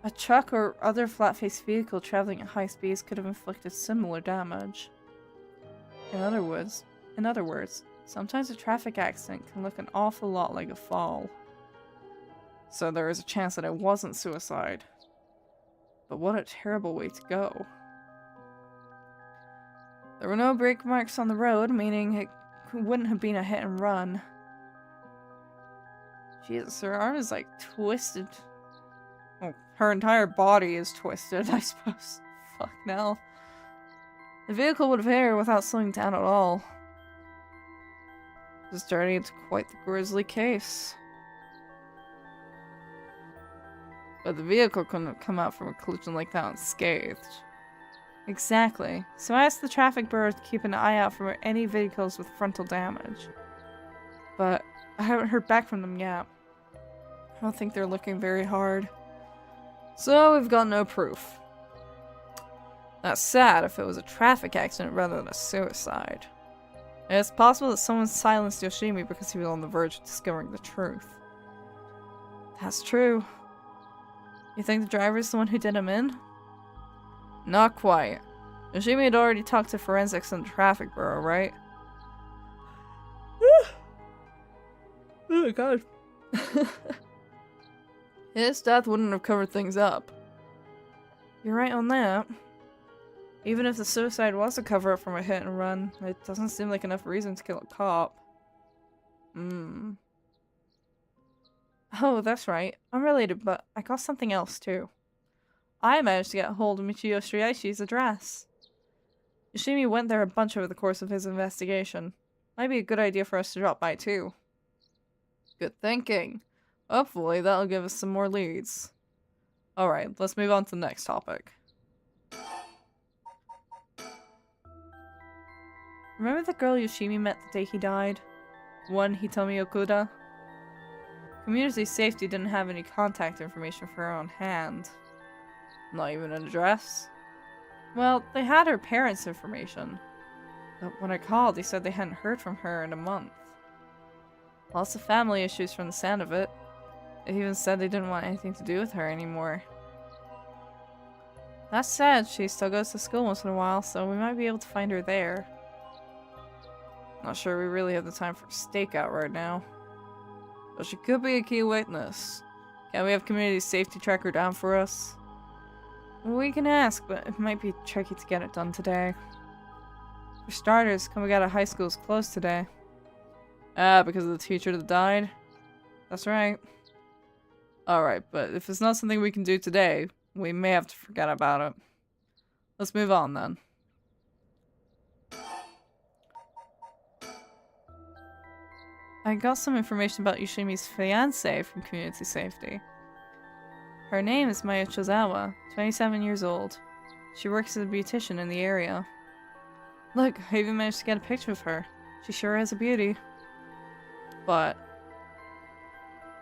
A truck or other flat-faced vehicle traveling at high speeds could have inflicted similar damage. In other words, sometimes a traffic accident can look an awful lot like a fall. So there is a chance that it wasn't suicide. But what a terrible way to go. There were no brake marks on the road, meaning it wouldn't have been a hit and run. Jesus, her arm is like twisted. Oh, her entire body is twisted, I suppose. Fuck no. The vehicle would have hit her without slowing down at all. This is turning into quite the grisly case. But the vehicle couldn't have come out from a collision like that unscathed. Exactly. So I asked the traffic bureau to keep an eye out for any vehicles with frontal damage. But I haven't heard back from them yet. I don't think they're looking very hard. So we've got no proof. That's sad if it was a traffic accident rather than a suicide. And it's possible that someone silenced Yoshimi because he was on the verge of discovering the truth. That's true. You think the driver is the one who did him in? Not quite. Yoshimi had already talked to forensics and the traffic bureau, right? Oh my god. His death wouldn't have covered things up. You're right on that. Even if the suicide was a cover-up from a hit and run, it doesn't seem like enough reason to kill a cop. Oh, that's right. Unrelated, but I got something else too. I managed to get hold of Michio Shiraichi's address. Yoshimi went there a bunch over the course of his investigation. Might be a good idea for us to drop by too. Good thinking. Hopefully that'll give us some more leads. Alright, let's move on to the next topic. Remember the girl Yoshimi met the day he died? One Hitomi Okuda? Community safety didn't have any contact information for her on hand. Not even an address? Well, they had her parents' information. But when I called, they said they hadn't heard from her in a month. Lots of family issues from the sound of it. They even said they didn't want anything to do with her anymore. That said, she still goes to school once in a while, so we might be able to find her there. Not sure we really have the time for a stakeout right now. But she could be a key witness. Can we have community safety tracker down for us? We can ask, but it might be tricky to get it done today. For starters, Komagata High School is closed today. Ah, because of the teacher that died? That's right. Alright, but if it's not something we can do today, we may have to forget about it. Let's move on then. I got some information about Yoshimi's fiancé from community safety. Her name is Maya Chozawa, 27 years old. She works as a beautician in the area. Look, I even managed to get a picture of her. She sure is a beauty. But...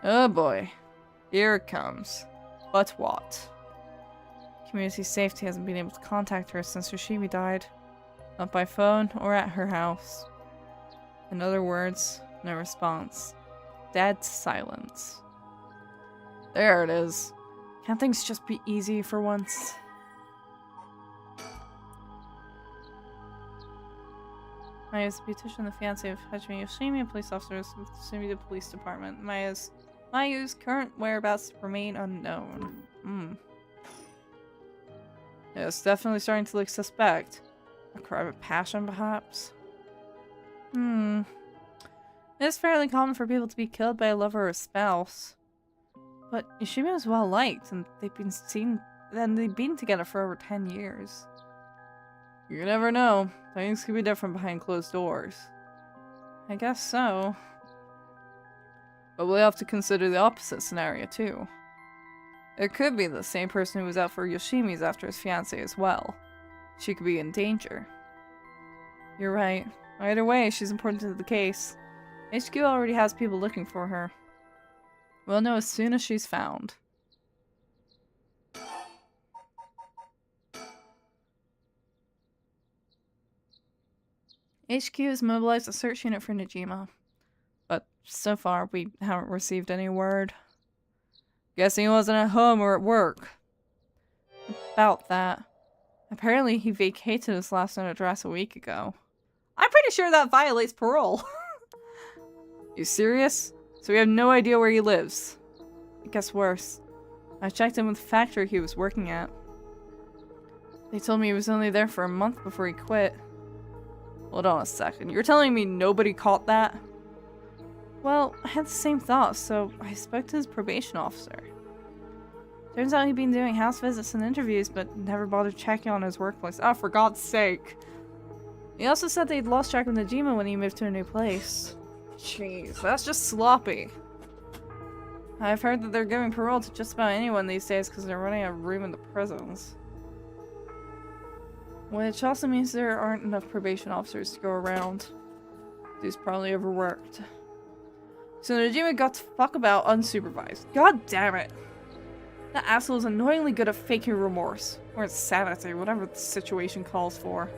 oh boy. Here it comes. But what? Community safety hasn't been able to contact her since Yoshimi died. Not by phone or at her house. In other words, no response. Dead silence. There it is. Can't things just be easy for once? Maya's a beautician, the fiancé of Hajime Yoshimi, a police officer with the Sumida Police Department. Mayu's current whereabouts remain unknown. Yeah, it's definitely starting to look suspect. A crime of passion, perhaps? It's fairly common for people to be killed by a lover or a spouse. But Yoshimi was well liked, and they've been together for over 10 years. You never know. Things could be different behind closed doors. I guess so. But we'll have to consider the opposite scenario too. It could be the same person who was out for Yoshimi's after his fiancé as well. She could be in danger. You're right. Either way, she's important to the case. HQ already has people looking for her. We'll know as soon as she's found. HQ has mobilized a search unit for Najima. But so far, we haven't received any word. Guessing he wasn't at home or at work. About that. Apparently he vacated his last known address a week ago. I'm pretty sure that violates parole. You serious? So we have no idea where he lives. It gets worse. I checked in with the factory he was working at. They told me he was only there for a month before he quit. Hold on a second. You're telling me nobody caught that? Well, I had the same thought, so I spoke to his probation officer. Turns out he'd been doing house visits and interviews, but never bothered checking on his workplace. Oh, for God's sake. He also said they'd lost track of Najima when he moved to a new place. Jeez, that's just sloppy. I've heard that they're giving parole to just about anyone these days because they're running out of room in the prisons. Which also means there aren't enough probation officers to go around. He's probably overworked. So Najima got to fuck about unsupervised. God damn it! That asshole is annoyingly good at faking remorse. Or insanity, whatever the situation calls for.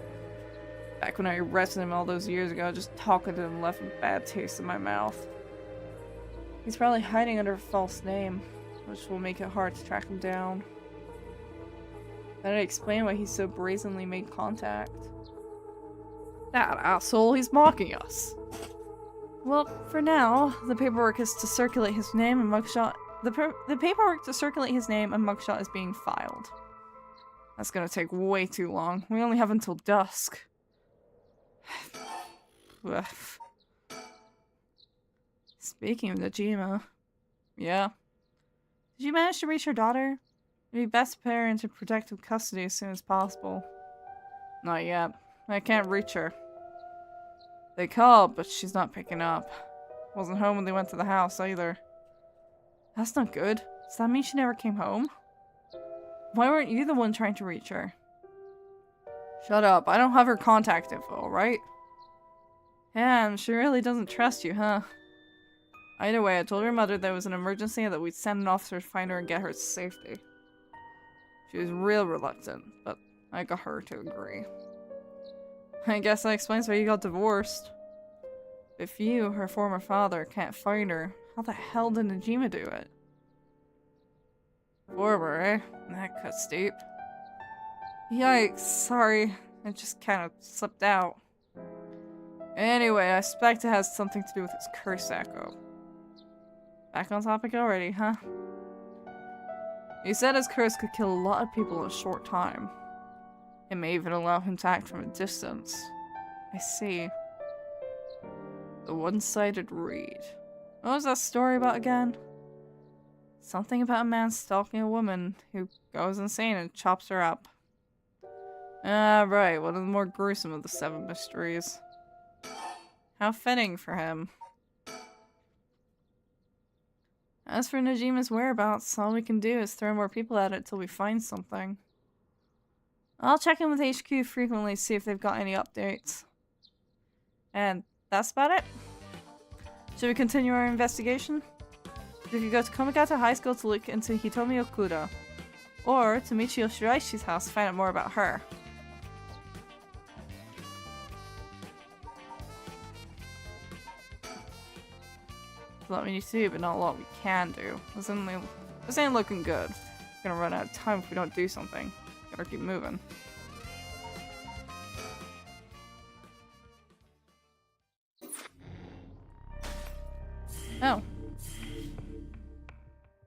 Back when I arrested him all those years ago, just talking to him left a bad taste in my mouth. He's probably hiding under a false name, which will make it hard to track him down. That'd explain why he so brazenly made contact. That asshole, he's mocking us. Well, for now, the paperwork is to circulate his name and mugshot. The paperwork to circulate his name and mugshot is being filed. That's gonna take way too long. We only have until dusk. Speaking of Najima. Yeah. Did you manage to reach her daughter? It'd be best to put her into protective custody as soon as possible. Not yet. I can't reach her. They called, but she's not picking up. Wasn't home when they went to the house either. That's not good. Does that mean she never came home? Why weren't you the one trying to reach her? Shut up. I don't have her contact info, right? Yeah, she really doesn't trust you, huh? Either way, I told her mother there was an emergency and that we'd send an officer to find her and get her to safety. She was real reluctant, but I got her to agree. I guess that explains why you got divorced. If you, her former father, can't find her, how the hell did Najima do it? Former, eh? That cuts deep. Yikes, sorry. I just kind of slipped out. Anyway, I suspect it has something to do with his curse echo. Back on topic already, huh? He said his curse could kill a lot of people in a short time. It may even allow him to act from a distance. I see. The one-sided reed. What was that story about again? Something about a man stalking a woman who goes insane and chops her up. Ah, right, one of the more gruesome of the 7 mysteries. How fitting for him. As for Najima's whereabouts, all we can do is throw more people at it till we find something. I'll check in with HQ frequently to see if they've got any updates. And that's about it. Should we continue our investigation? We could go to Komagata High School to look into Hitomi Okuda. Or to Michio Shiraishi's house to find out more about her. There's a lot we need to do, but not a lot we can do. This ain't looking good. We're gonna run out of time if we don't do something. Gotta keep moving. Oh.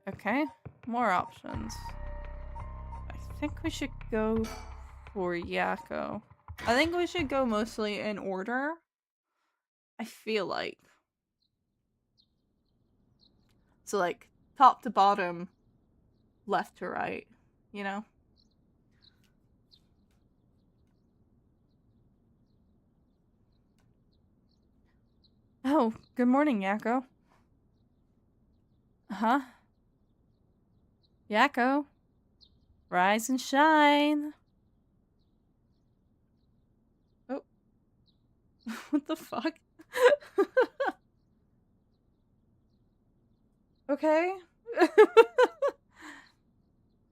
Okay, more options. I think we should go for Yako. I think we should go mostly in order. I feel like. So like, top to bottom, left to right, you know? Oh, good morning, Yako. Huh? Yako? Rise and shine! Oh. What the fuck? Okay.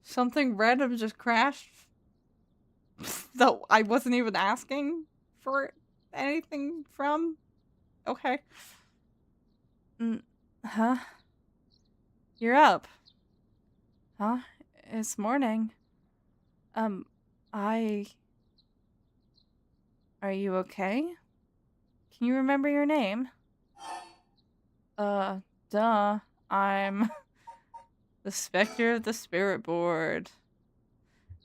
Something random just crashed. Though I wasn't even asking for anything from. Okay. Huh? You're up. Huh? It's morning. Are you okay? Can you remember your name? Duh. I'm the Spectre of the Spirit Board.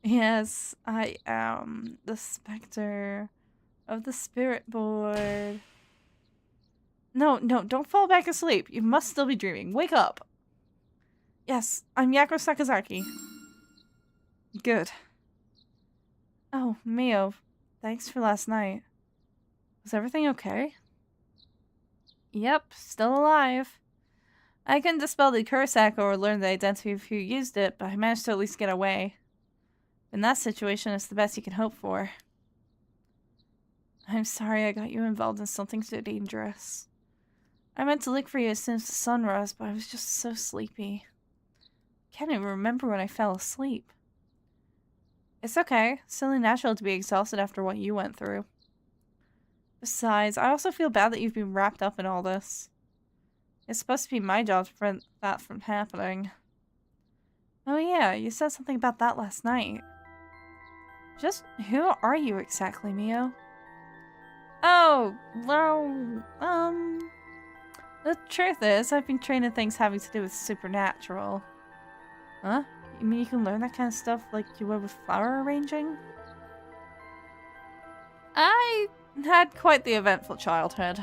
Yes, I am the Spectre of the Spirit Board. No, don't fall back asleep. You must still be dreaming. Wake up. Yes, I'm Yako Sakazaki. Good. Oh, Mio, thanks for last night. Was everything okay? Yep, still alive. I couldn't dispel the Kurosako or learn the identity of who used it, but I managed to at least get away. In that situation, it's the best you can hope for. I'm sorry I got you involved in something so dangerous. I meant to look for you as soon as the sun rose, but I was just so sleepy. Can't even remember when I fell asleep. It's okay. It's only natural to be exhausted after what you went through. Besides, I also feel bad that you've been wrapped up in all this. It's supposed to be my job to prevent that from happening. Oh yeah, you said something about that last night. Just who are you exactly, Mio? Oh, well, the truth is, I've been trained in things having to do with supernatural. Huh? You mean you can learn that kind of stuff like you would with flower arranging? I had quite the eventful childhood.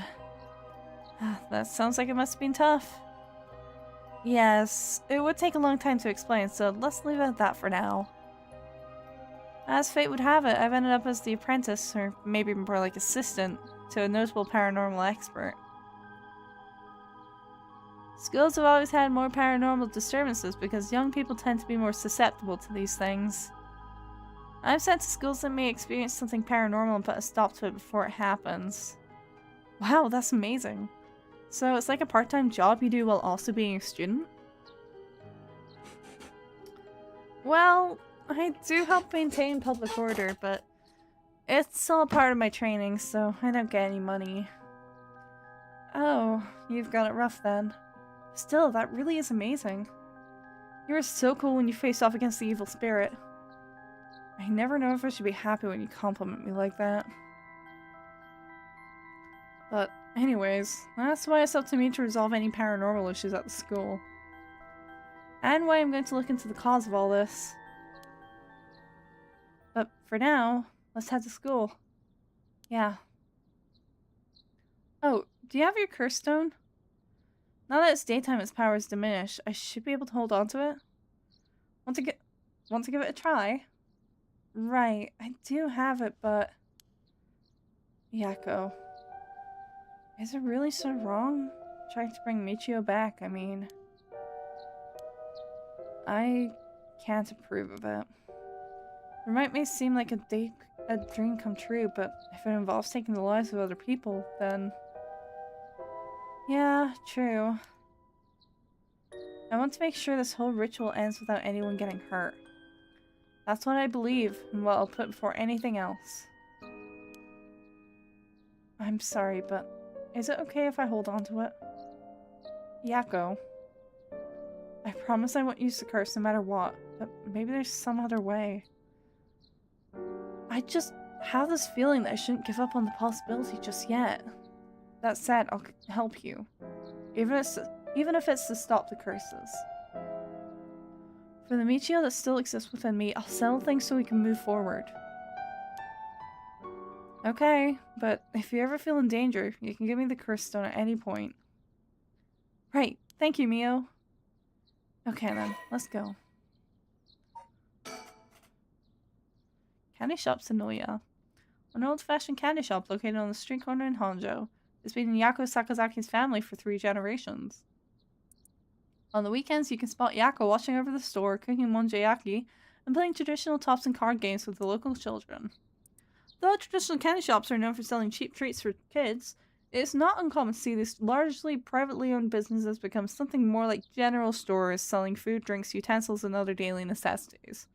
That sounds like it must have been tough. Yes, it would take a long time to explain, so let's leave it at that for now. As fate would have it, I've ended up as the apprentice, or maybe more like assistant, to a notable paranormal expert. Schools have always had more paranormal disturbances because young people tend to be more susceptible to these things. I've sent to schools that may experience something paranormal and put a stop to it before it happens. Wow, that's amazing. So it's like a part-time job you do while also being a student? Well, I do help maintain public order, but it's all part of my training, so I don't get any money. Oh, you've got it rough then. Still, that really is amazing. You were so cool when you faced off against the evil spirit. I never know if I should be happy when you compliment me like that. But anyways, that's why it's up to me to resolve any paranormal issues at the school. And why I'm going to look into the cause of all this. But for now, let's head to school. Yeah. Oh, do you have your curse stone? Now that it's daytime, its power is diminished. I should be able to hold on to it. Want to give it a try? Right, I do have it, but... Yako. Is it really so wrong? Trying to bring Michio back, I mean... I can't approve of it. It may seem like a dream come true, but if it involves taking the lives of other people, then... Yeah, true. I want to make sure this whole ritual ends without anyone getting hurt. That's what I believe, and what I'll put before anything else. I'm sorry, but is it okay if I hold on to it? Yako. I promise I won't use the curse no matter what, but maybe there's some other way. I just have this feeling that I shouldn't give up on the possibility just yet. That said, I'll help you. Even if it's to stop the curses. For the Michio that still exists within me, I'll settle things so we can move forward. Okay, but if you ever feel in danger, you can give me the curse stone at any point. Right, thank you, Mio. Okay then, let's go. Candy Shop Sonoya. An old-fashioned candy shop located on the street corner in Honjo. It's been in Yako Sakazaki's family for 3 generations. On the weekends, you can spot Yako watching over the store, cooking monjayaki, and playing traditional tops and card games with the local children. Though traditional candy shops are known for selling cheap treats for kids, it is not uncommon to see these largely privately owned businesses become something more like general stores selling food, drinks, utensils, and other daily necessities.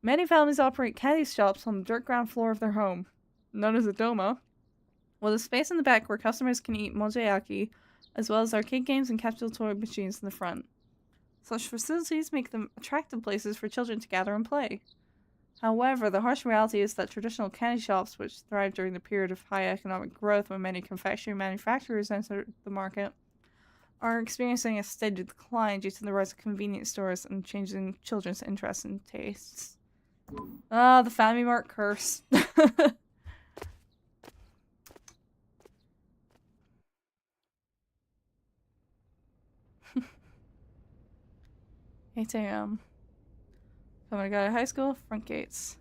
Many families operate candy shops on the dirt ground floor of their home, known as a doma, with a space in the back where customers can eat monjayaki, as well as arcade games and capsule toy machines in the front. Such facilities make them attractive places for children to gather and play. However, the harsh reality is that traditional candy shops, which thrived during the period of high economic growth when many confectionery manufacturers entered the market, are experiencing a steady decline due to the rise of convenience stores and changing children's interests and tastes. Ah, the Family Mart curse. 8 a.m. Coming to go to high school, front gates.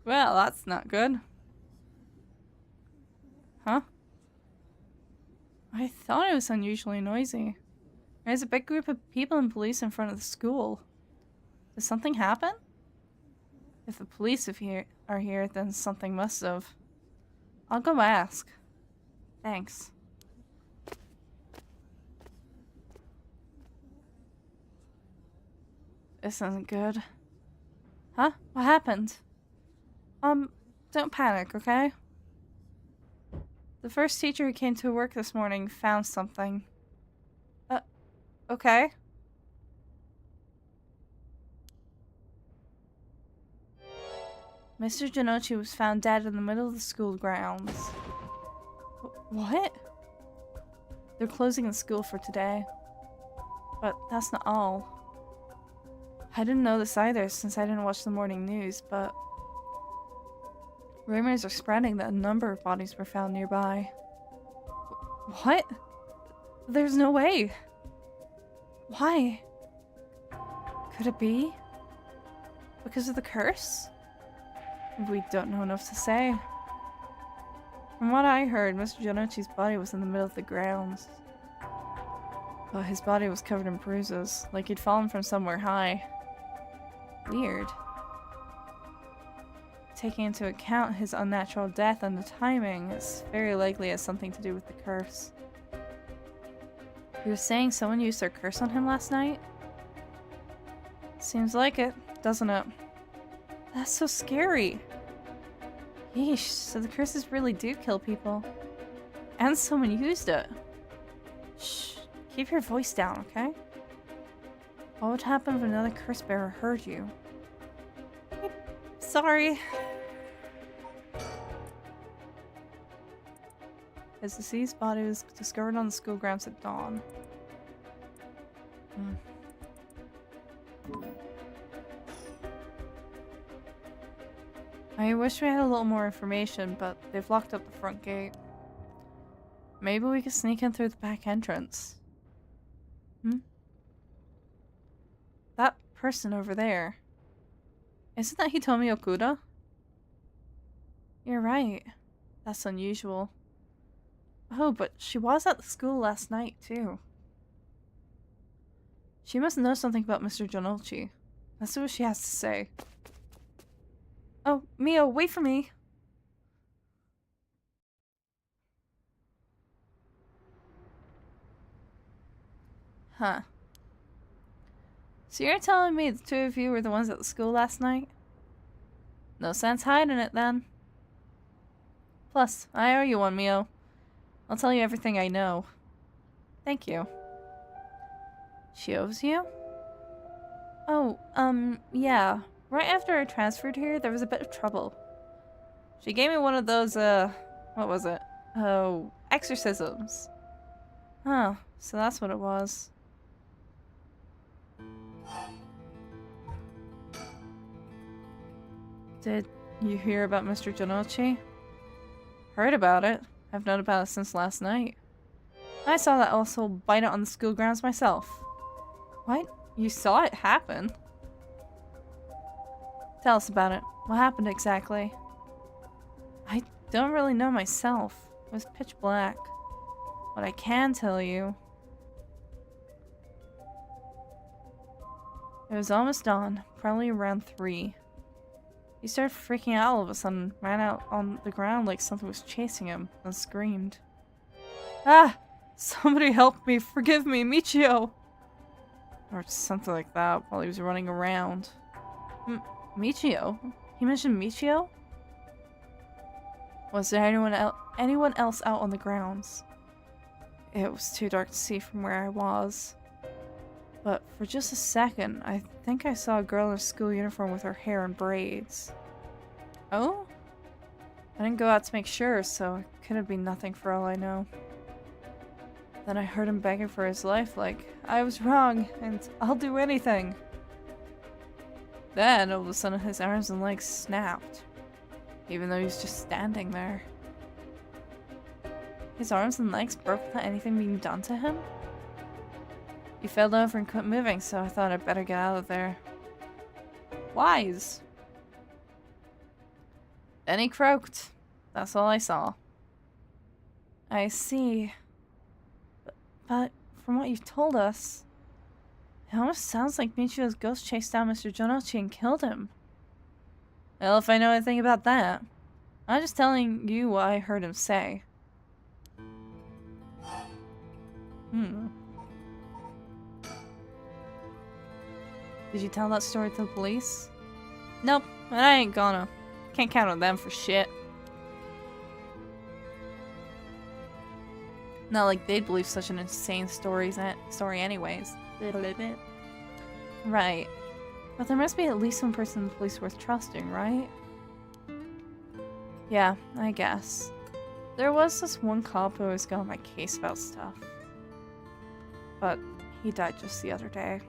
Well, that's not good. Huh? I thought it was unusually noisy. There's a big group of people and police in front of the school. Did something happen? If the police are here, then something must have. I'll go ask. Thanks. This isn't good. Huh? What happened? Don't panic, okay? The first teacher who came to work this morning found something. Okay. Mr. Janochi was found dead in the middle of the school grounds. What? They're closing the school for today. But that's not all. I didn't know this either since I didn't watch the morning news, but rumors are spreading that a number of bodies were found nearby. What? There's no way. Why? Could it be? Because of the curse? We don't know enough to say. From what I heard, Mr. Janochi's body was in the middle of the grounds. But his body was covered in bruises, like he'd fallen from somewhere high. Weird. Taking into account his unnatural death and the timing, it's very likely it has something to do with the curse. You were saying someone used their curse on him last night? Seems like it, doesn't it? That's so scary. Yeesh, so the curses really do kill people. And someone used it. Shh, keep your voice down, okay? What would happen if another curse bearer heard you? Sorry. His deceased body was discovered on the school grounds at dawn. I wish we had a little more information, but they've locked up the front gate. Maybe we could sneak in through the back entrance. That person over there. Isn't that Hitomi Okuda? You're right. That's unusual. Oh, but she was at the school last night, too. She must know something about Mr. Janochi. Let's see what she has to say. Oh, Mio, wait for me! Huh. So you're telling me the two of you were the ones at the school last night? No sense hiding it, then. Plus, I owe you one, Mio. I'll tell you everything I know. Thank you. She owes you? Oh, yeah. Right after I transferred here, there was a bit of trouble. She gave me one of those, what was it? Oh, exorcisms. Oh, so that's what it was. Did you hear about Mr. Janochi? Heard about it. I've known about it since last night. I saw that asshole bite out on the school grounds myself. What? You saw it happen? Tell us about it. What happened exactly? I don't really know myself. It was pitch black. What I can tell you... It was almost dawn, probably around 3. He started freaking out all of a sudden, ran out on the ground like something was chasing him, and screamed. Ah! Somebody help me! Forgive me! Michio! Or something like that while he was running around. Michio? He mentioned Michio? Was there anyone else out on the grounds? It was too dark to see from where I was. But for just a second, I think I saw a girl in a school uniform with her hair in braids. Oh? I didn't go out to make sure, so it could have been nothing for all I know. Then I heard him begging for his life, like, I was wrong, and I'll do anything. Then, all of a sudden, his arms and legs snapped, even though he was just standing there. His arms and legs broke without anything being done to him? You fell over and quit moving, so I thought I'd better get out of there. Wise. Then he croaked. That's all I saw. I see. But from what you've told us, it almost sounds like Michio's ghost chased down Mr. Jonochi and killed him. Well, if I know anything about that. I'm just telling you what I heard him say. Did you tell that story to the police? Nope, and I ain't gonna. Can't count on them for shit. Not like they'd believe such an insane story anyways. Right. But there must be at least one person in the police worth trusting, right? Yeah, I guess. There was this one cop who always got on my case about stuff. But he died just the other day.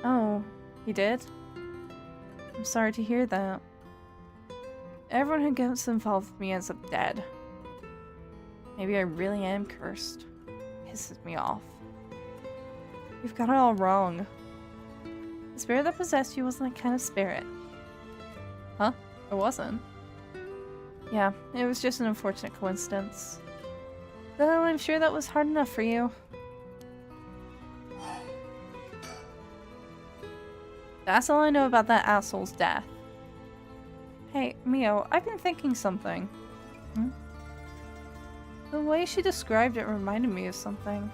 Oh, he did? I'm sorry to hear that. Everyone who gets involved with me ends up dead. Maybe I really am cursed. Pisses me off. You've got it all wrong. The spirit that possessed you wasn't that kind of spirit. Huh? It wasn't? Yeah, it was just an unfortunate coincidence. Though I'm sure that was hard enough for you. That's all I know about that asshole's death. Hey, Mio, I've been thinking something. The way she described it reminded me of something.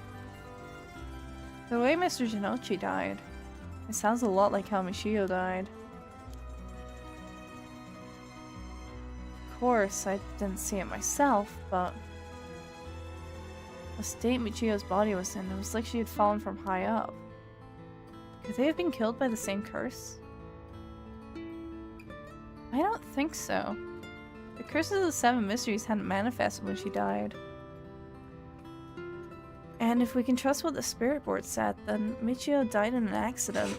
The way Mr. Jonochi died. It sounds a lot like how Michio died. Of course, I didn't see it myself, but the state Michio's body was in, it was like she had fallen from high up. Could they have been killed by the same curse? I don't think so. The curses of the Seven Mysteries hadn't manifested when she died. And if we can trust what the spirit board said, then Michio died in an accident.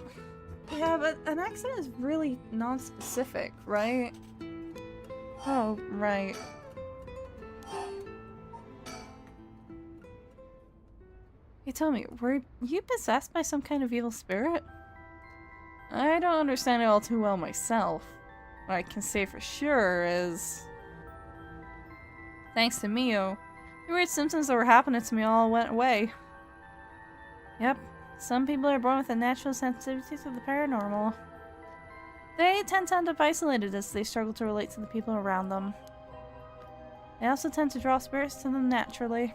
Yeah, but an accident is really non-specific, right? Oh, right. Hey, tell me, were you possessed by some kind of evil spirit? I don't understand it all too well myself. What I can say for sure is, thanks to Mio, the weird symptoms that were happening to me all went away. Yep, some people are born with a natural sensitivity to the paranormal. They tend to end up isolated as they struggle to relate to the people around them. They also tend to draw spirits to them naturally.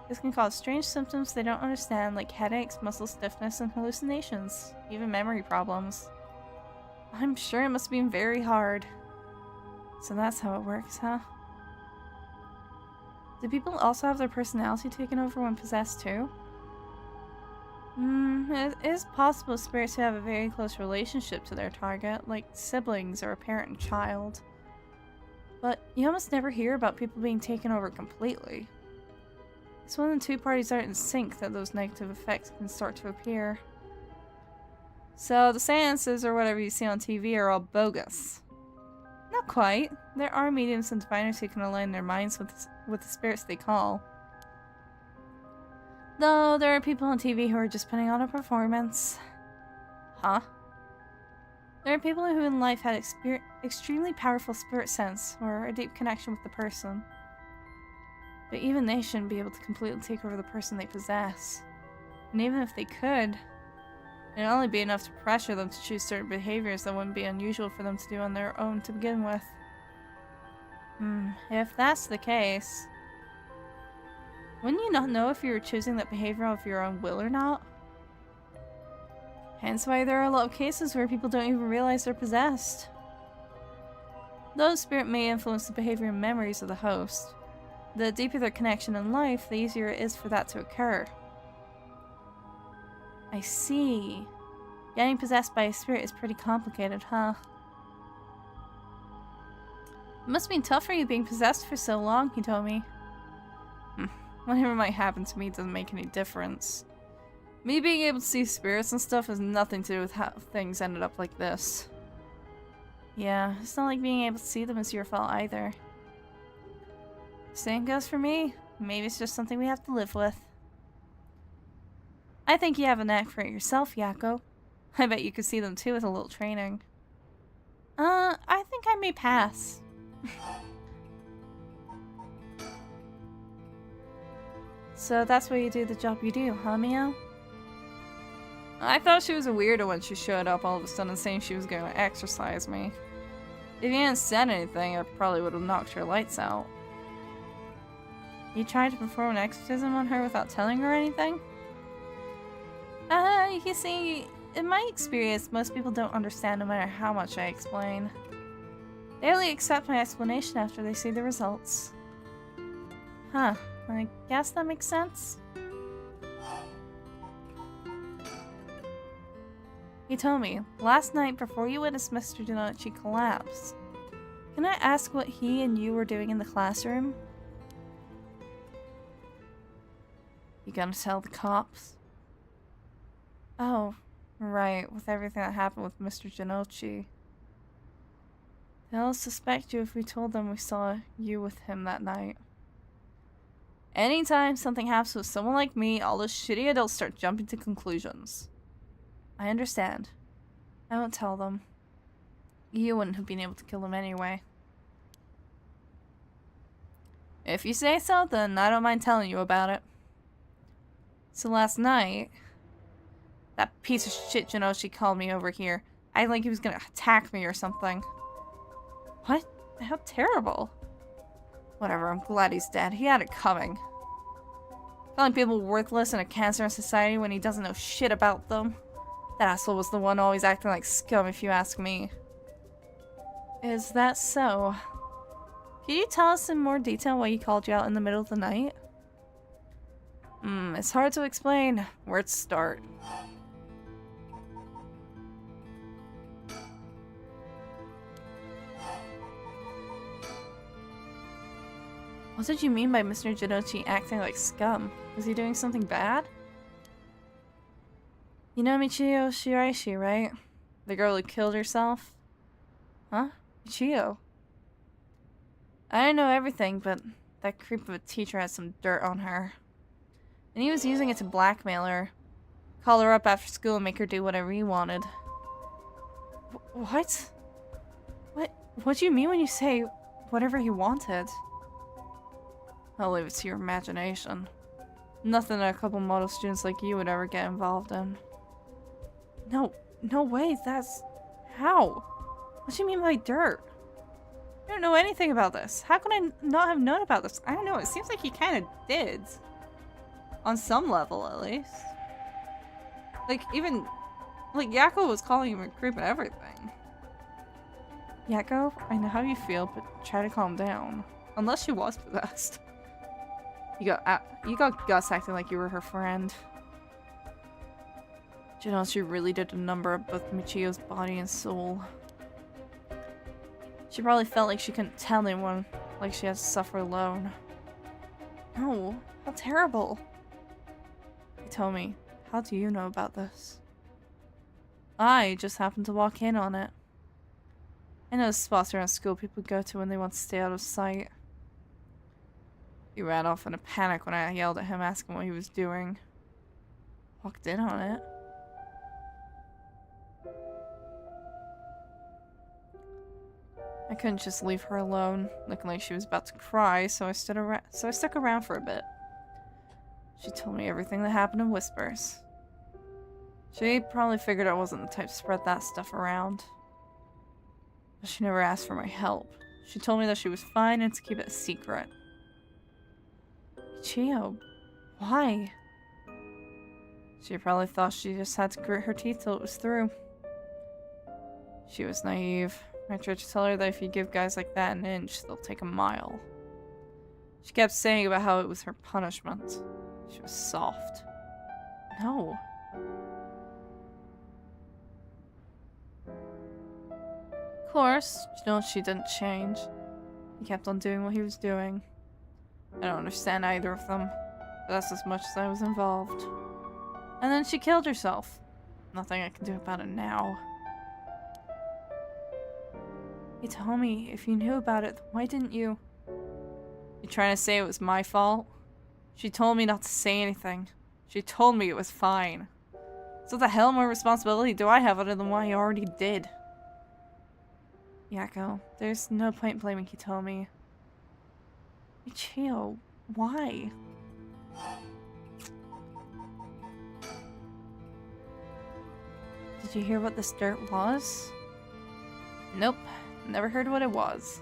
This can cause strange symptoms they don't understand, like headaches, muscle stiffness, and hallucinations, even memory problems. I'm sure it must have been very hard. So that's how it works, huh? Do people also have their personality taken over when possessed too? It is possible spirits who have a very close relationship to their target, like siblings or a parent and child. But you almost never hear about people being taken over completely. It's when the two parties aren't in sync that those negative effects can start to appear. So the seances or whatever you see on TV are all bogus. Not quite. There are mediums and diviners who can align their minds with the spirits they call. Though there are people on TV who are just putting on a performance. Huh? There are people who in life had extremely powerful spirit sense or a deep connection with the person. But even they shouldn't be able to completely take over the person they possess. And even if they could, it'd only be enough to pressure them to choose certain behaviors that wouldn't be unusual for them to do on their own to begin with. If that's the case, wouldn't you not know if you were choosing that behavior of your own will or not? Hence why there are a lot of cases where people don't even realize they're possessed. Though spirit may influence the behavior and memories of the host, the deeper their connection in life, the easier it is for that to occur. I see. Getting possessed by a spirit is pretty complicated, huh? It must have been tough for you being possessed for so long, he told me. Whatever might happen to me doesn't make any difference. Me being able to see spirits and stuff has nothing to do with how things ended up like this. Yeah, it's not like being able to see them is your fault either. Same goes for me. Maybe it's just something we have to live with. I think you have a knack for it yourself, Yakko. I bet you could see them too with a little training. I think I may pass. So that's why you do the job you do, huh, Mio? I thought she was a weirdo when she showed up all of a sudden saying she was going to exercise me. If you hadn't said anything, I probably would have knocked her lights out. You tried to perform an exorcism on her without telling her anything? You see, in my experience, most people don't understand no matter how much I explain. They only accept my explanation after they see the results. Huh, I guess that makes sense. You told me, last night before you witnessed Mr. Donouchi collapse. Can I ask what he and you were doing in the classroom? You gonna tell the cops? Oh, right, with everything that happened with Mr. Donouchi. They'll suspect you if we told them we saw you with him that night. Anytime something happens with someone like me, all those shitty adults start jumping to conclusions. I understand. I won't tell them. You wouldn't have been able to kill them anyway. If you say so, then I don't mind telling you about it. So last night, that piece of shit Jinoshi called me over here. I like he was gonna attack me or something. What? How terrible. Whatever, I'm glad he's dead. He had it coming. Calling people worthless and a cancer in society when he doesn't know shit about them. That asshole was the one always acting like scum if you ask me. Is that so? Can you tell us in more detail why he called you out in the middle of the night? It's hard to explain. Where to start? What did you mean by Mr. Jinochi acting like scum? Was he doing something bad? You know Michio Shiraishi, right? The girl who killed herself? Huh? Michio? I don't know everything, but that creep of a teacher had some dirt on her. And he was using it to blackmail her. Call her up after school and make her do whatever he wanted. What? What do you mean when you say whatever he wanted? I'll leave it to your imagination. Nothing that a couple model students like you would ever get involved in. No way, that's... How? What do you mean by dirt? I don't know anything about this. How could I not have known about this? I don't know, it seems like he kind of did. On some level, at least. Like, even... Like, Yakko was calling him a creep and everything. Yakko, I know how you feel, but try to calm down. Unless she was possessed. You got Gus acting like you were her friend. You know, she really did a number of both Michio's body and soul. She probably felt like she couldn't tell anyone, like she had to suffer alone. No, how terrible. He told me, how do you know about this? I just happened to walk in on it. I know the spots around school people go to when they want to stay out of sight. He ran off in a panic when I yelled at him asking what he was doing. Walked in on it. I couldn't just leave her alone, looking like she was about to cry, so I stuck around for a bit. She told me everything that happened in whispers. She probably figured I wasn't the type to spread that stuff around. But she never asked for my help. She told me that she was fine and to keep it a secret. Chio, why? She probably thought she just had to grit her teeth till it was through. She was naive. I tried to tell her that if you give guys like that an inch, they'll take a mile. She kept saying about how it was her punishment. She was soft. No. Of course, you know, she didn't change. He kept on doing what he was doing. I don't understand either of them, but that's as much as I was involved. And then she killed herself. Nothing I can do about it now. You told me if you knew about it, why didn't you? You trying to say it was my fault? She told me not to say anything. She told me it was fine. So what the hell more responsibility do I have other than what I already did? Yako, there's no point blaming Hitomi. Michio, why? Did you hear what this dirt was? Nope, never heard what it was.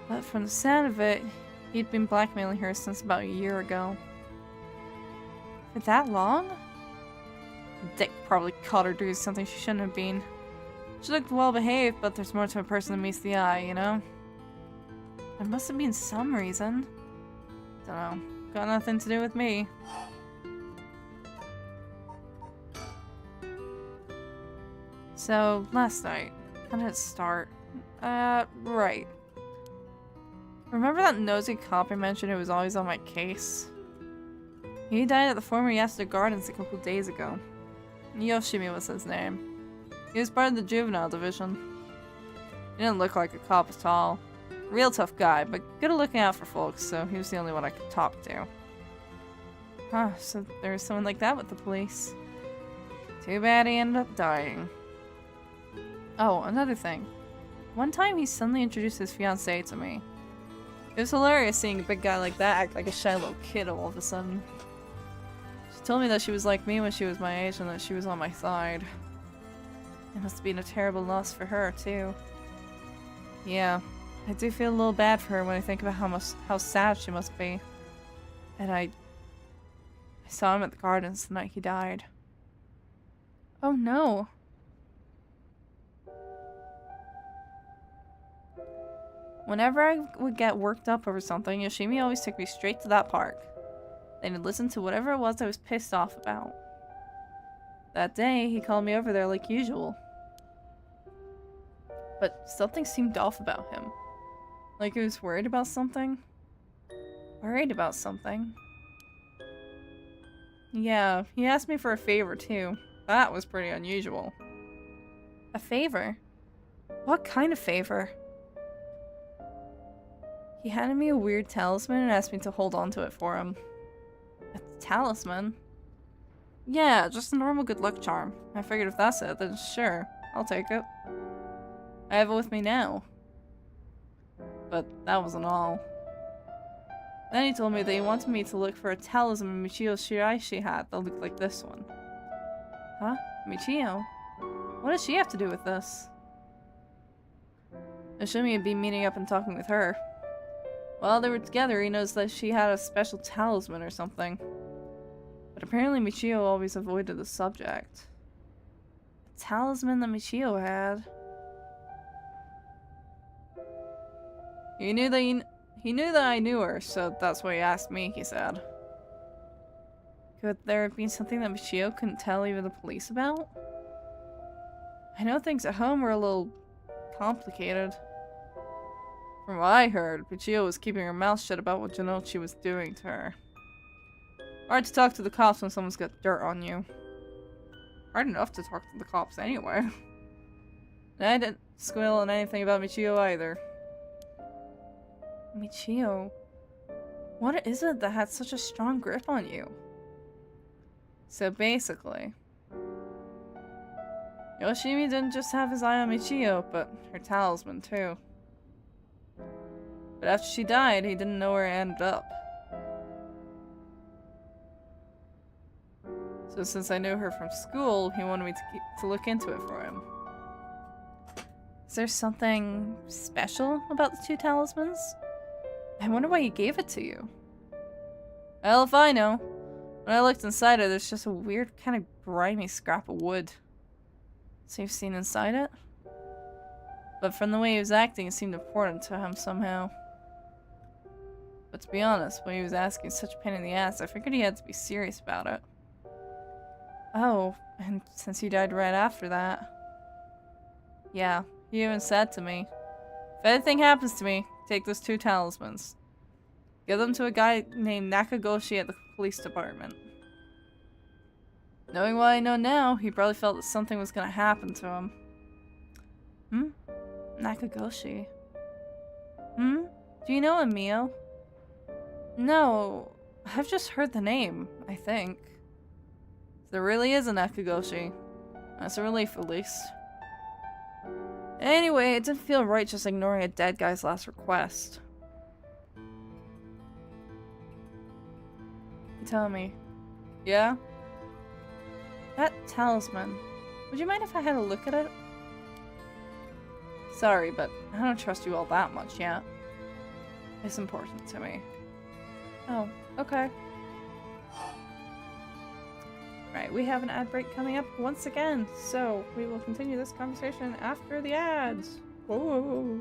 But from the sound of it, he'd been blackmailing her since about a year ago. For that long? Dick probably caught her doing something she shouldn't have been. She looked well behaved, but there's more to a person than meets the eye, you know? There must have been some reason. Dunno. Got nothing to do with me. So, last night. How did it start? Right. Remember that nosy cop I mentioned who was always on my case? He died at the former Yasuda Gardens a couple days ago. Yoshimi was his name. He was part of the juvenile division. He didn't look like a cop at all. Real tough guy, but good at looking out for folks, so he was the only one I could talk to. Huh, so there was someone like that with the police. Too bad he ended up dying. Oh, another thing. One time he suddenly introduced his fiancée to me. It was hilarious seeing a big guy like that act like a shy little kid all of a sudden. She told me that she was like me when she was my age and that she was on my side. It must have been a terrible loss for her, too. Yeah, I do feel a little bad for her when I think about how sad she must be. And I saw him at the gardens the night he died. Oh no. Whenever I would get worked up over something, Yoshimi always took me straight to that park. Then he'd listen to whatever it was I was pissed off about. That day, he called me over there like usual. But something seemed off about him. Like he was worried about something? Worried about something? Yeah, he asked me for a favor too. That was pretty unusual. A favor? What kind of favor? He handed me a weird talisman and asked me to hold on to it for him. A talisman? Yeah, just a normal good luck charm. I figured if that's it, then sure, I'll take it. I have it with me now. But that wasn't all. Then he told me that he wanted me to look for a talisman Michio Shiraishi had that looked like this one. Huh? Michio? What does she have to do with this? Yoshimi had been meeting up and talking with her. While they were together, he knows that she had a special talisman or something. But apparently Michio always avoided the subject. A talisman that Michio had. He knew that I knew her, so that's why he asked me, he said. Could there have been something that Michio couldn't tell even the police about? I know things at home were a little complicated. From what I heard, Michio was keeping her mouth shut about what Janochi was doing to her. Hard to talk to the cops when someone's got dirt on you. Hard enough to talk to the cops anyway. And I didn't squeal on anything about Michio either. Michio? What is it that had such a strong grip on you? So basically, Yoshimi didn't just have his eye on Michio, but her talisman too. But after she died, he didn't know where it ended up. So since I knew her from school, he wanted me to look into it for him. Is there something special about the two talismans? I wonder why he gave it to you. Well, if I know. When I looked inside it, there's just a weird kind of grimy scrap of wood. So you've seen inside it? But from the way he was acting, it seemed important to him somehow. But to be honest, when he was asking such a pain in the ass, I figured he had to be serious about it. Oh, and since he died right after that. Yeah, he even said to me, if anything happens to me, take those two talismans. Give them to a guy named Nakagoshi at the police department. Knowing what I know now, he probably felt that something was gonna happen to him. Nakagoshi. Do you know him, Mio? No, I've just heard the name, I think. There really is an Ekagoshi. That's a relief, at least. Anyway, it didn't feel right just ignoring a dead guy's last request. You telling me? Yeah? That talisman. Would you mind if I had a look at it? Sorry, but I don't trust you all that much yet. It's important to me. Oh, okay. Right, we have an ad break coming up once again, so we will continue this conversation after the ads. Whoa.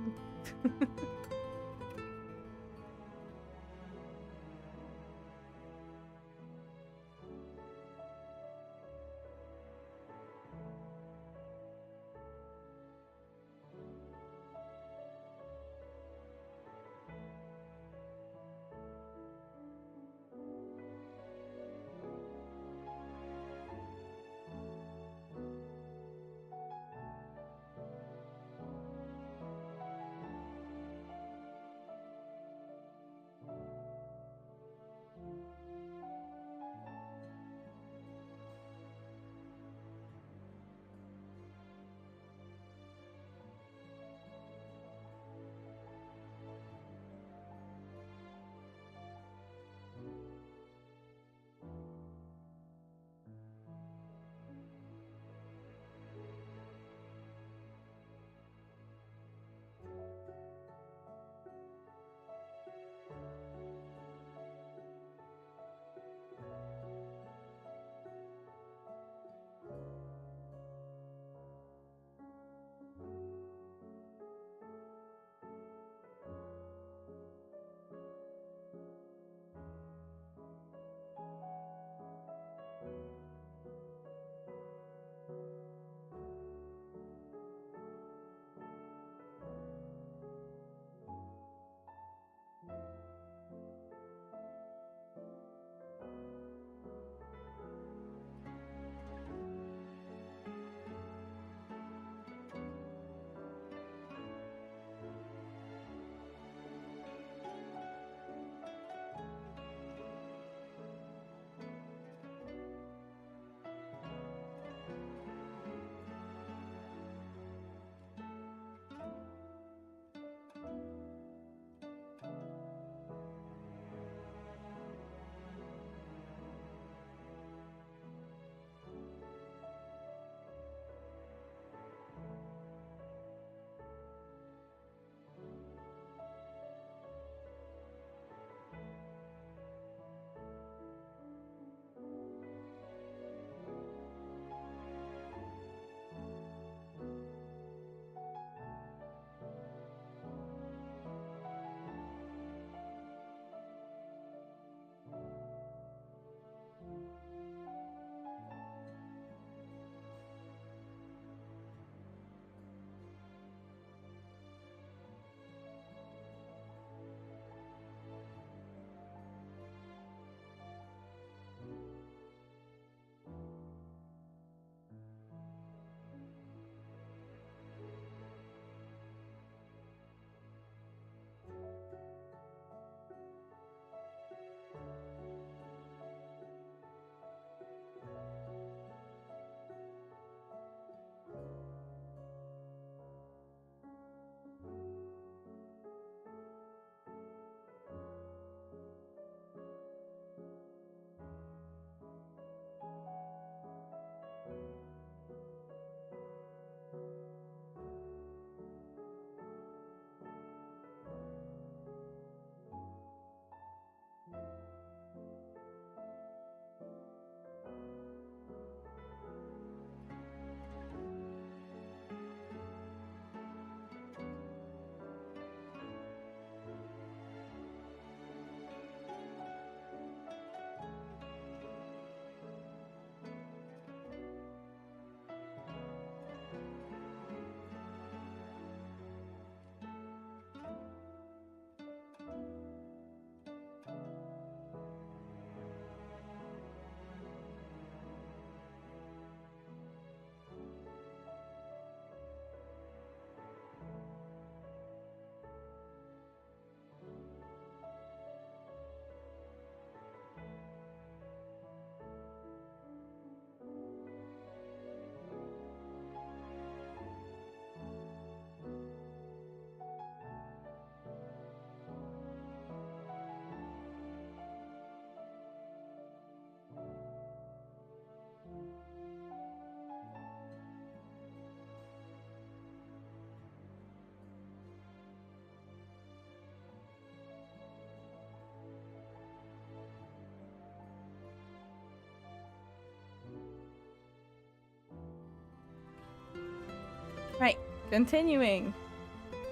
Right, continuing.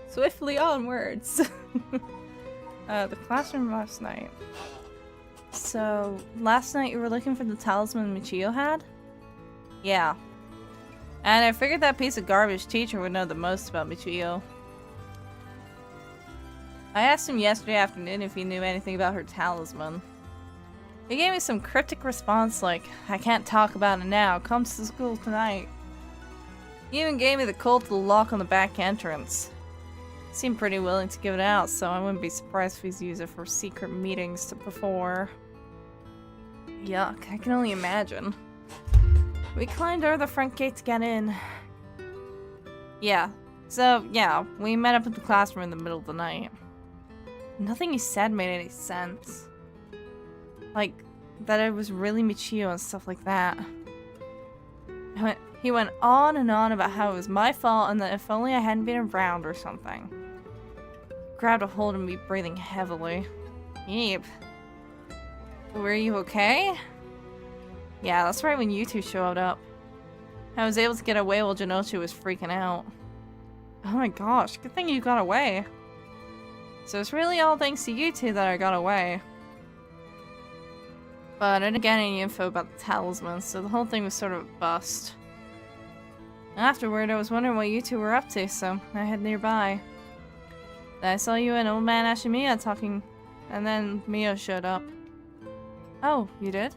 Swiftly onwards. The classroom last night. So, last night you were looking for the talisman Michio had? Yeah. And I figured that piece of garbage teacher would know the most about Michio. I asked him yesterday afternoon if he knew anything about her talisman. He gave me some cryptic response like, I can't talk about it now, come to the school tonight. He even gave me the code to the lock on the back entrance. He seemed pretty willing to give it out, so I wouldn't be surprised if he's used it for secret meetings before. Yuck, I can only imagine. We climbed over the front gate to get in. Yeah, so yeah, we met up at the classroom in the middle of the night. Nothing he said made any sense. Like, that it was really Michio and stuff like that. He went on and on about how it was my fault and that if only I hadn't been around or something. Grabbed a hold of me, breathing heavily. Yeep. Were you okay? Yeah, that's right when you two showed up. I was able to get away while Jinochi was freaking out. Oh my gosh, good thing you got away. So it's really all thanks to you two that I got away. But I didn't get any info about the talisman, so the whole thing was sort of a bust. Afterward, I was wondering what you two were up to, so I head nearby. Then I saw you and old man Ashimiya talking, and then Mio showed up. Oh, you did?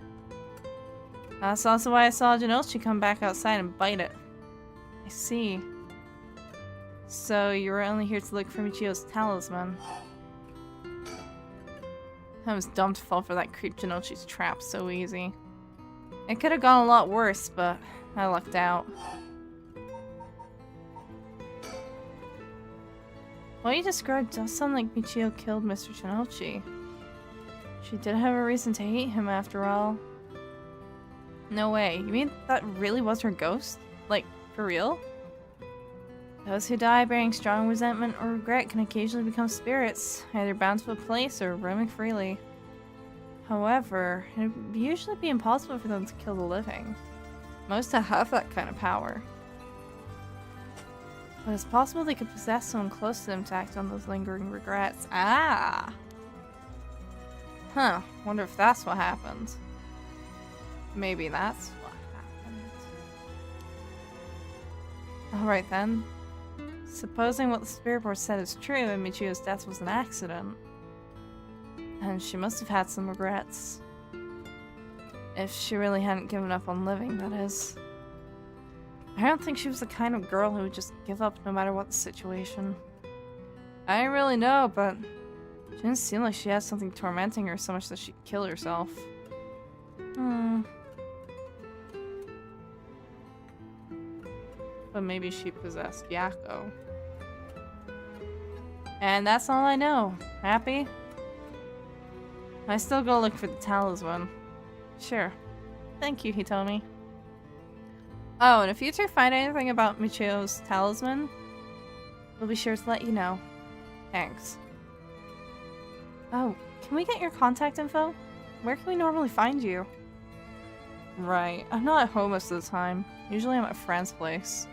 That's also why I saw Jinochi come back outside and bite it. I see. So you were only here to look for Michio's talisman. I was dumb to fall for that creep Jinochi's trap so easy. It could have gone a lot worse, but I lucked out. What you described does sound like Michio killed Mr. Jinochi. She did have a reason to hate him after all. No way. You mean that really was her ghost? Like, for real? Those who die bearing strong resentment or regret can occasionally become spirits, either bound to a place or roaming freely. However, it would usually be impossible for them to kill the living. Most have that kind of power. But it's possible they could possess someone close to them to act on those lingering regrets. Ah! Huh, wonder if that's what happened. Maybe that's what happened. Alright then. Supposing what the spirit board said is true and Michio's death was an accident. And she must have had some regrets. If she really hadn't given up on living, that is. I don't think she was the kind of girl who would just give up no matter what the situation. I don't really know, but she didn't seem like she had something tormenting her so much that she'd kill herself. But maybe she possessed Yako. And that's all I know. Happy? I still go look for the talisman. Sure. Thank you, Hitomi. Oh, and if you two find anything about Michio's talisman, we'll be sure to let you know. Thanks. Oh, can we get your contact info? Where can we normally find you? Right, I'm not at home most of the time. Usually I'm at a friend's place.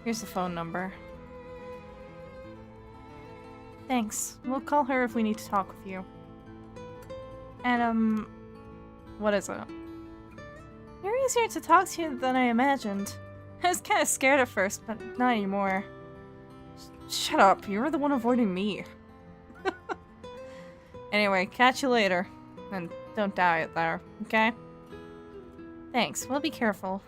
Here's the phone number. Thanks. We'll call her if we need to talk with you. And, what is it? You're easier to talk to than I imagined. I was kind of scared at first, but not anymore. Shut up, you were the one avoiding me. Anyway, catch you later. And don't die out there, okay? Thanks, we'll be careful.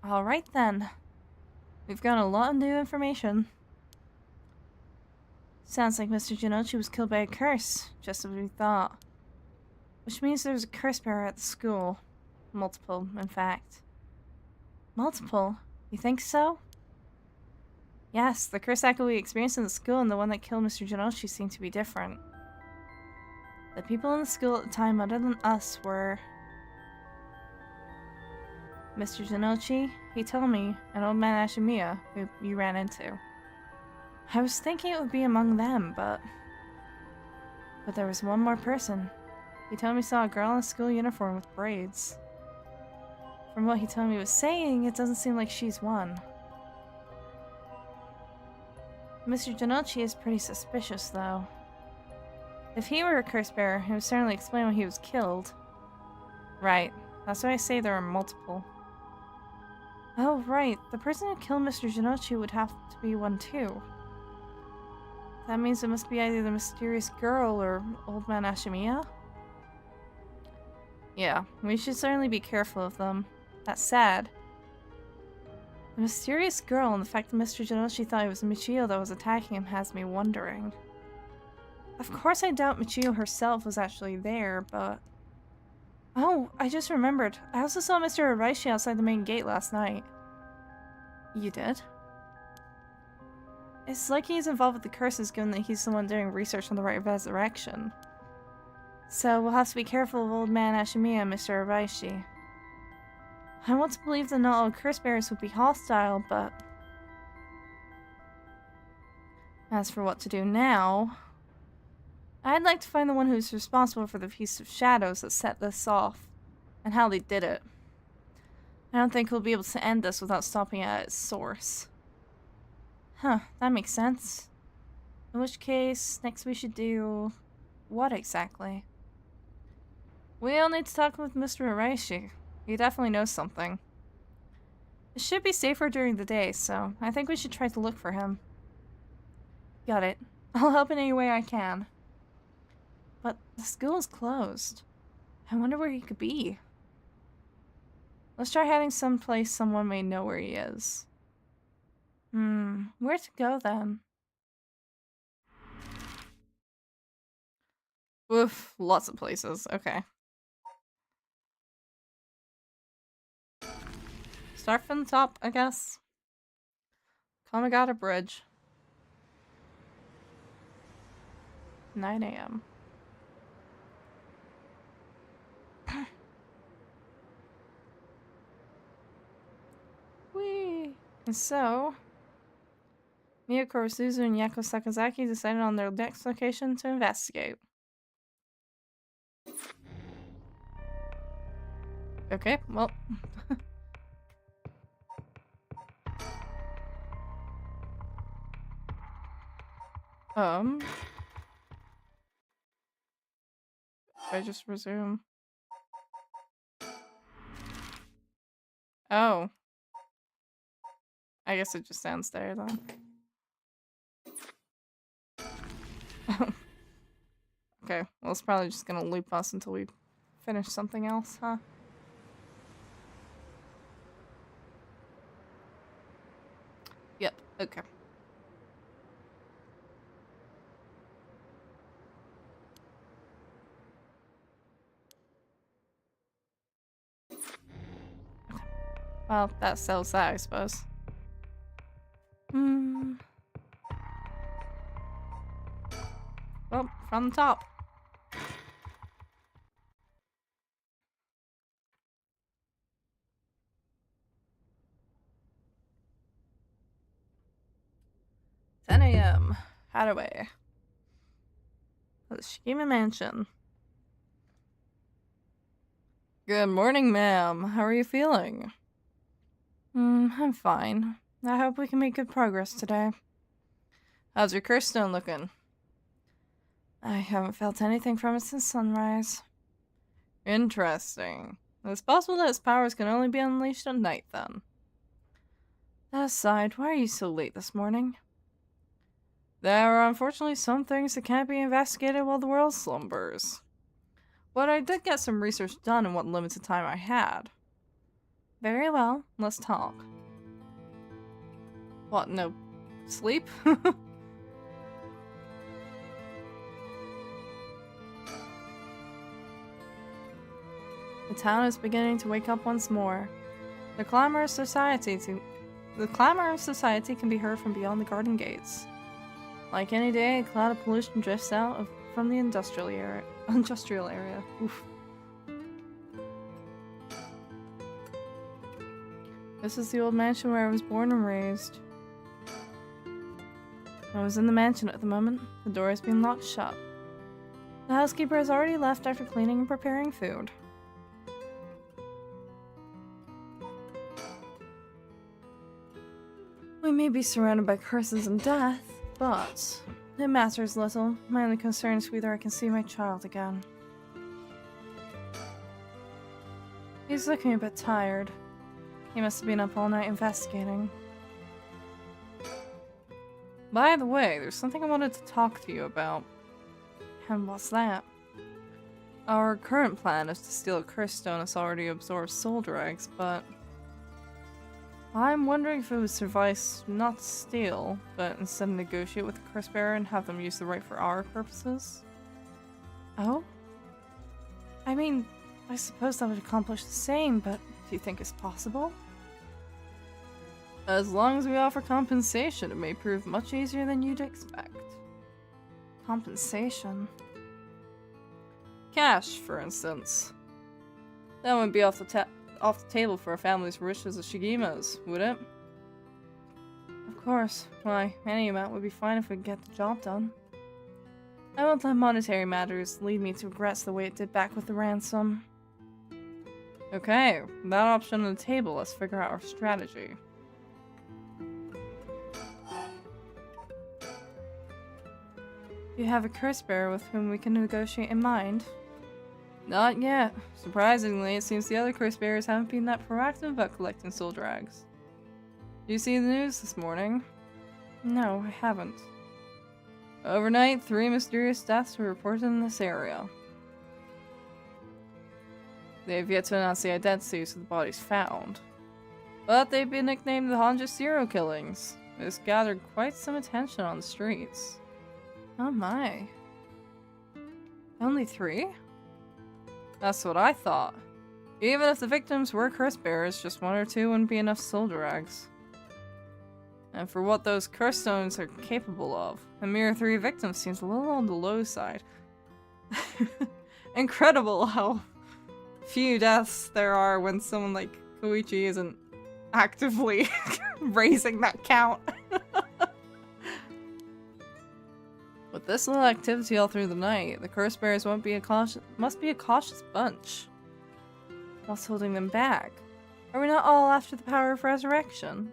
Alright then. We've got a lot of new information. Sounds like Mr. Jinochi was killed by a curse, just as we thought. Which means there's a curse bearer at the school. Multiple, in fact. Multiple? You think so? Yes, the curse cycle we experienced in the school and the one that killed Mr. Jinochi seem to be different. The people in the school at the time other than us were Mr. Jinochi, Hitomi, and old man Ashimiya, who you ran into. I was thinking it would be among them, but there was one more person. He told me he saw a girl in a school uniform with braids. From what he told me was saying, it doesn't seem like she's one. Mr. Janocci is pretty suspicious, though. If he were a curse bearer, it would certainly explain why he was killed. Right. That's why I say there are multiple. Oh, right. The person who killed Mr. Janocci would have to be one, too. That means it must be either the mysterious girl or Old Man Ashimiya? Yeah, we should certainly be careful of them. That's sad. The mysterious girl and the fact that Mr. Janocci thought it was Michio that was attacking him has me wondering. Of course I doubt Michio herself was actually there, but... Oh, I just remembered. I also saw Mr. Araishi outside the main gate last night. You did? It's like he's involved with the curses given that he's the one doing research on the right resurrection. So we'll have to be careful of Old Man Ashimiya and Mr. Araishi. I want to believe that not all curse bearers would be hostile, but... As for what to do now... I'd like to find the one who's responsible for the Feast of Shadows that set this off, and how they did it. I don't think we'll be able to end this without stopping at its source. Huh, that makes sense. In which case, next we should do... what exactly? We'll need to talk with Mr. Araishi. He definitely knows something. It should be safer during the day, so I think we should try to look for him. Got it. I'll help in any way I can. But the school is closed. I wonder where he could be. Let's try heading someplace someone may know where he is. Where to go then? Oof, lots of places. Okay. Start from the top, I guess. Kamigata Bridge. 9 a.m. Whee! And so, Miyako Suzu and Yako Sakazaki decided on their next location to investigate. Okay, well. I just resume. Oh. I guess it just stands there then. Okay, well it's probably just gonna loop us until we finish something else, huh? Yep, okay. Well, that sells that, I suppose. Well, from the top. Hadaway. The Shikima Mansion. Good morning, ma'am. How are you feeling? I'm fine. I hope we can make good progress today. How's your curse stone looking? I haven't felt anything from it since sunrise. Interesting. It's possible that its powers can only be unleashed at night, then. That aside, why are you so late this morning? There are unfortunately some things that can't be investigated while the world slumbers. But I did get some research done in what limited time I had. Very well, let's talk. What, no sleep? The town is beginning to wake up once more. The clamor of society can be heard from beyond the garden gates. Like any day, a cloud of pollution drifts out from the industrial area. Oof. This is the old mansion where I was born and raised. I was in the mansion at the moment. The door has been locked shut. The housekeeper has already left after cleaning and preparing food. We may be surrounded by curses and death, but it matters little. My only concern is whether I can see my child again. He's looking a bit tired. He must have been up all night investigating. By the way, there's something I wanted to talk to you about. And what's that? Our current plan is to steal a curse stone that's already absorbed soul dregs, but I'm wondering if it would suffice not to steal, but instead negotiate with the curse bearer and have them use the right for our purposes. Oh? I mean, I suppose that would accomplish the same, but do you think it's possible? As long as we offer compensation, it may prove much easier than you'd expect. Compensation? Cash, for instance. That wouldn't be off the table for a family's rich as Shigima's, would it? Of course. Why, any amount would be fine if we could get the job done. I won't let monetary matters lead me to regrets the way it did back with the ransom. Okay, with that option on the table, let's figure out our strategy. You have a curse bearer with whom we can negotiate in mind? Not yet. Surprisingly, it seems the other curse bearers haven't been that proactive about collecting soul drags. Did you see the news this morning? No, I haven't. Overnight, 3 mysterious deaths were reported in this area. They have yet to announce the identities of the bodies found. But they've been nicknamed the Honja serial killings. This gathered quite some attention on the streets. Oh my. Only 3? That's what I thought. Even if the victims were curse bearers, just 1 or 2 wouldn't be enough soul drags. And for what those curse stones are capable of, a mere 3 victims seems a little on the low side. Incredible how few deaths there are when someone like Koichi isn't actively raising that count. With this little activity all through the night, the curse bearers must be a cautious bunch. What's holding them back? Are we not all after the power of resurrection?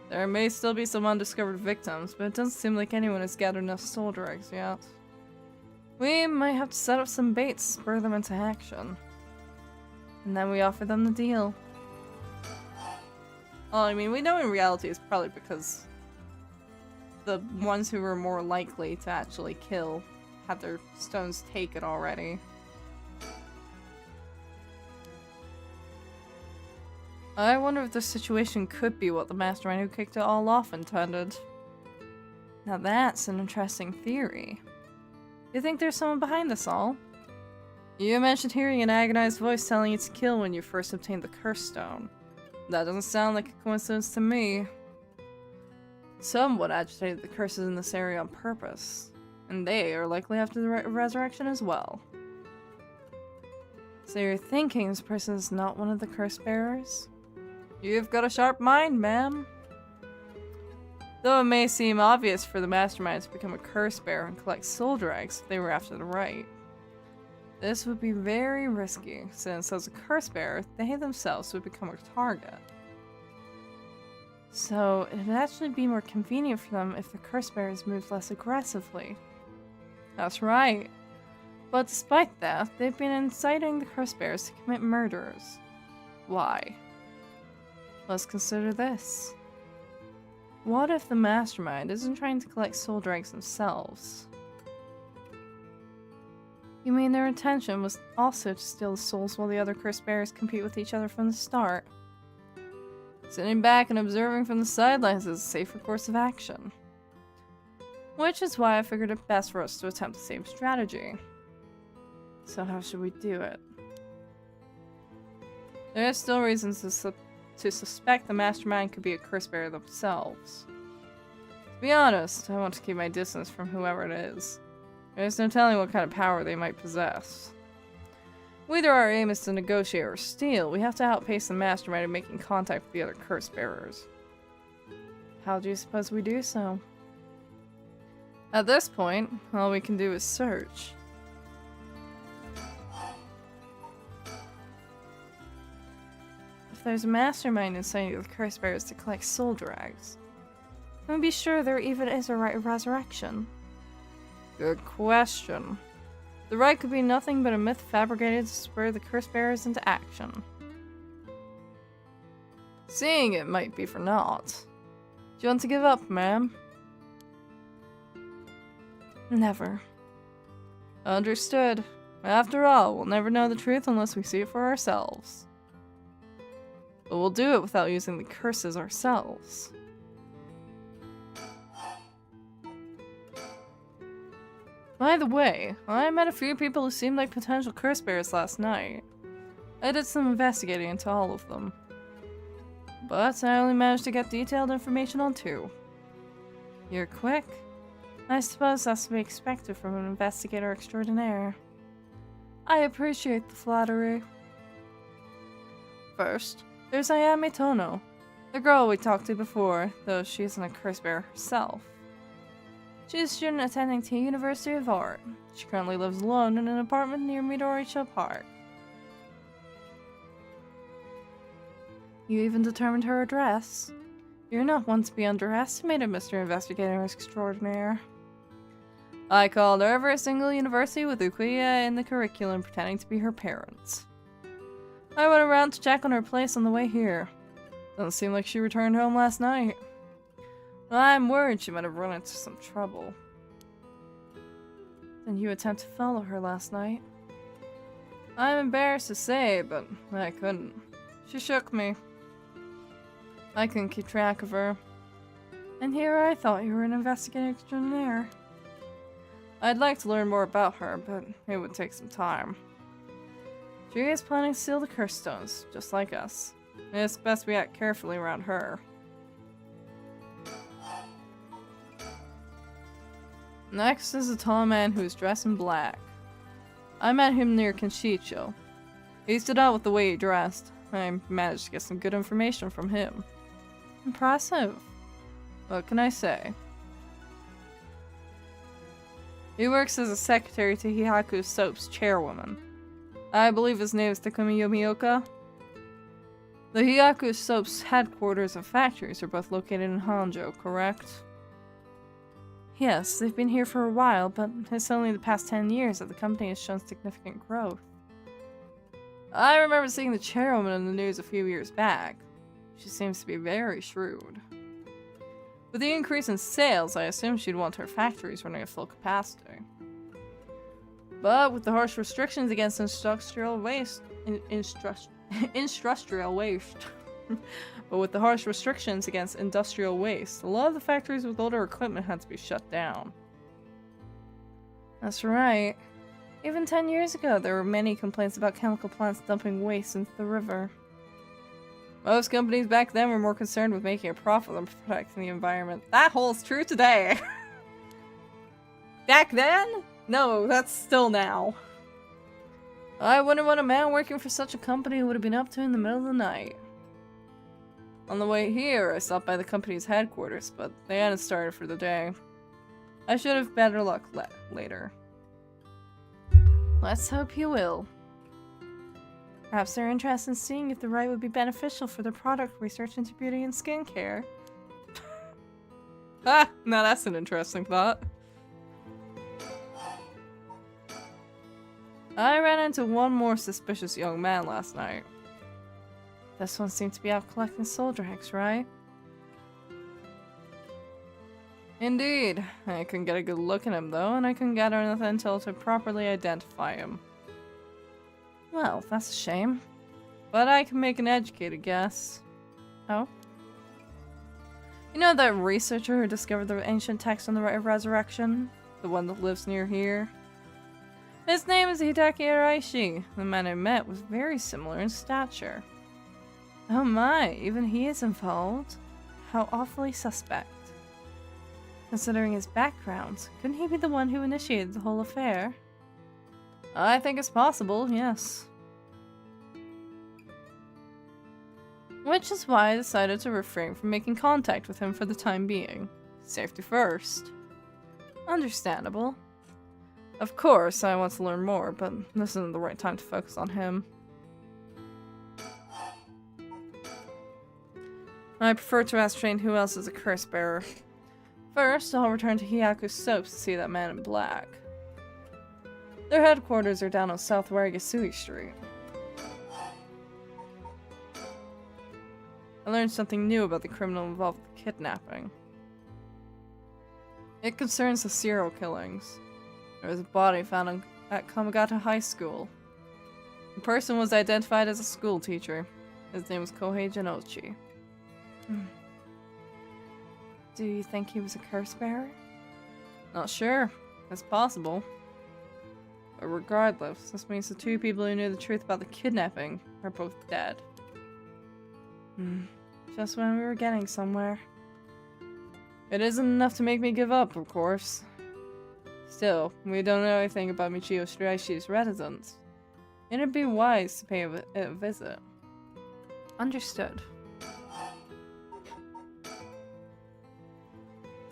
There may still be some undiscovered victims, but it doesn't seem like anyone has gathered enough soul dregs yet. We might have to set up some baits, spur them into action. And then we offer them the deal. Well, I mean, we know in reality it's probably because the ones who were more likely to actually kill had their stones taken already. I wonder if this situation could be what the mastermind who kicked it all off intended. Now that's an interesting theory. You think there's someone behind this all? You mentioned hearing an agonized voice telling you to kill when you first obtained the curse stone. That doesn't sound like a coincidence to me. Someone agitated the curses in this area on purpose, and they are likely after the resurrection as well. So you're thinking this person is not one of the curse bearers? You've got a sharp mind, ma'am. Though it may seem obvious for the mastermind to become a curse bearer and collect soul dregs if they were after the right, this would be very risky, since as a curse bearer, they themselves would become a target. So, it'd actually be more convenient for them if the curse bearers moved less aggressively. That's right. But despite that, they've been inciting the curse bearers to commit murders. Why? Let's consider this. What if the mastermind isn't trying to collect soul dregs themselves? You mean their intention was also to steal the souls while the other curse bearers compete with each other from the start? Sitting back and observing from the sidelines is a safer course of action. Which is why I figured it best for us to attempt the same strategy. So how should we do it? There are still reasons to suspect the mastermind could be a curse bearer themselves. To be honest, I want to keep my distance from whoever it is. There's no telling what kind of power they might possess. Whether our aim is to negotiate or steal, we have to outpace the mastermind in making contact with the other curse bearers. How do you suppose we do so? At this point, all we can do is search. If there's a mastermind inside the curse bearers to collect soul drags, then be sure there even is a rite of resurrection. Good question. The rite could be nothing but a myth fabricated to spur the curse bearers into action. Seeing it might be for naught. Do you want to give up, ma'am? Never. Understood. After all, we'll never know the truth unless we see it for ourselves. But we'll do it without using the curses ourselves. By the way, I met a few people who seemed like potential curse bearers last night. I did some investigating into all of them. But I only managed to get detailed information on 2. You're quick. I suppose that's to be expected from an investigator extraordinaire. I appreciate the flattery. First, there's Ayame Tono, the girl we talked to before, though she isn't a curse bearer herself. She's a student attending the University of Art. She currently lives alone in an apartment near Midoricho Park. You even determined her address. You're not one to be underestimated, Mr. Investigator Extraordinaire. I called every single university with Ukuya in the curriculum pretending to be her parents. I went around to check on her place on the way here. Doesn't seem like she returned home last night. I'm worried she might have run into some trouble. Then you attempted to follow her last night? I'm embarrassed to say, but I couldn't. She shook me. I couldn't keep track of her. And here I thought you were an investigator extraordinaire. I'd like to learn more about her, but it would take some time. She is planning to steal the curse stones, just like us. It's best we act carefully around her. Next is a tall man who is dressed in black. I met him near Kenshicho. He stood out with the way he dressed. I managed to get some good information from him. Impressive. What can I say? He works as a secretary to Hihaku Soap's chairwoman. I believe his name is Takumi Yomioka. The Hihaku Soap's headquarters and factories are both located in Honjo, correct? Yes, they've been here for a while, but it's only the past 10 years that the company has shown significant growth. I remember seeing the chairwoman in the news a few years back. She seems to be very shrewd. With the increase in sales, I assumed she'd want her factories running at full capacity. But with the harsh restrictions against industrial waste, but with the harsh restrictions against industrial waste, a lot of the factories with older equipment had to be shut down. That's right. Even 10 years ago, there were many complaints about chemical plants dumping waste into the river. Most companies back then were more concerned with making a profit than protecting the environment. That holds true today! Back then? No, that's still now. I wonder what a man working for such a company would have been up to in the middle of the night. On the way here, I stopped by the company's headquarters, but they hadn't started for the day. I should have better luck later. Let's hope you will. Perhaps they're interested in seeing if the rite would be beneficial for their product research into beauty and skincare. Ah, now that's an interesting thought. I ran into one more suspicious young man last night. This one seemed to be out collecting soul drags, right? Indeed. I couldn't get a good look at him though, and I couldn't gather enough intel to properly identify him. Well, that's a shame. But I can make an educated guess. Oh? You know that researcher who discovered the ancient text on the Rite of Resurrection? The one that lives near here? His name is Hideki Araishi. The man I met was very similar in stature. Oh my, even he is involved? How awfully suspect. Considering his background, couldn't he be the one who initiated the whole affair? I think it's possible, yes. Which is why I decided to refrain from making contact with him for the time being. Safety first. Understandable. Of course, I want to learn more, but this isn't the right time to focus on him. I prefer to ascertain who else is a curse bearer. First, I'll return to Hyaku's soaps to see that man in black. Their headquarters are down on South Warigasui Street. I learned something new about the criminal involved with the kidnapping. It concerns the serial killings. There was a body found at Kamagata High School. The person was identified as a school teacher. His name was Kohei Jinochi. Do you think he was a curse bearer? Not sure. It's possible. But regardless, this means the two people who knew the truth about the kidnapping are both dead. Just when we were getting somewhere. It isn't enough to make me give up, of course. Still, we don't know anything about Michio Shiraishi's residence. It'd be wise to pay a visit. Understood.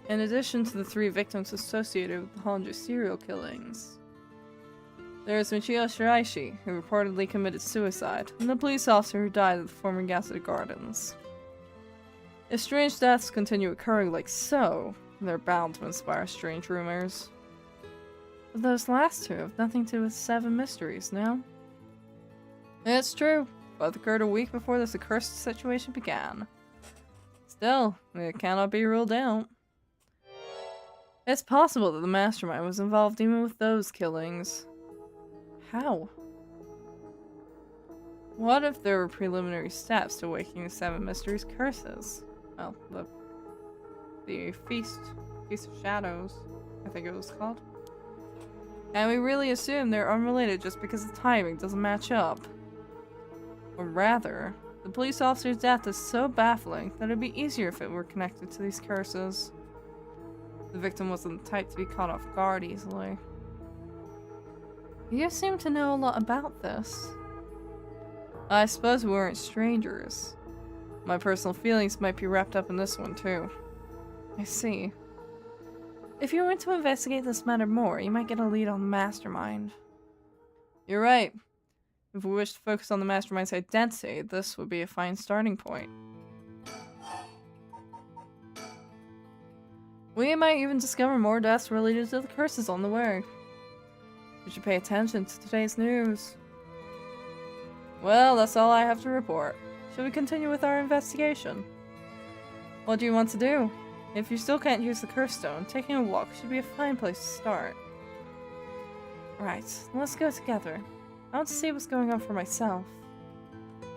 In addition to the 3 victims associated with the Honda serial killings, there is Michio Shiraishi, who reportedly committed suicide, and the police officer who died at the former Gasset Gardens. If strange deaths continue occurring like so, they're bound to inspire strange rumors. But those last 2 have nothing to do with 7 mysteries, no? It's true. Both occurred a week before this accursed situation began. Still, it cannot be ruled out. It's possible that the mastermind was involved even with those killings. How? What if there were preliminary steps to awakening the 7 mysteries curses? Well, the Feast of Shadows, I think it was called. And we really assume they're unrelated just because the timing doesn't match up. Or rather, the police officer's death is so baffling that it'd be easier if it were connected to these curses. The victim wasn't the type to be caught off guard easily. You seem to know a lot about this. I suppose we weren't strangers. My personal feelings might be wrapped up in this one too. I see. If you were to investigate this matter more, you might get a lead on the mastermind. You're right. If we wish to focus on the mastermind's identity, this would be a fine starting point. We might even discover more deaths related to the curses on the way. We should pay attention to today's news. Well, that's all I have to report. Shall we continue with our investigation? What do you want to do? If you still can't use the curse stone, taking a walk should be a fine place to start. Right, let's go together. I want to see what's going on for myself.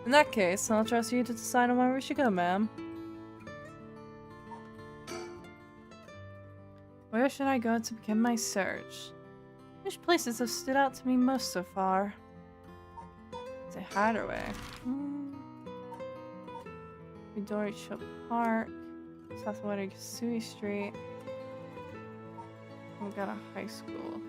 In that case, I'll trust you to decide on where we should go, ma'am. Where should I go to begin my search? Which places have stood out to me most so far? It's a hideaway. Midoricho Park, South Warigasui Street. We got a high school.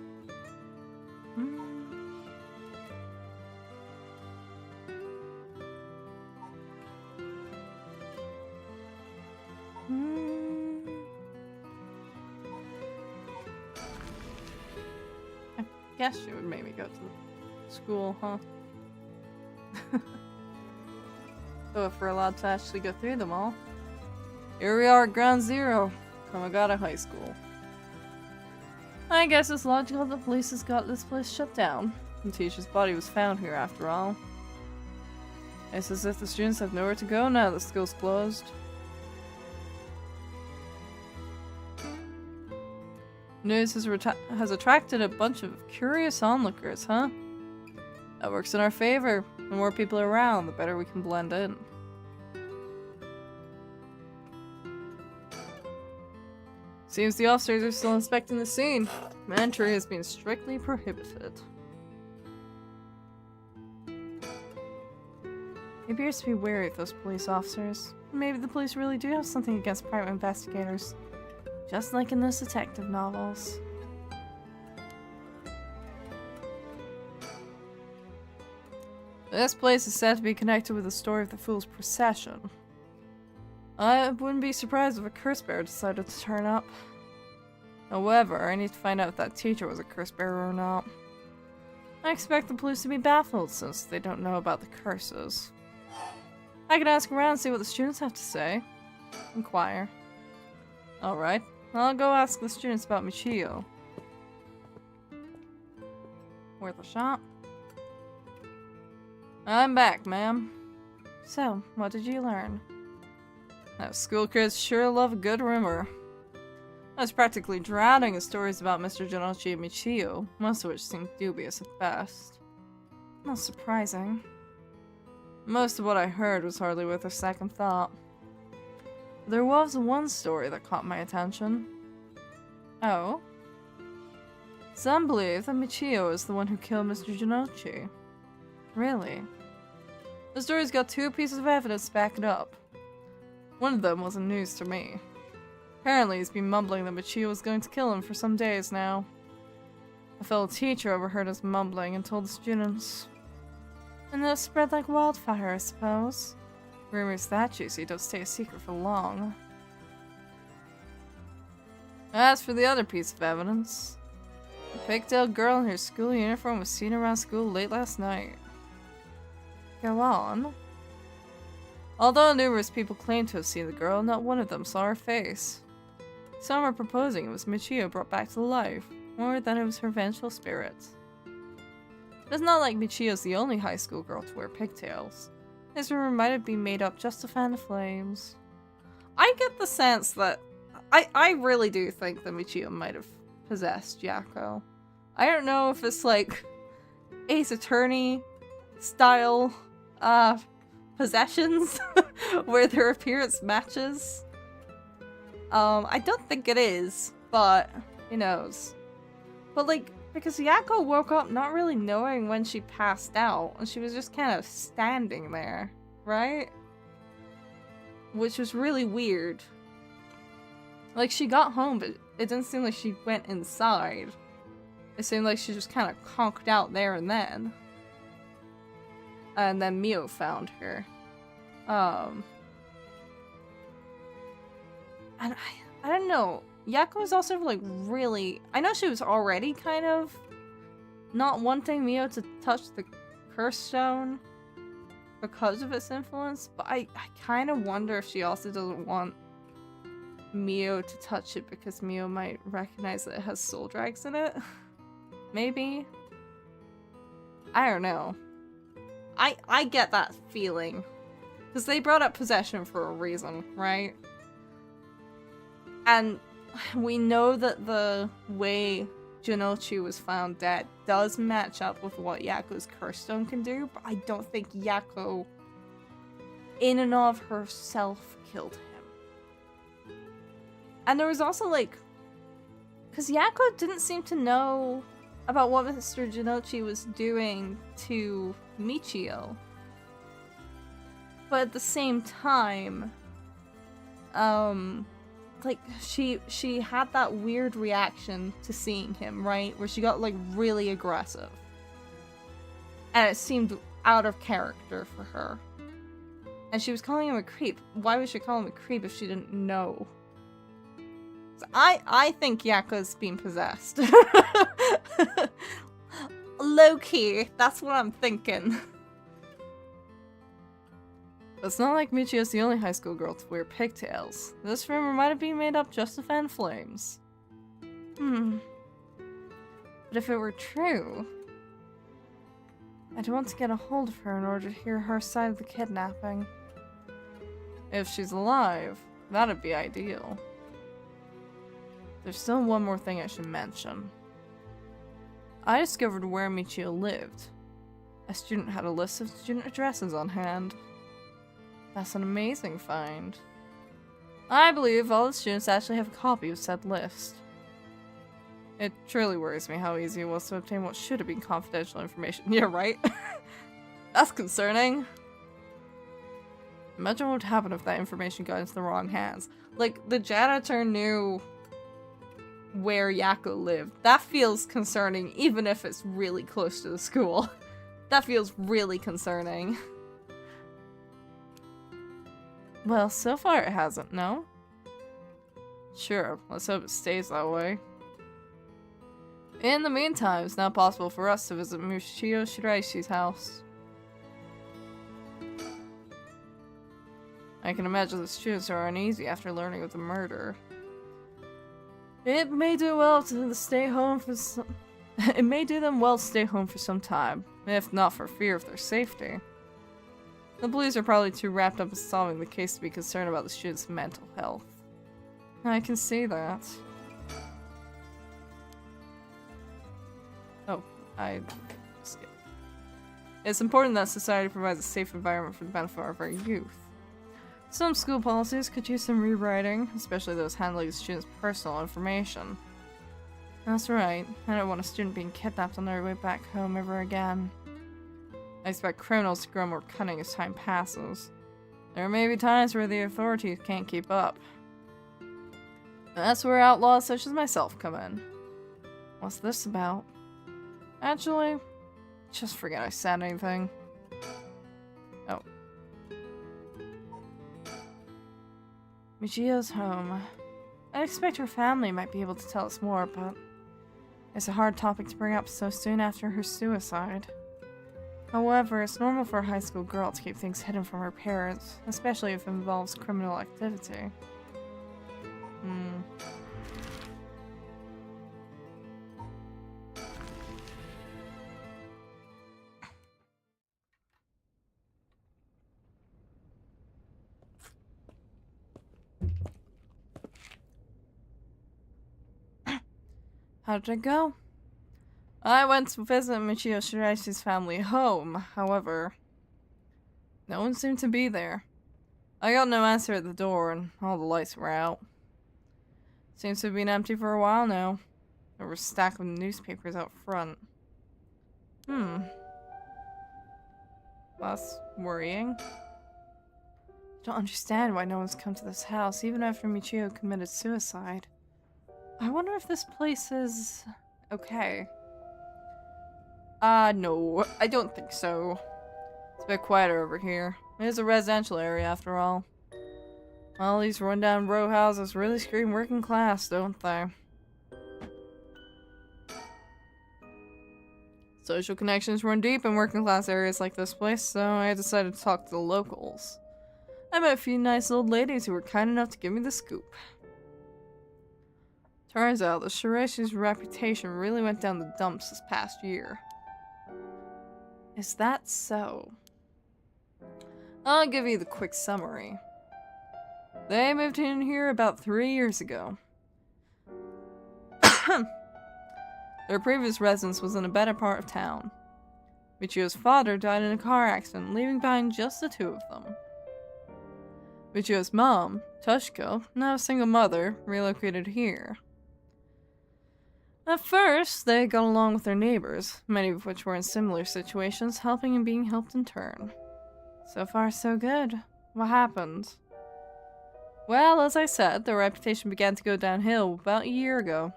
I guess she would maybe go to school, huh? So if we're allowed to actually go through them all. Here we are at Ground Zero, Kamagata High School. I guess it's logical the police has got this place shut down. The teacher's body was found here after all. It's as if the students have nowhere to go now that school's closed. News has attracted a bunch of curious onlookers, huh? That works in our favor. The more people are around, the better we can blend in. Seems the officers are still inspecting the scene. Entry has been strictly prohibited. He appears to be wary of those police officers. Maybe the police really do have something against private investigators. Just like in those detective novels. This place is said to be connected with the story of the Fool's Procession. I wouldn't be surprised if a curse bearer decided to turn up. However, I need to find out if that teacher was a curse bearer or not. I expect the police to be baffled since they don't know about the curses. I can ask around and see what the students have to say. Inquire. Alright, I'll go ask the students about Michio. Worth a shot. I'm back, ma'am. So, what did you learn? Now, school kids sure love a good rumor. I was practically drowning in stories about Mr. Jinochi and Michio, most of which seemed dubious at best. Not surprising. Most of what I heard was hardly worth a second thought. There was one story that caught my attention. Oh? Some believe that Michio is the one who killed Mr. Jinochi. Really? The story's got 2 pieces of evidence to back it up. One of them wasn't news to me. Apparently he's been mumbling that Michio was going to kill him for some days now. A fellow teacher overheard us mumbling and told the students. And that spread like wildfire, I suppose. Rumors that juicy don't stay a secret for long. As for the other piece of evidence, a pigtailed girl in her school uniform was seen around school late last night. Go on. Although numerous people claim to have seen the girl, not one of them saw her face. Some are proposing it was Michio brought back to life, or that it was her vengeful spirit. It's not like Michio's the only high school girl to wear pigtails. This rumor might have been made up just to fan the flames. I get the sense that I really do think that Michio might have possessed Yako. I don't know if it's like Ace Attorney style possessions where their appearance matches. I don't think it is, but who knows. But like, because Yako woke up not really knowing when she passed out, and she was just kind of standing there, right? Which was really weird. Like, she got home, but it didn't seem like she went inside. It seemed like she just kind of conked out there and then. And then Mio found her. And I don't know. Yako was also like really... I know she was already kind of not wanting Mio to touch the curse stone because of its influence, but I kind of wonder if she also doesn't want Mio to touch it because Mio might recognize that it has soul drags in it. Maybe? I don't know. I get that feeling. Because they brought up possession for a reason, right? And we know that the way Jinochi was found dead does match up with what Yako's curse stone can do, but I don't think Yako, in and of herself, killed him. And there was also, like... Because Yako didn't seem to know about what Mr. Jinochi was doing to Michio. But at the same time, like, she had that weird reaction to seeing him, right? Where she got, like, really aggressive. And it seemed out of character for her. And she was calling him a creep. Why would she call him a creep if she didn't know? So I think Yako's been possessed. Low-key, that's what I'm thinking. It's not like Michio's the only high school girl to wear pigtails. This rumor might have been made up just to fan flames. But if it were true, I'd want to get a hold of her in order to hear her side of the kidnapping. If she's alive, that'd be ideal. There's still one more thing I should mention. I discovered where Michio lived. A student had a list of student addresses on hand. That's an amazing find. I believe all the students actually have a copy of said list. It truly worries me how easy it was to obtain what should have been confidential information. Yeah, right? That's concerning. Imagine what would happen if that information got into the wrong hands. Like, the janitor knew where Yako lived. That feels concerning, even if it's really close to the school. That feels really concerning. Well, so far it hasn't, no? Sure, let's hope it stays that way. In the meantime, it's now possible for us to visit Michio Shiraishi's house. I can imagine the students are uneasy after learning of the murder. It may do well to stay home for some. It may do them well to stay home for some time, if not for fear of their safety. The police are probably too wrapped up in solving the case to be concerned about the students' mental health. I can see that. Oh, I skipped. It's important that society provides a safe environment for the benefit of our youth. Some school policies could use some rewriting, especially those handling the students' personal information. That's right, I don't want a student being kidnapped on their way back home ever again. I expect criminals to grow more cunning as time passes. There may be times where the authorities can't keep up. That's where outlaws such as myself come in. What's this about? Actually, just forget I said anything. Oh. Michio's home. I'd expect her family might be able to tell us more, but it's a hard topic to bring up so soon after her suicide. However, it's normal for a high school girl to keep things hidden from her parents, especially if it involves criminal activity. How did it go? I went to visit Michio Shiraishi's family home, however, no one seemed to be there. I got no answer at the door and all the lights were out. Seems to have been empty for a while now. There were a stack of newspapers out front. That's worrying. Don't understand why no one's come to this house, even after Michio committed suicide. I wonder if this place is okay. No, I don't think so. It's a bit quieter over here. It is a residential area after all. All these rundown row houses really scream working class, don't they? Social connections run deep in working class areas like this place, so I decided to talk to the locals. I met a few nice old ladies who were kind enough to give me the scoop. Turns out the Shiraishi's reputation really went down the dumps this past year. Is that so? I'll give you the quick summary. They moved in here about 3 years ago. Their previous residence was in a better part of town. Michio's father died in a car accident, leaving behind just the two of them. Michio's mom, Toshiko, now a single mother, relocated here. At first, they got along with their neighbors, many of which were in similar situations, helping and being helped in turn. So far, so good. What happened? Well, as I said, their reputation began to go downhill about a year ago.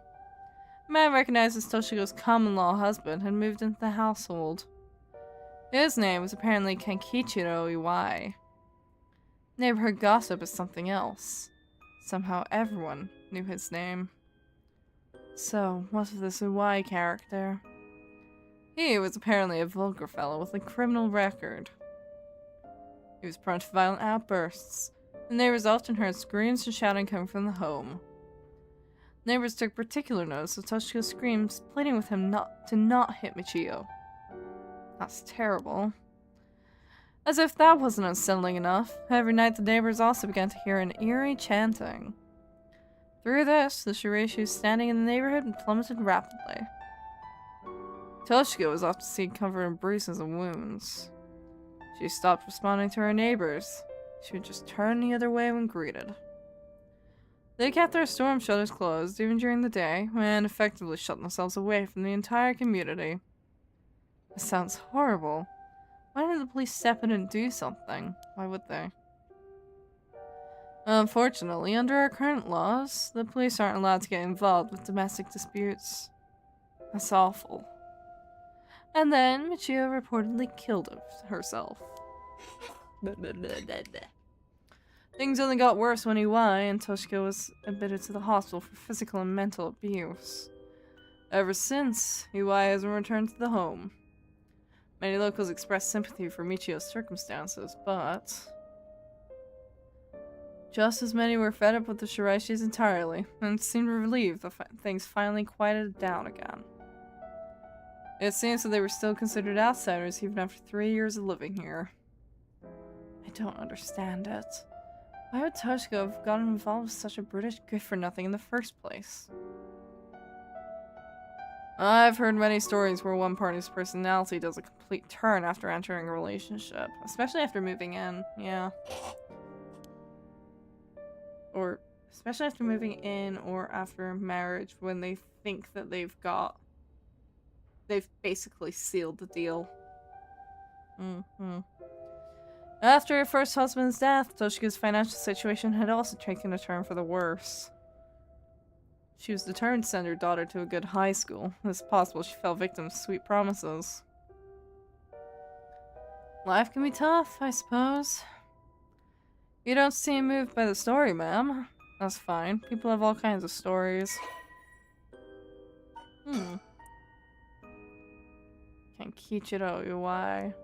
A man recognized as Toshiko's common-law husband had moved into the household. His name was apparently Kenkichiro Iwai. Neighborhood gossip is something else. Somehow everyone knew his name. So, what's with this Iwai character? He was apparently a vulgar fellow with a criminal record. He was prone to violent outbursts. The neighbors often heard screams and shouting coming from the home. Neighbors took particular notice of Toshiko's screams, pleading with him not to hit Michio. That's terrible. As if that wasn't unsettling enough, every night the neighbors also began to hear an eerie chanting. Through this, the Shiraishi's standing in the neighborhood plummeted rapidly. Toshiko was often seen covered in bruises and wounds. She stopped responding to her neighbors. She would just turn the other way when greeted. They kept their storm shutters closed even during the day, and effectively shut themselves away from the entire community. This sounds horrible. Why didn't the police step in and do something? Why would they? Unfortunately, under our current laws, the police aren't allowed to get involved with domestic disputes. That's awful. And then Michio reportedly killed herself. Things only got worse when Iwai and Toshiko was admitted to the hospital for physical and mental abuse. Ever since, Iwai hasn't returned to the home. Many locals expressed sympathy for Michio's circumstances, but just as many were fed up with the Shiraishis entirely, and seemed relieved that things finally quieted down again. It seems that they were still considered outsiders even after 3 years of living here. I don't understand it. Why would Toshiko have gotten involved with such a British good-for-nothing in the first place? I've heard many stories where one party's personality does a complete turn after entering a relationship, especially after moving in, yeah. Or, especially after moving in or after marriage, when they think that they've basically sealed the deal. After her first husband's death, Toshiko's financial situation had also taken a turn for the worse. She was determined to send her daughter to a good high school. It's possible she fell victim to sweet promises. Life can be tough, I suppose. You don't seem moved by the story, ma'am. That's fine. People have all kinds of stories. Kenkichiro Iwai.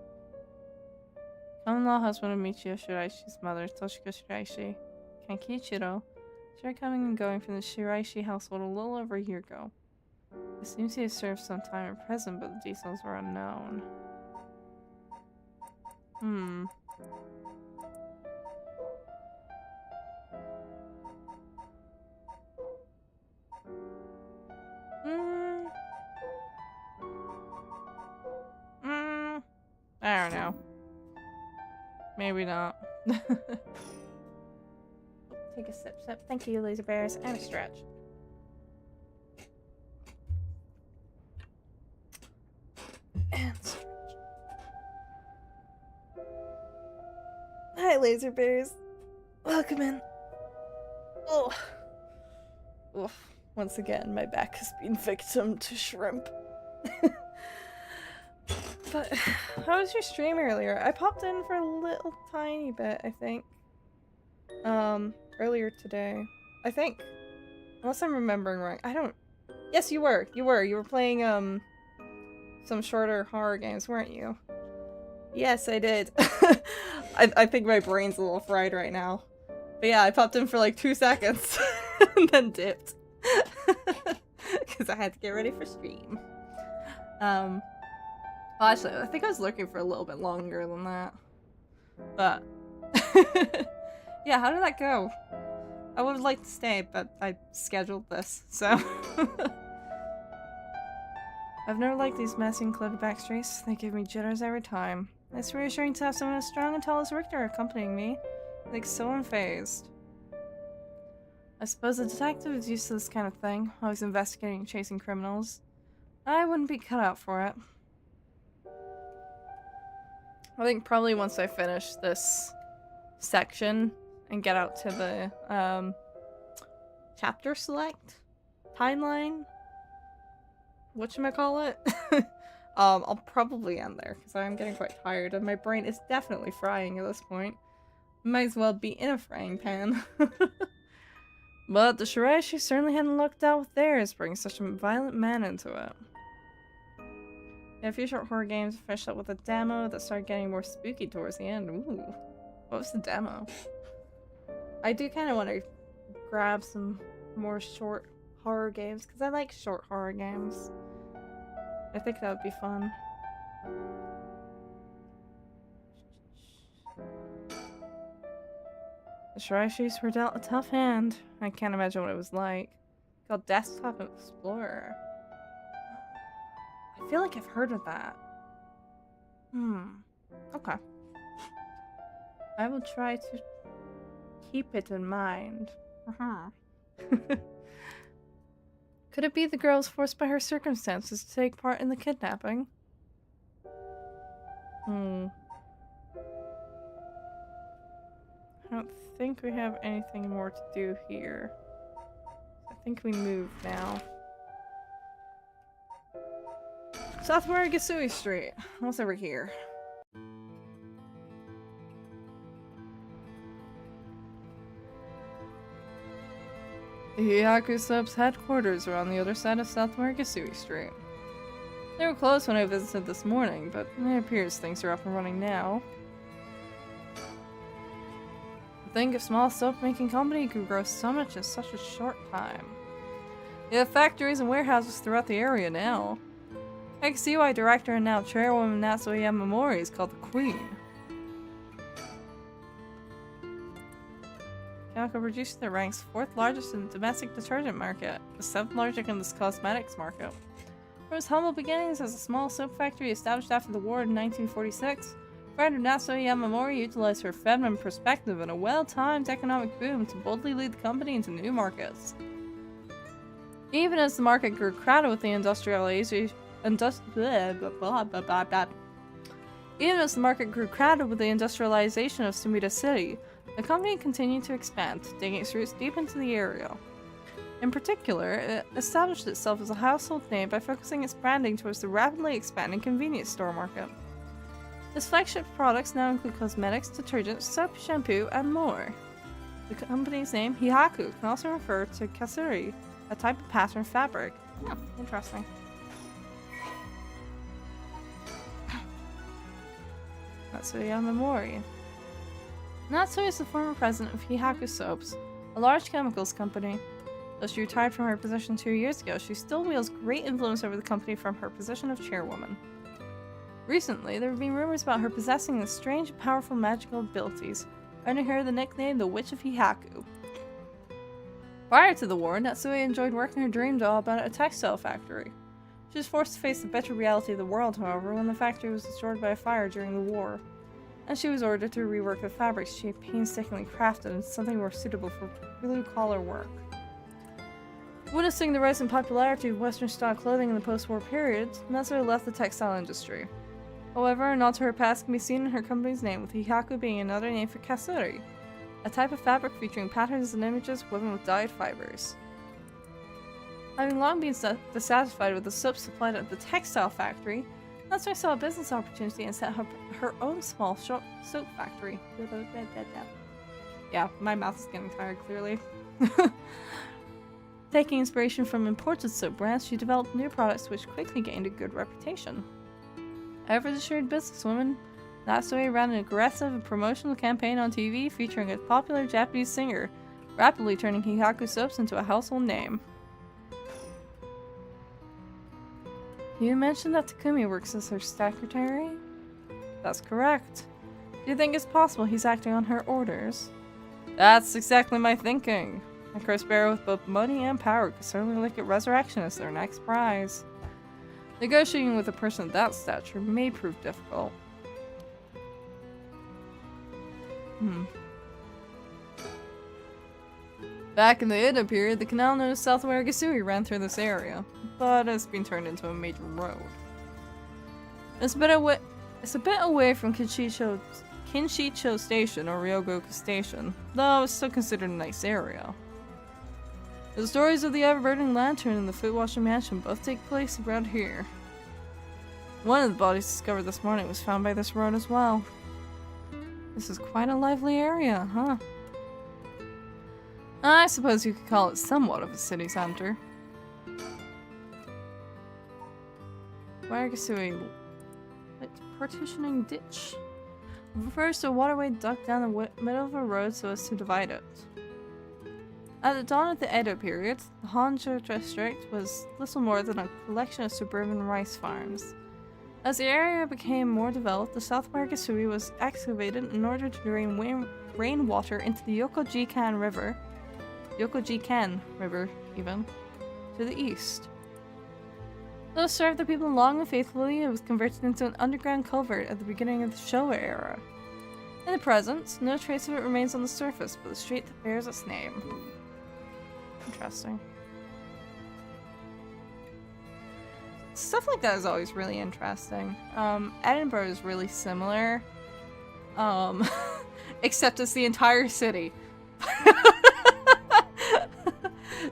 Common-law husband of Michio Shiraishi's mother, Toshiko Shiraishi. Kenkichiro. Started coming and going from the Shiraishi household a little over a year ago. It seems he has served some time in prison, but the details were unknown. I don't know. Maybe not. Take a sip. Thank you, laser bears, and a stretch. And stretch. Hi, laser bears. Welcome in. Oh. Oof. Once again, my back has been victim to shrimp. But how was your stream earlier? I popped in for a little tiny bit, I think. Earlier today. I think. Unless I'm remembering wrong. I don't... Yes, you were. You were playing, some shorter horror games, weren't you? Yes, I did. I think my brain's a little fried right now. But yeah, I popped in for like 2 seconds. And then dipped. Because I had to get ready for stream. Well, actually, I think I was looking for a little bit longer than that. But... yeah, how did that go? I would have liked to stay, but I scheduled this, so... I've never liked these messy and cluttered back streets. They give me jitters every time. It's reassuring to have someone as strong and tall as Richter accompanying me. Like, so unfazed. I suppose a detective is used to this kind of thing, always investigating and chasing criminals. I wouldn't be cut out for it. I think probably once I finish this section and get out to the chapter select timeline, whatchamacallit, I'll probably end there because I'm getting quite tired and my brain is definitely frying at this point. Might as well be in a frying pan. But the Shiraishi certainly hadn't lucked out with theirs, bringing such a violent man into it. In a few short horror games, I finished up with a demo that started getting more spooky towards the end. Ooh, what was the demo? I do kind of want to grab some more short horror games, because I like short horror games. I think that would be fun. The Shiraishis were dealt a tough hand. I can't imagine what it was like. Called Desktop Explorer. I feel like I've heard of that. Okay. I will try to keep it in mind. Could it be the girl was forced by her circumstances to take part in the kidnapping? I don't think we have anything more to do here. I think we move now. South Muragasui Street. What's over here? The Hihaku Soap's headquarters are on the other side of South Marigasui Street. They were closed when I visited this morning, but it appears things are up and running now. To think a small soap-making company could grow so much in such a short time. They have factories and warehouses throughout the area now. I can see why director and now chairwoman Natsuo Yamamori is called the Queen. Kyoko produced the ranks 4th largest in the domestic detergent market, the 7th largest in the cosmetics market. From his humble beginnings as a small soap factory established after the war in 1946, founder Natsuo Yamamori utilized her feminine perspective and a well-timed economic boom to boldly lead the company into new markets. Even as the market grew crowded with the industrialization of Sumida City, the company continued to expand, digging its roots deep into the area. In particular, it established itself as a household name by focusing its branding towards the rapidly expanding convenience store market. Its flagship products now include cosmetics, detergents, soap, shampoo, and more. The company's name, Hihaku, can also refer to kasuri, a type of pattern fabric. Oh, interesting. Natsuo Yamamori. Natsuo is the former president of Hihaku Soaps, a large chemicals company. Though she retired from her position 2 years ago, she still wields great influence over the company from her position of chairwoman. Recently, there have been rumors about her possessing the strange and powerful magical abilities, earning her the nickname the Witch of Hihaku. Prior to the war, Natsuo enjoyed working her dream job at a textile factory. She was forced to face the bitter reality of the world, however, when the factory was destroyed by a fire during the war, and she was ordered to rework the fabrics she had painstakingly crafted into something more suitable for blue-collar work. Witnessing the rise in popularity of Western-style clothing in the post-war period, Natsuo left the textile industry. However, a nod to her past can be seen in her company's name, with Hihaku being another name for kasuri, a type of fabric featuring patterns and images woven with dyed fibers. Having long been dissatisfied with the soap supplied at the textile factory, Natsuo saw a business opportunity and set up her own small soap factory. Yeah, my mouth is getting tired, clearly. Taking inspiration from imported soap brands, she developed new products which quickly gained a good reputation. Ever the shrewd businesswoman, Natsuo ran an aggressive and promotional campaign on TV featuring a popular Japanese singer, rapidly turning Hihaku Soaps into a household name. You mentioned that Takumi works as her secretary? That's correct. Do you think it's possible he's acting on her orders? That's exactly my thinking. A cursed bearer with both money and power could certainly look at resurrection as their next prize. Negotiating with a person of that stature may prove difficult. Back in the Edo period, the canal known as South Marigasui ran through this area, but it's been turned into a major road. It's a bit away from Kinshicho Station or Ryogoku Station, though it's still considered a nice area. The stories of the ever-burning lantern and the Footwasher Mansion both take place around here. One of the bodies discovered this morning was found by this road as well. This is quite a lively area, huh? I suppose you could call it somewhat of a city center. Marigasui partitioning ditch refers to a waterway dug down the middle of a road so as to divide it. At the dawn of the Edo period, the Honjo district was little more than a collection of suburban rice farms. As the area became more developed, the South Marigasui was excavated in order to drain rainwater into the Yokojikan River, even, to the east. Those served the people long and faithfully, it was converted into an underground culvert at the beginning of the Showa era. In the present, no trace of it remains on the surface, but the street that bears its name. Interesting. Stuff like that is always really interesting. Edinburgh is really similar. Except it's the entire city.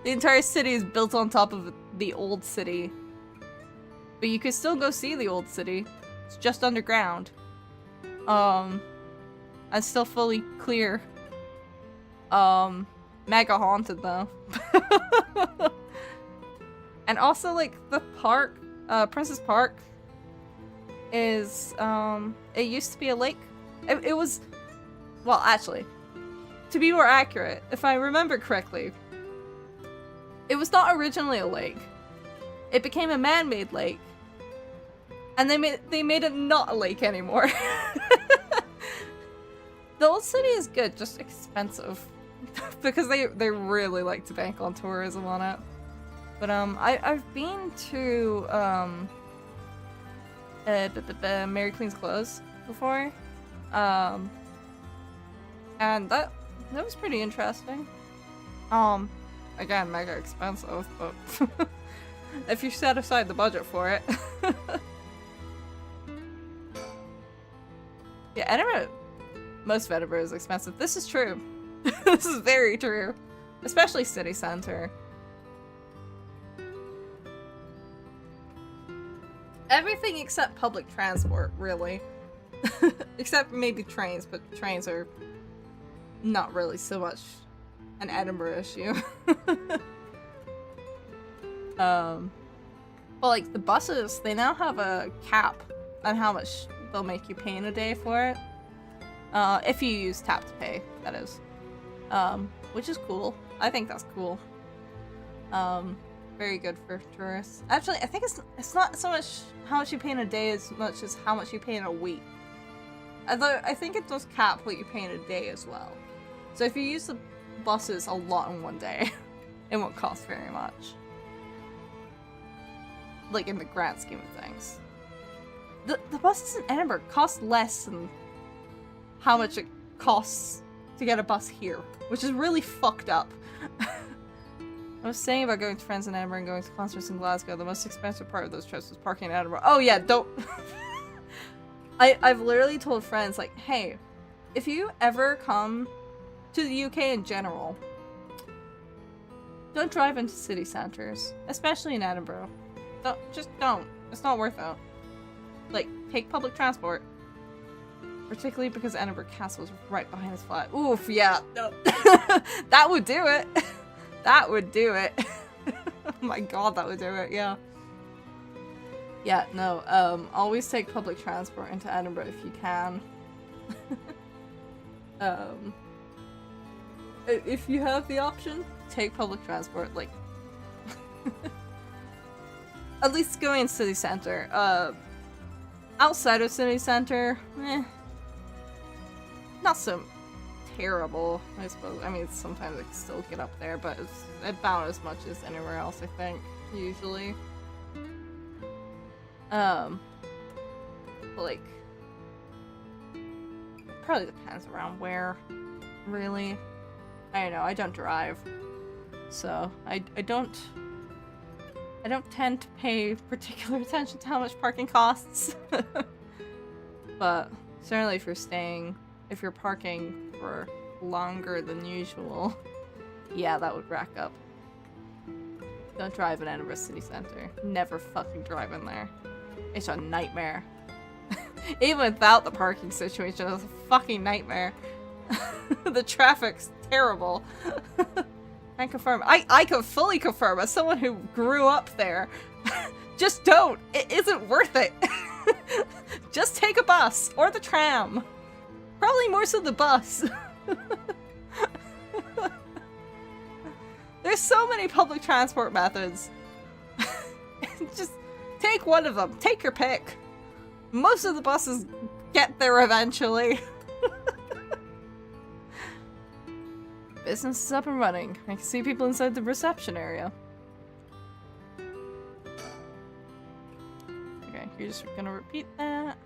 The entire city is built on top of the old city. But you can still go see the old city. It's just underground. And still fully clear. Mega haunted though. And also like the park, Princess Park is, it used to be a lake. It was, well actually, to be more accurate, if I remember correctly, it was not originally a lake. It became a man-made lake. And they made it not a lake anymore. The old city is good, just expensive. Because they really like to bank on tourism on it. But I've been to Mary Queen's Close before. And that was pretty interesting. Again, mega expensive, but if you set aside the budget for it. Yeah, Edinburgh, most of Edinburgh is expensive. This is true. This is very true. Especially city centre. Everything except public transport, really. Except maybe trains, but trains are not really so much an Edinburgh issue. But like the buses, they now have a cap on how much they'll make you pay in a day for it. If you use tap to pay, that is. Which is cool. I think that's cool. Very good for tourists. Actually, I think it's not so much how much you pay in a day as much as how much you pay in a week. I think it does cap what you pay in a day as well. So if you use the buses a lot in one day, it won't cost very much. Like in the grand scheme of things. The buses in Edinburgh cost less than how much it costs to get a bus here, which is really fucked up. I was saying about going to friends in Edinburgh and going to concerts in Glasgow. The most expensive part of those trips was parking in Edinburgh. Oh yeah, don't... I've literally told friends, like, hey, if you ever come to the UK in general, don't drive into city centres, especially in Edinburgh. Just don't. It's not worth it. Like, take public transport. Particularly because Edinburgh Castle is right behind his flat. Oof, yeah. No. That would do it. That would do it. Oh my god, that would do it, yeah. Yeah, no, always take public transport into Edinburgh if you can. If you have the option, take public transport, like... At least going in city centre. Outside of city centre, not so terrible, I suppose. I mean, sometimes I can still get up there, but it's about as much as anywhere else, I think, usually. But like, it probably depends around where, really. I don't know, I don't drive, so I don't tend to pay particular attention to how much parking costs. But certainly if you're parking for longer than usual, yeah, that would rack up. Don't drive in Edinburgh City Centre. Never fucking drive in there. It's a nightmare. Even without the parking situation, it's a fucking nightmare. The traffic's terrible. I confirm. I can fully confirm as someone who grew up there. Just don't. It isn't worth it. Just take a bus or the tram. Probably more so the bus. There's so many public transport methods. Just take one of them. Take your pick. Most of the buses get there eventually. Business is up and running. I can see people inside the reception area. Okay, you're just gonna repeat that.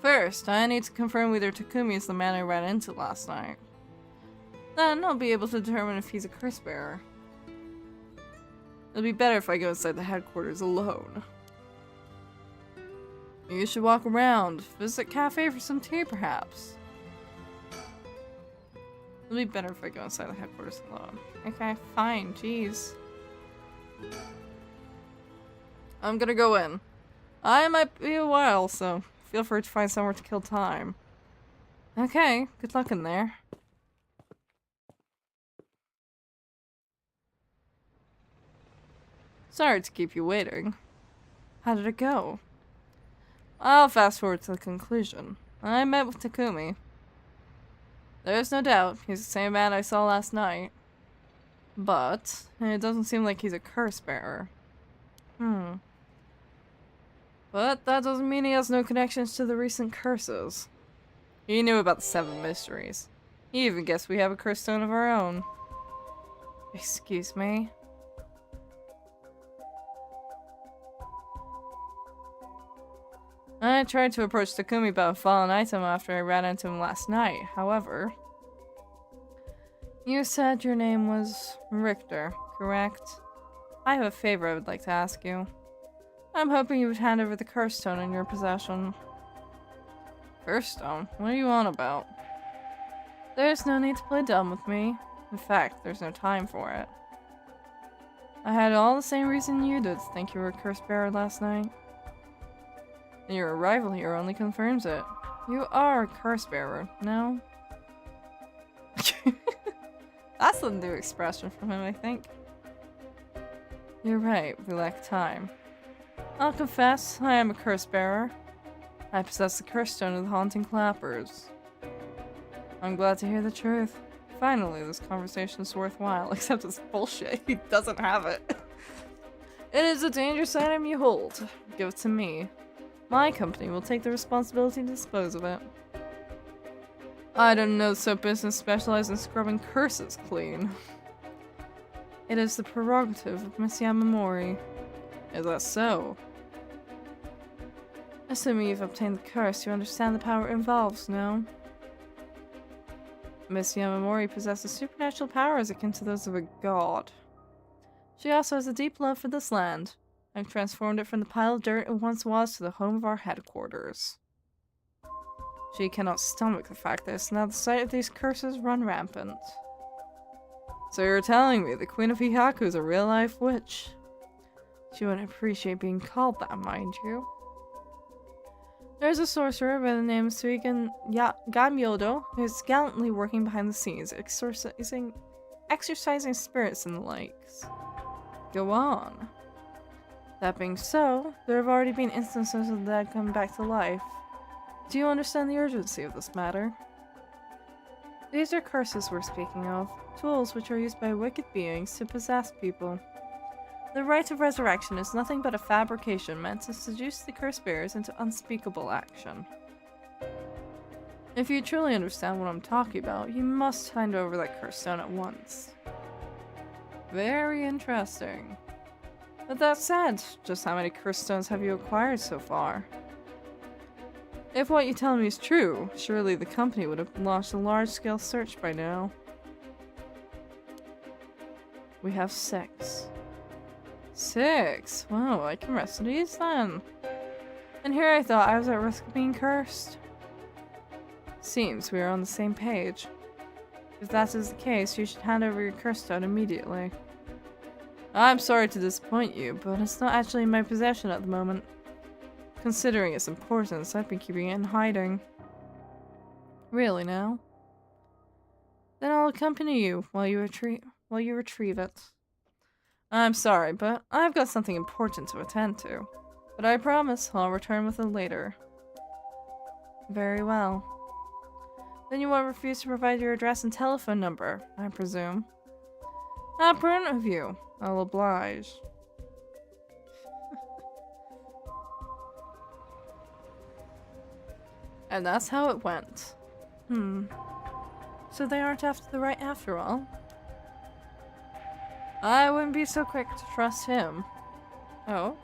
First, I need to confirm whether Takumi is the man I ran into last night. Then I'll be able to determine if he's a curse bearer. It'll be better if I go inside the headquarters alone. You should walk around, visit a cafe for some tea perhaps. It'll be better if I go inside the headquarters alone. Okay, fine, jeez. I'm gonna go in. I might be a while, so feel free to find somewhere to kill time. Okay, good luck in there. Sorry to keep you waiting. How did it go? I'll fast forward to the conclusion. I met with Takumi. There's no doubt he's the same man I saw last night. But it doesn't seem like he's a curse bearer. But that doesn't mean he has no connections to the recent curses. He knew about the 7 mysteries. He even guessed we have a curse stone of our own. Excuse me? I tried to approach Takumi about a fallen item after I ran into him last night, however. You said your name was Richter, correct? I have a favor I would like to ask you. I'm hoping you would hand over the curse stone in your possession. Curse stone? What are you on about? There's no need to play dumb with me. In fact, there's no time for it. I had all the same reason you did to think you were a curse bearer last night. And your arrival here only confirms it. You are a curse bearer, no? That's a new expression from him, I think. You're right, we lack time. I'll confess, I am a curse bearer. I possess the curse stone of the haunting clappers. I'm glad to hear the truth. Finally, this conversation is worthwhile, except it's bullshit. He doesn't have it. It is a dangerous item you hold. Give it to me. My company will take the responsibility to dispose of it. I don't know soap business specialized in scrubbing curses clean. It is the prerogative of Miss Yamamori. Is that so? Assuming you've obtained the curse, you understand the power it involves, no? Miss Yamamori possesses supernatural powers akin to those of a god. She also has a deep love for this land. I've transformed it from the pile of dirt it once was to the home of our headquarters. She cannot stomach the fact that it's now the sight of these curses run rampant. So you're telling me the Queen of Hihaku is a real-life witch? She wouldn't appreciate being called that, mind you. There's a sorcerer by the name of Suigan Gamyodo who's gallantly working behind the scenes, exercising spirits and the likes. Go on. That being so, there have already been instances of the dead coming back to life. Do you understand the urgency of this matter? These are curses we're speaking of, tools which are used by wicked beings to possess people. The rite of resurrection is nothing but a fabrication meant to seduce the curse bearers into unspeakable action. If you truly understand what I'm talking about, you must hand over that curse stone at once. Very interesting. But that said, just how many curse stones have you acquired so far? If what you tell me is true, surely the company would have launched a large-scale search by now. We have 6. 6? Wow, I can rest at ease then. And here I thought I was at risk of being cursed. Seems we are on the same page. If that is the case, you should hand over your curse stone immediately. I'm sorry to disappoint you, but it's not actually in my possession at the moment. Considering its importance, I've been keeping it in hiding. Really now? Then I'll accompany you while you retrieve it. I'm sorry, but I've got something important to attend to. But I promise I'll return with it later. Very well. Then you won't refuse to provide your address and telephone number, I presume. How prudent of you. I'll oblige. And that's how it went. So they aren't after the right after all? I wouldn't be so quick to trust him. Oh?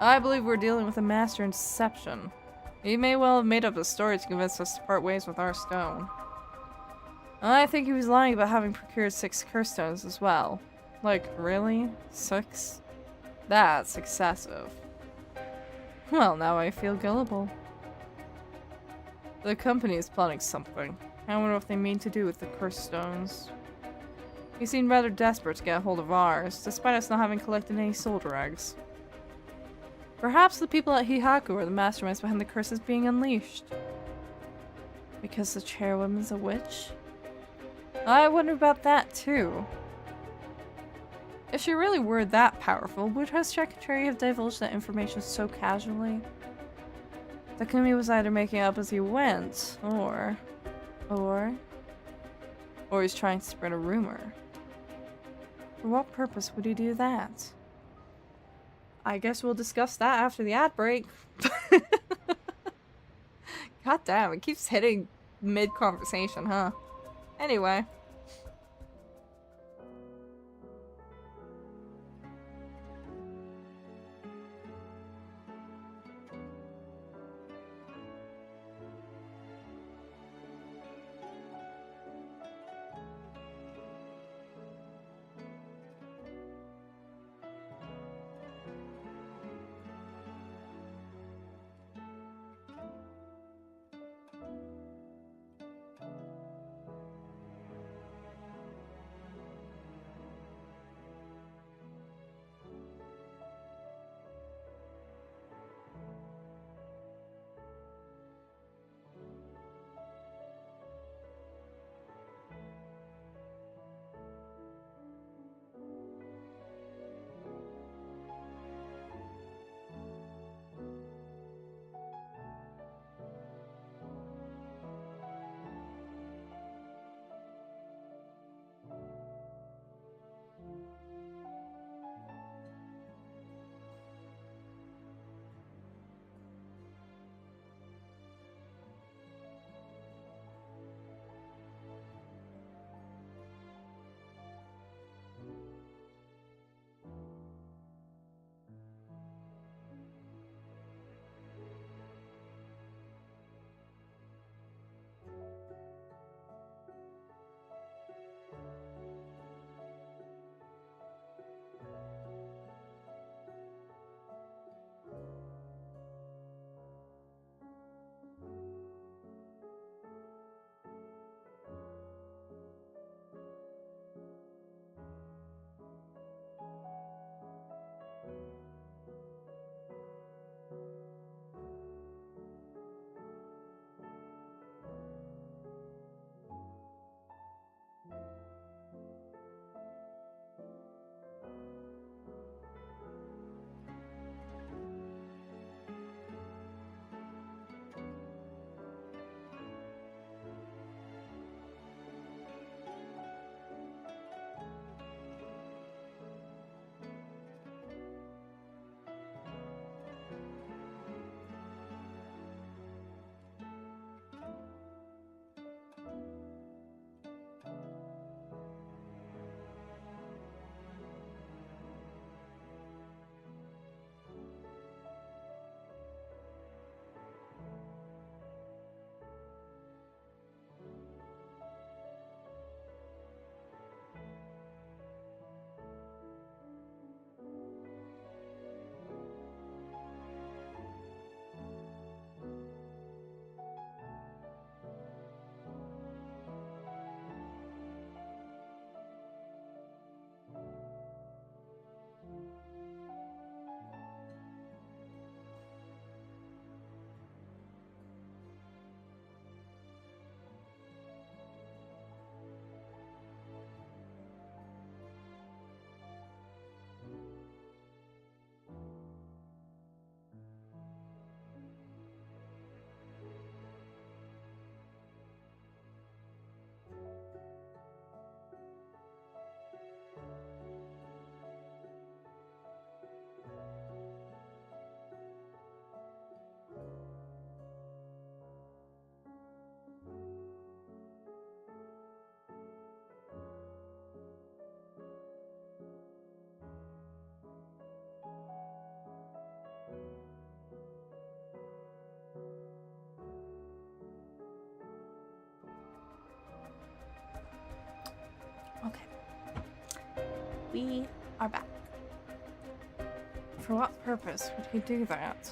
I believe we're dealing with a master in deception. He may well have made up a story to convince us to part ways with our stone. I think he was lying about having procured 6 curse stones as well. Like, really? 6? That's excessive. Well, now I feel gullible. The company is plotting something. I wonder what they mean to do with the cursed stones. He seemed rather desperate to get a hold of ours, despite us not having collected any soldier eggs. Perhaps the people at Hihaku are the masterminds behind the curses being unleashed. Because the chairwoman's a witch? I wonder about that too. If she really were that powerful, would her secretary have divulged that information so casually? Takumi was either making up as he went, or he's trying to spread a rumor. For what purpose would he do that? I guess we'll discuss that after the ad break. God damn, it keeps hitting mid-conversation, huh? Anyway. Okay. We are back. For what purpose would he do that?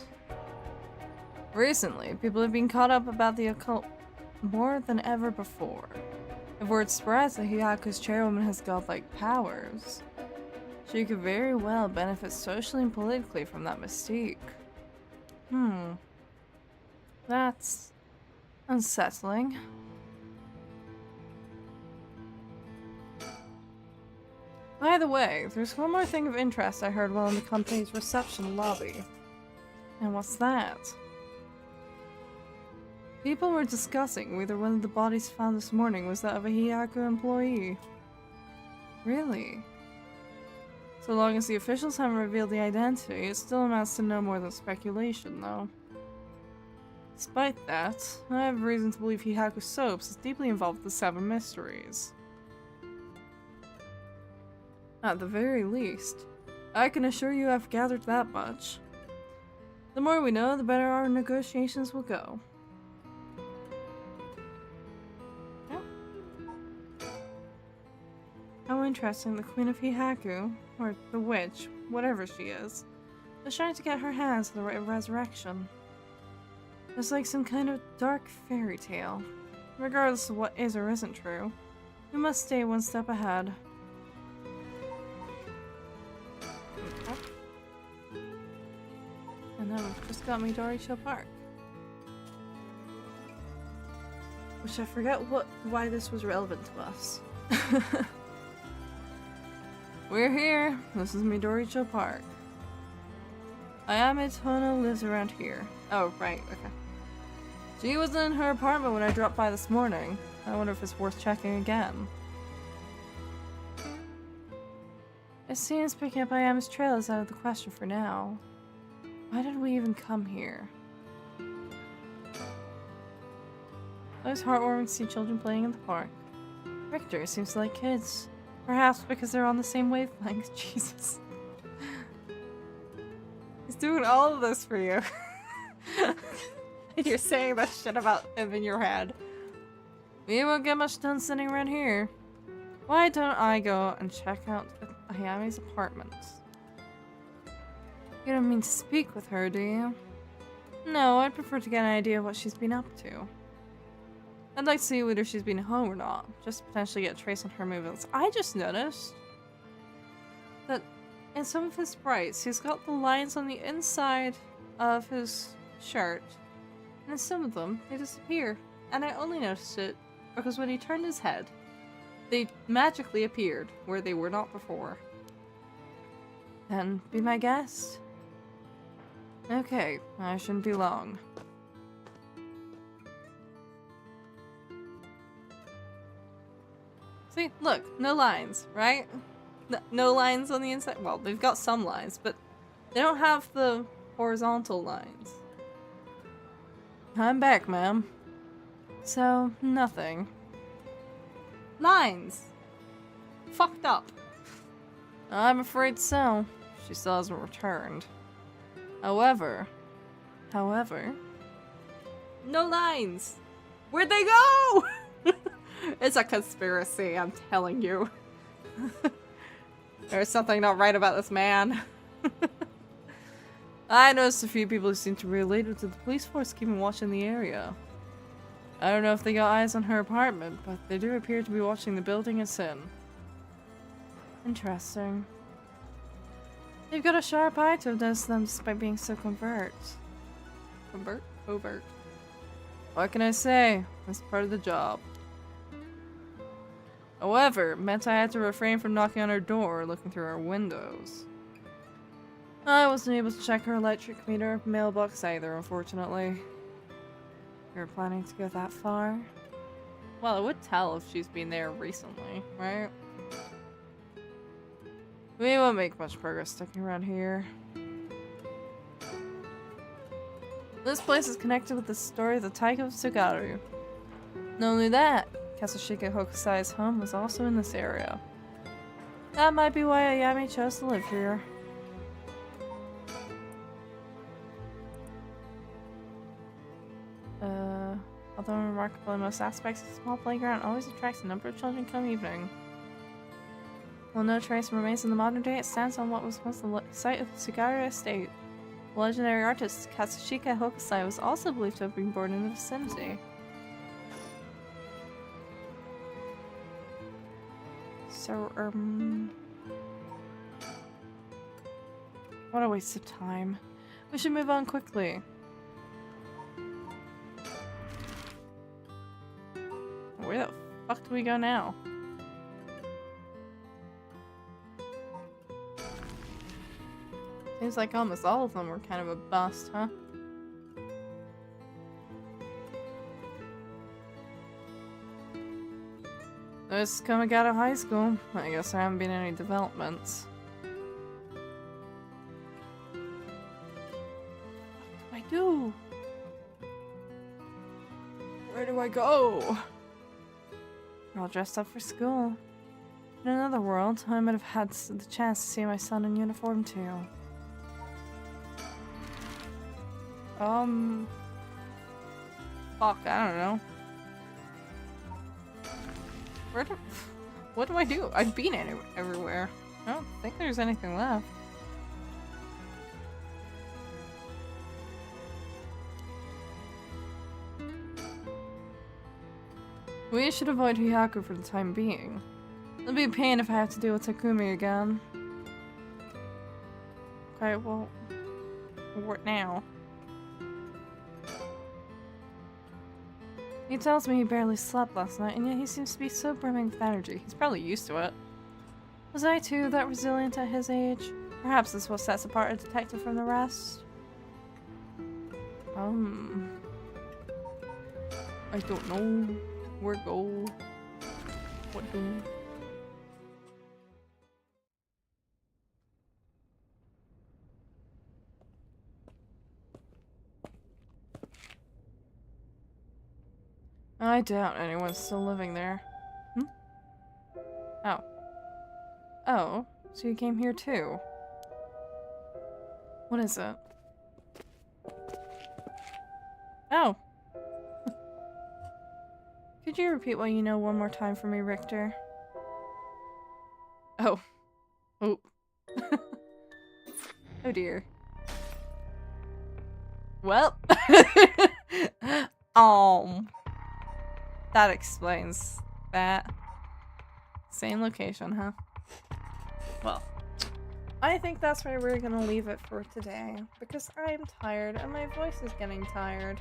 Recently, people have been caught up about the occult more than ever before. If word spreads that Hiyaku's chairwoman has godlike powers, She could very well benefit socially and politically from that mystique. That's unsettling. By the way, there's one more thing of interest I heard while in the company's reception lobby. And what's that? People were discussing whether one of the bodies found this morning was that of a Hyaku employee. Really? So long as the officials haven't revealed the identity, it still amounts to no more than speculation, though. Despite that, I have reason to believe Hyaku Soaps is deeply involved with the Seven Mysteries. At the very least, I can assure you I've gathered that much. The more we know, the better our negotiations will go. Yeah. How interesting, the Queen of Hyaku, or the witch, whatever she is trying to get her hands on the right of resurrection. It's like some kind of dark fairy tale. Regardless of what is or isn't true, we must stay one step ahead. Okay. And then we've just got Midoricho Park. Which I forget why this was relevant to us. We're here. This is Midoricho Park. Ayame Tono lives around here. Oh, right, okay. She wasn't in her apartment when I dropped by this morning. I wonder if it's worth checking again. It seems picking up Ayame's trail is out of the question for now. Why did we even come here? It was heartwarming to see children playing in the park. Richter seems to like kids. Perhaps because they're on the same wavelength. Jesus. He's doing all of this for you. And you're saying that shit about him in your head. We won't get much done sitting around here. Why don't I go and check out Ayame's apartment? You don't mean to speak with her, do you? No, I'd prefer to get an idea of what she's been up to. I'd like to see whether she's been home or not, just to potentially get a trace on her movements. I just noticed that in some of his sprites, he's got the lines on the inside of his shirt, and in some of them, they disappear. And I only noticed it because when he turned his head, they magically appeared where they were not before. Then, be my guest. Okay, I shouldn't be long. See, look, no lines, right? No lines on the inside. Well, they've got some lines, but they don't have the horizontal lines. I'm back, ma'am. So, nothing. Lines! Fucked up. I'm afraid so. She still hasn't returned. However, no lines! Where'd they go? It's a conspiracy, I'm telling you. There's something not right about this man. I noticed a few people who seem to be related to the police force keeping watch in the area. I don't know if they got eyes on her apartment, but they do appear to be watching the building it's in. Interesting. They've got a sharp eye to have noticed them despite being so covert. Covert. What can I say? That's part of the job. However, it meant I had to refrain from knocking on her door or looking through her windows. I wasn't able to check her electric meter mailbox either, unfortunately. You're planning to go that far? Well, I would tell if she's been there recently, right? We won't make much progress sticking around here. This place is connected with the story of the Taiko of Tsugaru. Not only that, Katsushika Hokusai's home was also in this area. That might be why Ayame chose to live here. Although remarkable in most aspects, a small playground always attracts a number of children come evening. While no trace remains in the modern day, it stands on what was once the site of the Tsugaru estate. The legendary artist Katsushika Hokusai was also believed to have been born in the vicinity. So, What a waste of time. We should move on quickly. Where the fuck do we go now? Seems like almost all of them were kind of a bust, huh? Just coming out of high school. I guess there haven't been any developments. What do I do? Where do I go? We're all dressed up for school. In another world, I might have had the chance to see my son in uniform too. Fuck, I don't know. What do I do? I've been everywhere. I don't think there's anything left. We should avoid Hiyaku for the time being. It'll be a pain if I have to deal with Takumi again. Okay, well, what now? He tells me he barely slept last night, and yet he seems to be so brimming with energy. He's probably used to it. Was I too that resilient at his age? Perhaps this is what sets apart a detective from the rest? I don't know. Where go? What do? I doubt anyone's still living there. Hmm? Oh. Oh, so you came here too? What is it? Oh. Could you repeat what you know one more time for me, Richter? Oh. Oh. Oh dear. Well. That explains that. Same location, huh? Well, I think that's where we're gonna leave it for today, because I'm tired and my voice is getting tired.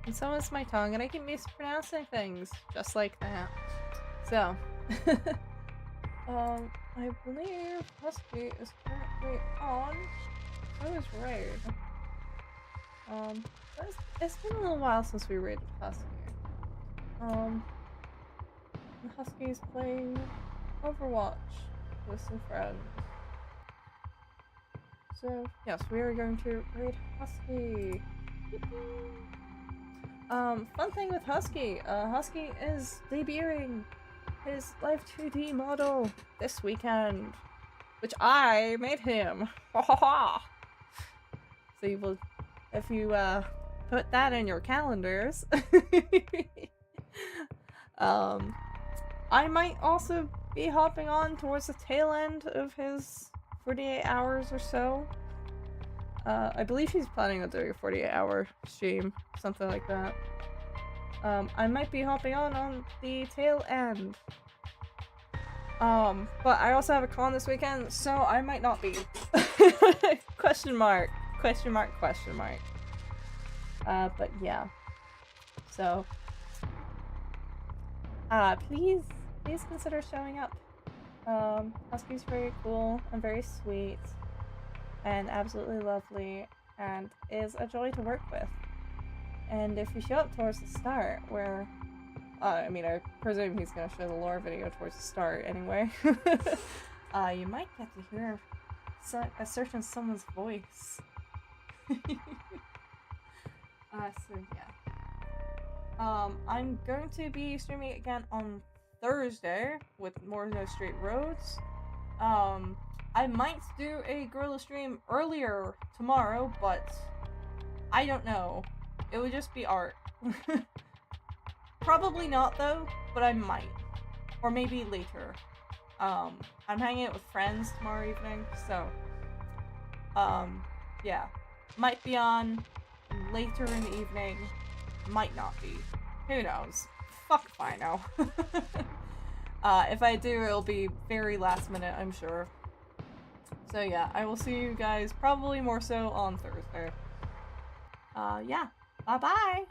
And so is my tongue, and I keep mispronouncing things, just like that. So, I believe Husky is currently on. I was raid. It's been a little while since we raided Husky. Husky's playing Overwatch with some friends. So, yes, we are going to raid Husky. Fun thing with Husky, Husky is debuting his live 2D model this weekend, which I made him. Ha ha ha! So you will, if you, put that in your calendars. I might also be hopping on towards the tail end of his 48 hours or so. I believe he's planning on doing a 48-hour stream, something like that. I might be hopping on the tail end. But I also have a con this weekend, so I might not be. Question mark. Question mark, question mark. But yeah. So, please consider showing up. Husky's very cool and very sweet and absolutely lovely and is a joy to work with. And if you show up towards the start, where, I mean, I presume he's gonna show the lore video towards the start anyway, you might get to hear a certain someone's voice. So yeah. I'm going to be streaming again on Thursday with more No Straight Roads. I might do a gorilla stream earlier tomorrow, but I don't know. It would just be art. Probably not though, but I might. Or maybe later. I'm hanging out with friends tomorrow evening, so yeah. Might be on later in the evening, might not be. Who knows? Fuck if I know. If I do, it'll be very last minute, I'm sure. So yeah, I will see you guys probably more so on Thursday. Yeah. Bye-bye!